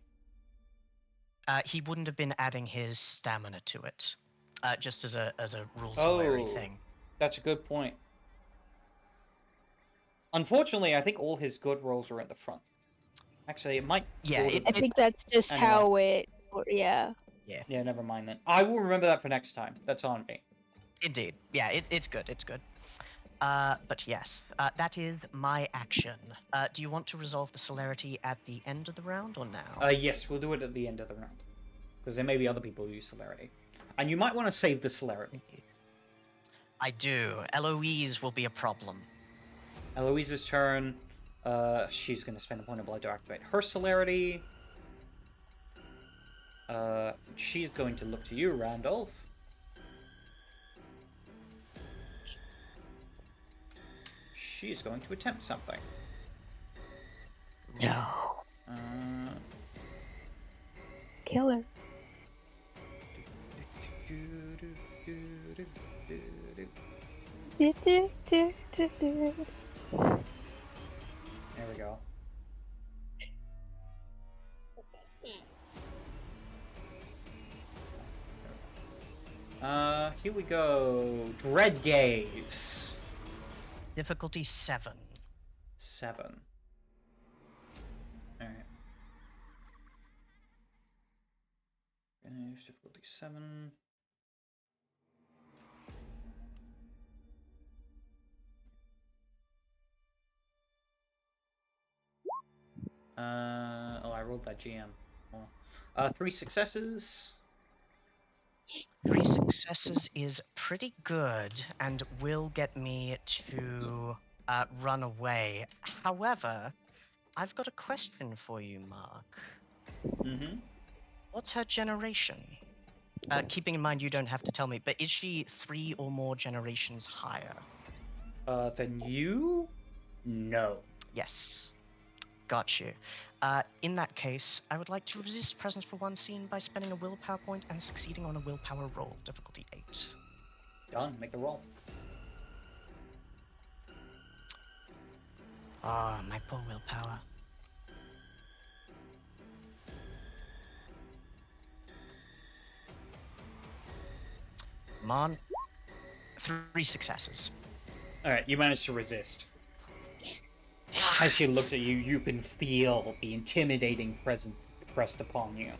he wouldn't have been adding his stamina to it, just as a rules lawyery thing. That's a good point. Unfortunately, I think all his good rolls are at the front. Actually, it might. Yeah, I think that's just Anyway. how it. Yeah. Yeah, never mind then. I will remember that for next time. That's on me. Indeed. Yeah, it's good. It's good. But yes, that is my action. Do you want to resolve the celerity at the end of the round or now? Yes, we'll do it at the end of the round. Because there may be other people who use celerity. And you might want to save the celerity. I do. Eloise will be a problem. Eloise's turn. She's going to spend a point of blood to activate her celerity. She's going to look to you, Randolph. She's going to attempt something. No. Uh, Killer. There we go. Here we go. Dread Gaze. Difficulty 7. 7. Alright. Finish difficulty 7. Oh, I rolled that GM. 3 successes. 3 successes is pretty good and will get me to run away. However, I've got a question for you, Mark. Mm-hmm. What's her generation? Keeping in mind you don't have to tell me, but is she 3 or more generations higher? Than you? No. Yes. Got you. In that case, I would like to resist presence for one scene by spending a willpower point and succeeding on a willpower roll, difficulty 8. Done. Make the roll. Ah, my poor willpower. Come on. 3 successes. Alright, you managed to resist. As she looks at you, you can feel the intimidating presence pressed upon you.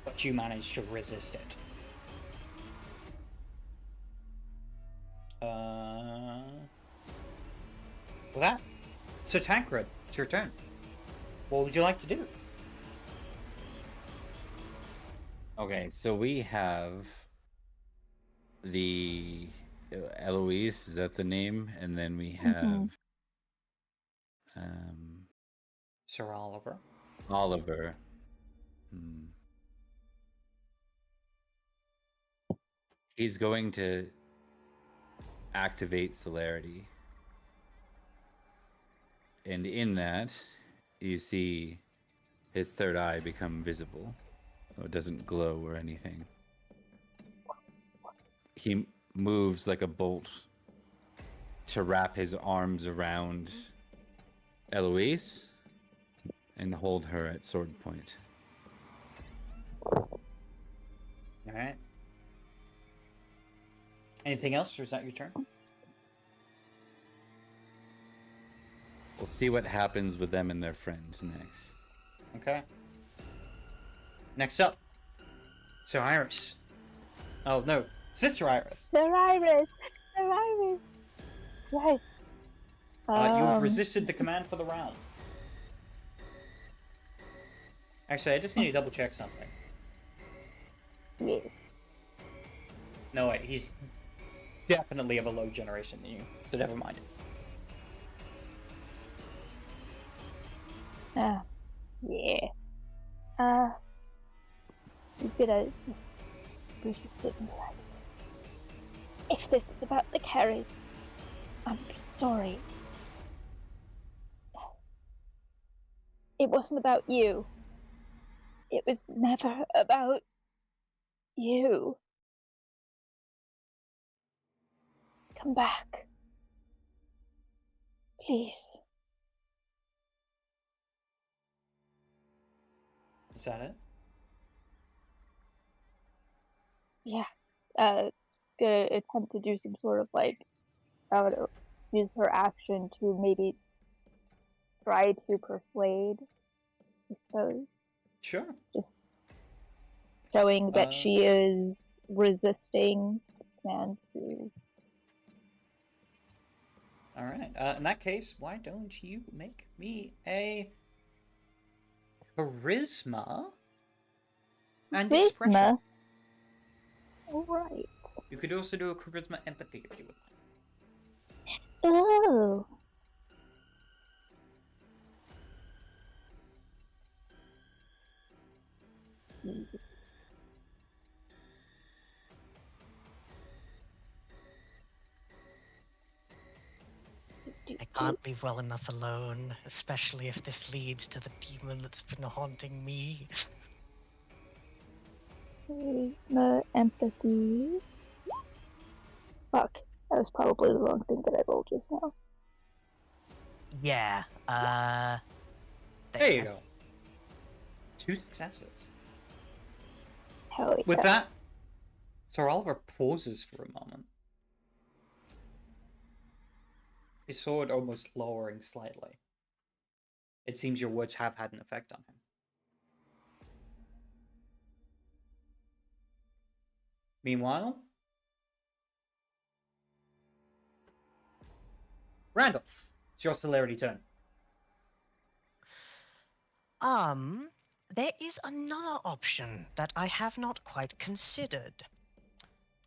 But you managed to resist it. With that, so Tancred, it's your turn. What would you like to do? Okay, so we have the Eloise, is that the name? And then we have Sir Oliver. Oliver. He's going to activate celerity. And in that, you see his third eye become visible. So it doesn't glow or anything. He moves like a bolt to wrap his arms around Eloise and hold her at sword point. Alright. Anything else, or is that your turn? We'll see what happens with them and their friend next. Okay. Next up, Sir Iris. Oh, no. Sister Iris. Sir Iris! Sir Iris! Right. You've resisted the command for the round. Actually, I just need to double check something. Yes. No, wait, he's definitely of a low generation than you, so never mind. Yeah. He's gonna resist it and be like, if this is about the carriage, I'm sorry. It wasn't about you. It was never about you. Come back. Please. Is that it? Yeah. Gonna attempt to do some sort of like, I don't know, use her action to maybe try to persuade, I suppose. Sure. Just showing that she is resisting the command to. All right. In that case, why don't you make me a charisma and expression? Charisma. All right. You could also do a charisma empathy if you would like. Oh. I can't leave well enough alone, especially if this leads to the demon that's been haunting me. Charisma, empathy. Fuck. That was probably the wrong thing that I rolled just now. Yeah, There you go. 2 successes. Hell yeah. With that, Sir Oliver pauses for a moment. His sword almost lowering slightly. It seems your words have had an effect on him. Meanwhile, Randolph, it's your celerity turn. There is another option that I have not quite considered.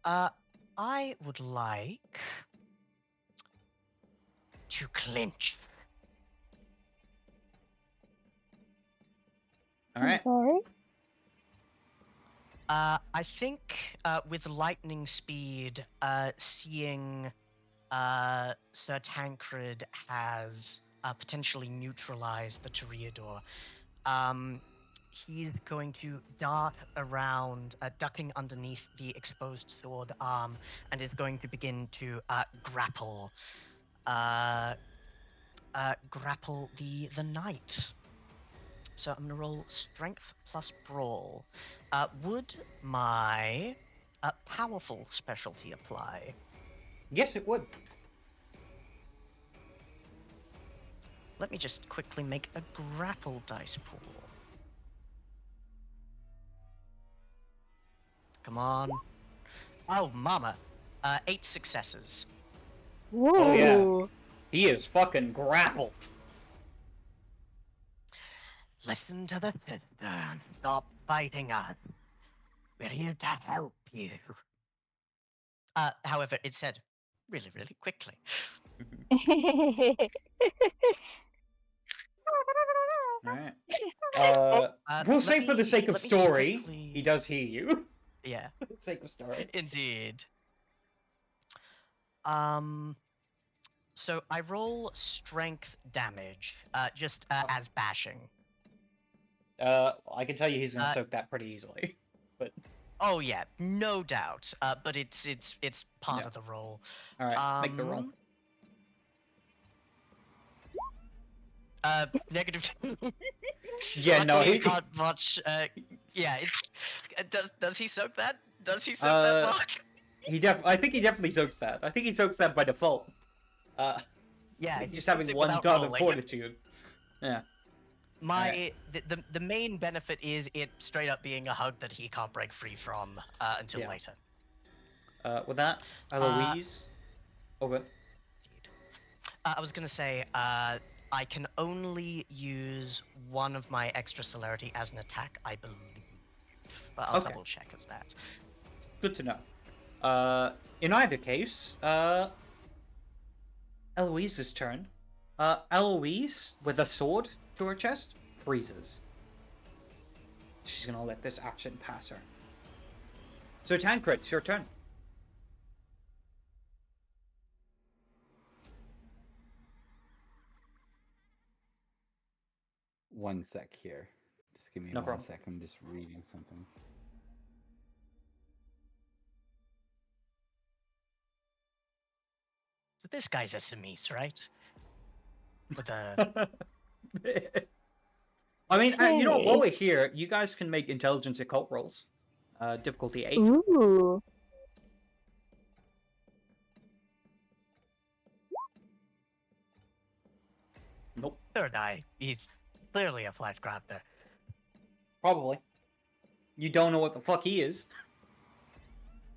I would like to clinch. All right. I'm sorry? I think with lightning speed, seeing Sir Tancred has potentially neutralized the Toreador, he's going to dart around, ducking underneath the exposed sword arm, and is going to begin to grapple the knight. So I'm gonna roll strength plus brawl. Would my powerful specialty apply? Yes, it would. Let me just quickly make a grapple dice pool. Come on. Oh, mama. 8 successes. Whoa. Oh, yeah. He is fucking grappled. Listen to the sister and stop fighting us. We're here to help you. However, it said really, really quickly. Alright. We'll say for the sake of let me just story, quickly- he does hear you. Yeah, For the sake of story. indeed. So I roll strength damage, just as bashing. I can tell you he's gonna Uh, soak that pretty easily. But Oh yeah, no doubt. But it's part Yeah. of the roll. alright, make the roll. Negative. Yeah, no, Luckily, he- I can't watch. Yeah, it's. Does he soak that? Does he soak that, Mark? I think he definitely soaks that. I think he soaks that by default. Yeah, he just soaks having it one without dot of rolling. fortitude. Yeah. The main benefit is it straight up being a hug that he can't break free from until Yeah. later. With that, Eloise. Okay. I was gonna say, I can only use one of my extra celerity as an attack, I believe. But I'll Okay. double check as that. Good to know. In either case, Eloise's turn. Eloise, with a sword, to her chest, freezes. She's gonna let this action pass her. So Tancred, it's your turn. One sec here. Just give me No one problem. sec. I'm just reading something. So this guy's a Simis, right? With a I mean, you know what? While Okay. we're here, you guys can make intelligence occult rolls. Difficulty 8. Ooh. Nope. third eye. He's clearly a flash grafter. Probably. You don't know what the fuck he is.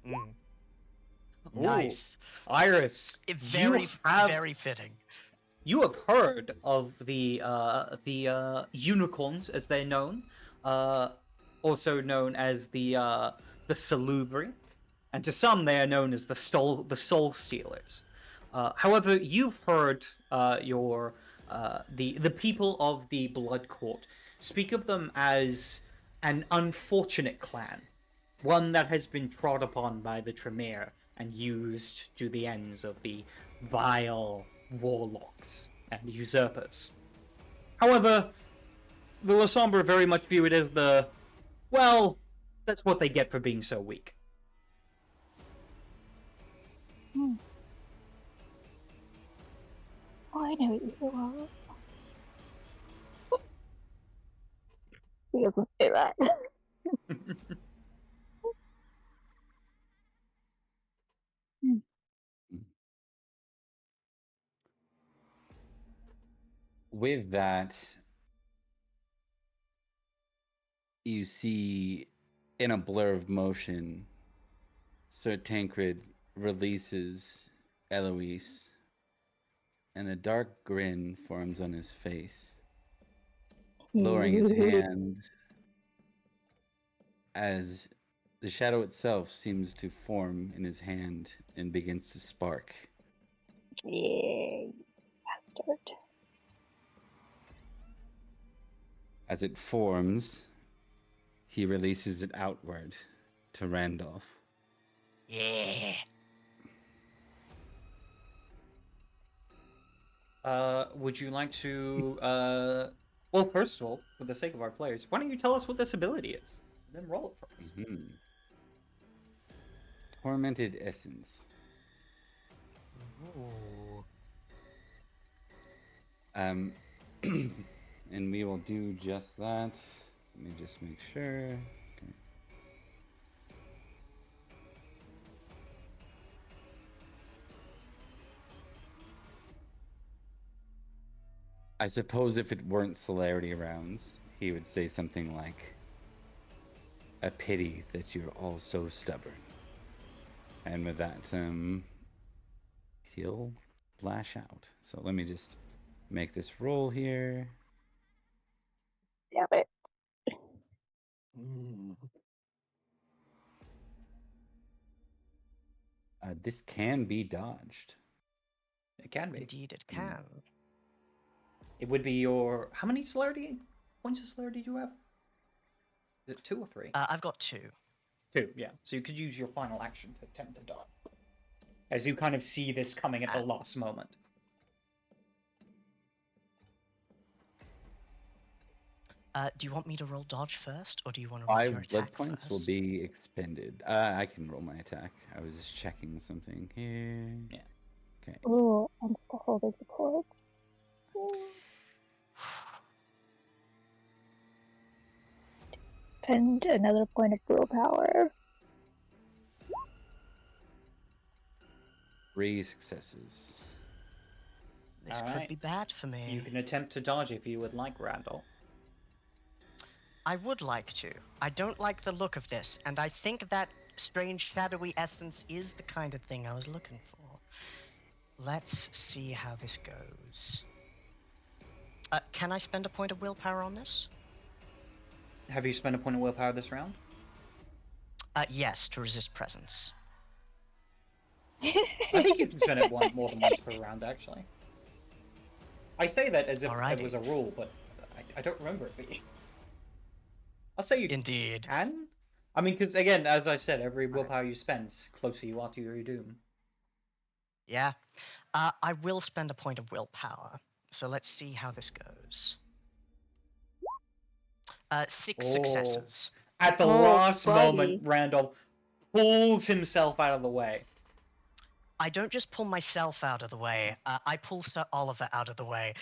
Mm. Ooh, Nice. Iris, Very, very fitting. you have heard of the unicorns, as they're known, also known as the Salubri, and to some they are known as the Soul Stealers. However, you've heard the people of the Blood Court speak of them as an unfortunate clan, one that has been trod upon by the Tremere and used to the ends of the vile warlocks and usurpers. However, the Lasombra very much view it as well, that's what they get for being so weak. Oh, I know what you are. He doesn't say that. With that, you see in a blur of motion, Sir Tancred releases Eloise, and a dark grin forms on his face, lowering his hand as the shadow itself seems to form in his hand and begins to spark. Yeah, bastard. As it forms, he releases it outward to Randolph. Yeah. Would you like to, well, first of all, for the sake of our players, why don't you tell us what this ability is? And then roll it for us. Mm-hmm. Tormented Essence. Ooh. And we will do just that. Let me just make sure. Okay. I suppose if it weren't celerity rounds, he would say something like, "A pity that you're all so stubborn." And with that, he'll lash out. So let me just make this roll here. Damn it. This can be dodged. It can be. Indeed, it can. It would be your... How many celerity points of celerity do you have? Is it 2 or 3? I've got 2. 2, yeah. So you could use your final action to attempt to dodge. As you kind of see this coming at the last moment. Do you want me to roll dodge first, or do you want to roll your 5 attack blood points first? will be expended. I can roll my attack. I was just checking something here. Yeah. Okay. Ooh, I'm still holding the cord. And another point of willpower. 3 successes. This could Alright. be bad for me. You can attempt to dodge if you would like, Randall. I would like to. I don't like the look of this, and I think that strange shadowy essence is the kind of thing I was looking for. Let's see how this goes. Can I spend a point of willpower on this? Have you spent a point of willpower this round? Yes, to resist presence. I think you can spend it more than once per round, actually. I say that as if it Alrighty. was a rule, but I don't remember it being. I'll say you Indeed. can. I mean, because again, as I said, every willpower you spend, closer you are to your doom. Yeah. I will spend a point of willpower. So let's see how this goes. 6 Oh. successes. At the Oh, last buddy. moment, Randolph pulls himself out of the way. I don't just pull myself out of the way. I pull Sir Oliver out of the way.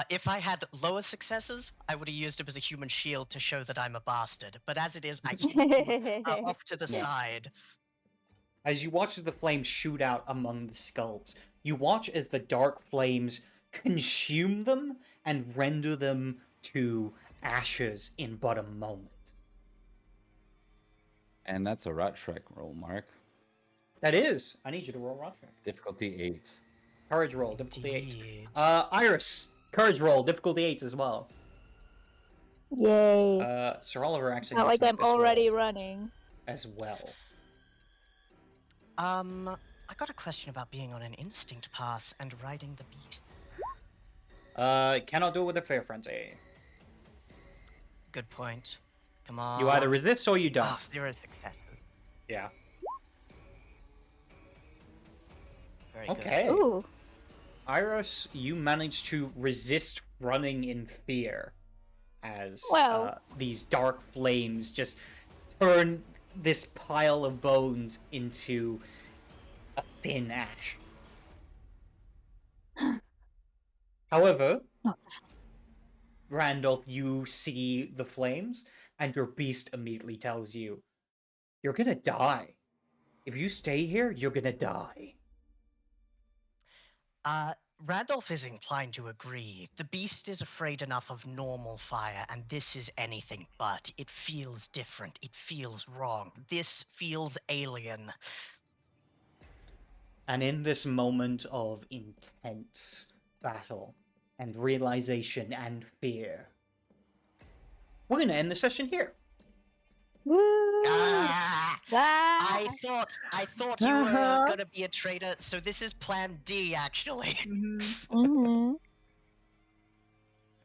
If I had lower successes, I would have used him as a human shield to show that I'm a bastard. But as it is, I keep him off to the Yeah. side. As you watch as the flames shoot out among the skulls, you watch as the dark flames consume them and render them to ashes in but a moment. And that's a Rot Shrek roll, Mark. That is. I need you to roll Rot Shrek. Difficulty 8. Courage roll, difficulty 8. Indeed. Iris, courage roll, difficulty 8 as well. Yay. Sir Oliver actually Not needs like to make I'm this already roll running. as well. I got a question about being on an instinct path and riding the beast. Cannot do it with a Fear Frenzy. Good point. Come on. You either resist or you don't. Ah, 0 successes. Yeah. Very good. Okay. Ooh. Iris, you managed to resist running in fear as Well. these dark flames just turn this pile of bones into a thin ash. However, Randolph, you see the flames, and your beast immediately tells you, you're gonna die. If you stay here, you're gonna die. Randolph is inclined to agree. The beast is afraid enough of normal fire, and this is anything but. It feels different. It feels wrong. This feels alien. And in this moment of intense battle and realization and fear, we're gonna end the session here. Woo! Ah! Ah! I thought you were gonna be a traitor, so this is plan D, actually. Mm-hmm.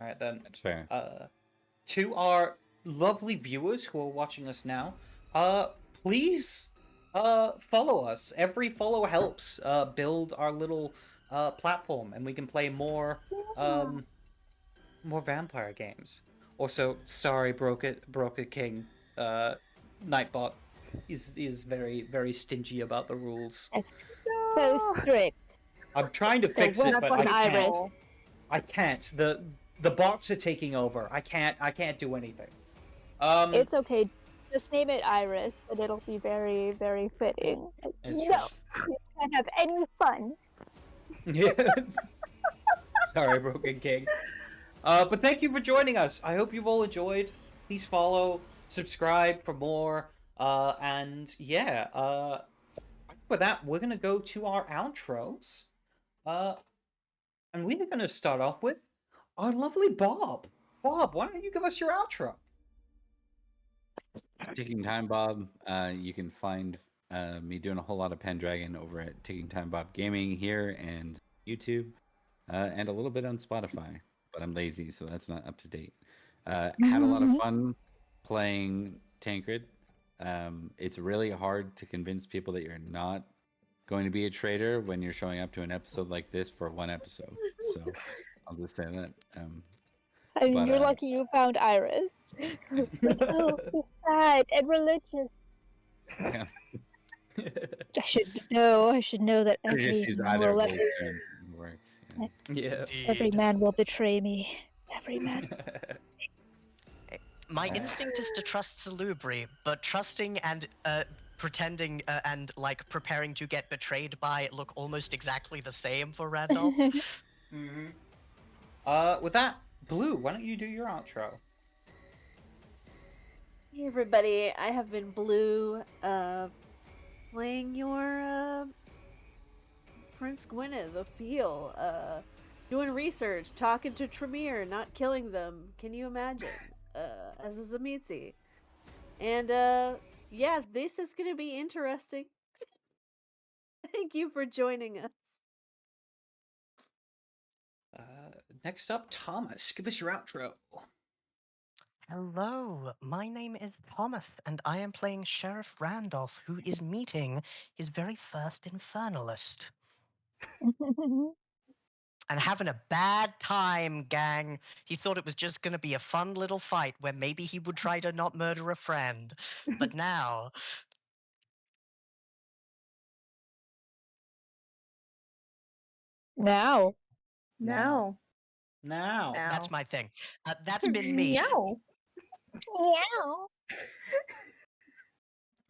Alright then. That's fair. To our lovely viewers who are watching us now, please follow us. Every follow helps build our little platform, and we can play more more vampire games. Also, sorry, Broker King, Nightbot is very stingy about the rules. So strict. I'm trying to fix it, what's but on I can't. Iris? I can't. The bots are taking over. I can't do anything. It's okay. Just name it Iris, and it'll be very, very fitting. It's No, you can't have any fun. Yeah. Sorry, Broken King. But thank you for joining us. I hope you've all enjoyed. Please follow, subscribe for more. And yeah, with that, we're gonna go to our outros. And we're gonna start off with our lovely Bob. Bob, why don't you give us your outro? Ticking Time Bob. You can find me doing a whole lot of Pendragon over at Ticking Time Bob Gaming here and YouTube, and a little bit on Spotify. But I'm lazy, so that's not up to date. Had a lot of fun playing Tancred. It's really hard to convince people that you're not going to be a traitor when you're showing up to an episode like this for one episode. So I'll just say that. I mean, But, you're lucky you found Iris. Oh, she's sad and religious. yeah. I should know that I just every used man either will of those terms. It works. Yeah. Yeah. every man will betray me. Every man. My instinct is to trust Salubri, but trusting and pretending and like preparing to get betrayed by look almost exactly the same for Randolph. With that, Blue, why don't you do your outro? Hey everybody, I have been Blue, playing your Prince Gwyneth of Peel, doing research, talking to Tremere, not killing them. Can you imagine? As a Zamitzi. And yeah, this is gonna be interesting. Thank you for joining us. Next up, Thomas, give us your outro. Hello, my name is Thomas, and I am playing Sheriff Randolph, who is meeting his very first infernalist. And having a bad time, gang. He thought it was just going to be a fun little fight where maybe he would try to not murder a friend. But now. Now. Now. Now. That's Now. my thing. That's been me. Meow. Meow.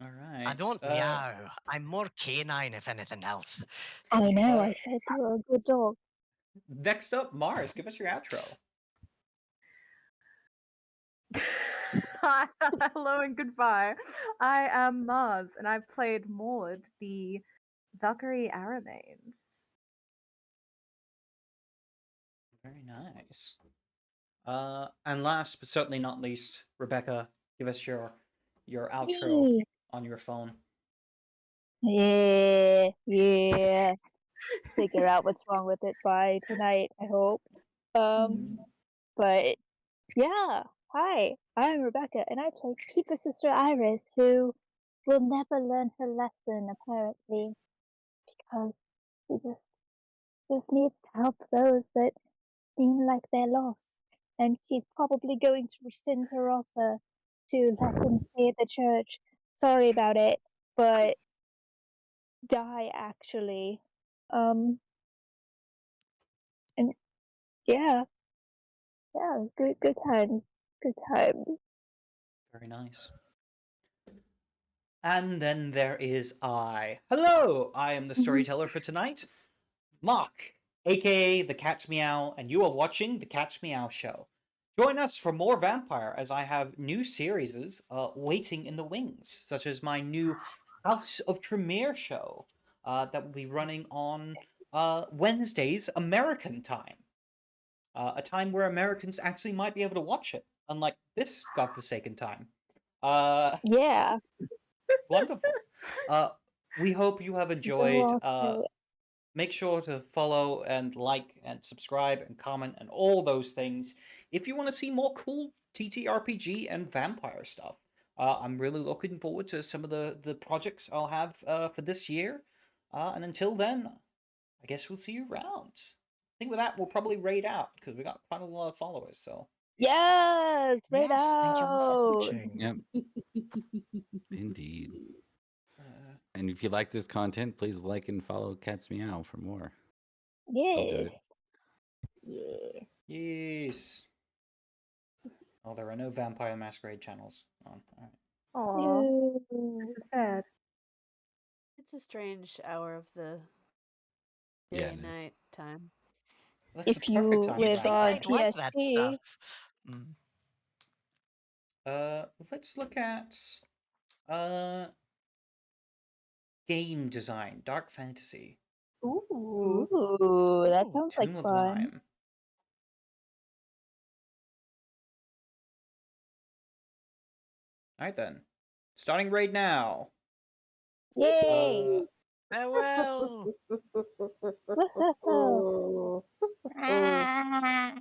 All I right. don't meow. I'm more canine, if anything else. I know, Uh, I said you were a good dog. Next up, Mars. Give us your outro. Hello and goodbye. I am Mars, and I've played Maud, the Valkyrie Aramanes. Very nice. And last but certainly not least, Rebecca, give us your outro Me. on your phone. Yeah. Figure out what's wrong with it by tonight, I hope. But yeah, hi, I'm Rebecca, and I play Keeper Sister Iris, who will never learn her lesson, apparently, because she just needs to help those that seem like they're lost. And she's probably going to rescind her offer to let them stay at the church. Sorry about it, but die actually. And yeah, good time, good time. Very nice. And then there is I. Hello, I am the storyteller for tonight, Mock, aka the CatsMeow, and you are watching the CatsMeow Show. Join us for more vampire as I have new series waiting in the wings, such as my new House of Tremere show that will be running on Wednesdays American time. A time where Americans actually might be able to watch it, unlike this godforsaken time. Yeah, Wonderful. We hope you have go enjoyed. also. Make sure to follow and like and subscribe and comment and all those things if you want to see more cool TTRPG and vampire stuff. I'm really looking forward to some of the projects I'll have for this year. And until then, I guess we'll see you around. I think with that, we'll probably raid out because we got quite a lot of followers. So, Yes, right Yes, thank you all for out. watching. Yep, indeed. uh, And if you like this content, please like and follow Cats Meow for more. I'll do it. Yes. Yeah. yes. Oh, there are no Vampire Masquerade channels on. All right. Aw, Yay. so sad. It's a strange hour of the day Yeah, and it is. night time. That's the If perfect you time for live You'd on think Vampire. they'd like that PSP, stuff. Mm. Let's look at uh game design, dark fantasy. Ooh. ooh, that Ooh, sounds like Tomb of fun. Lime. All right then, starting raid now. Yay! Farewell! Woohoo!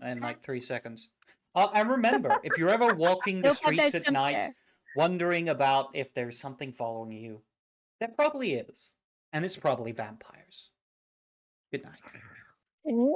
In like 3 seconds. And remember, if you're ever walking the Don't put streets those at jump night, scare. wondering about if there's something following you, there probably is, and it's probably vampires. Good night. Mhm.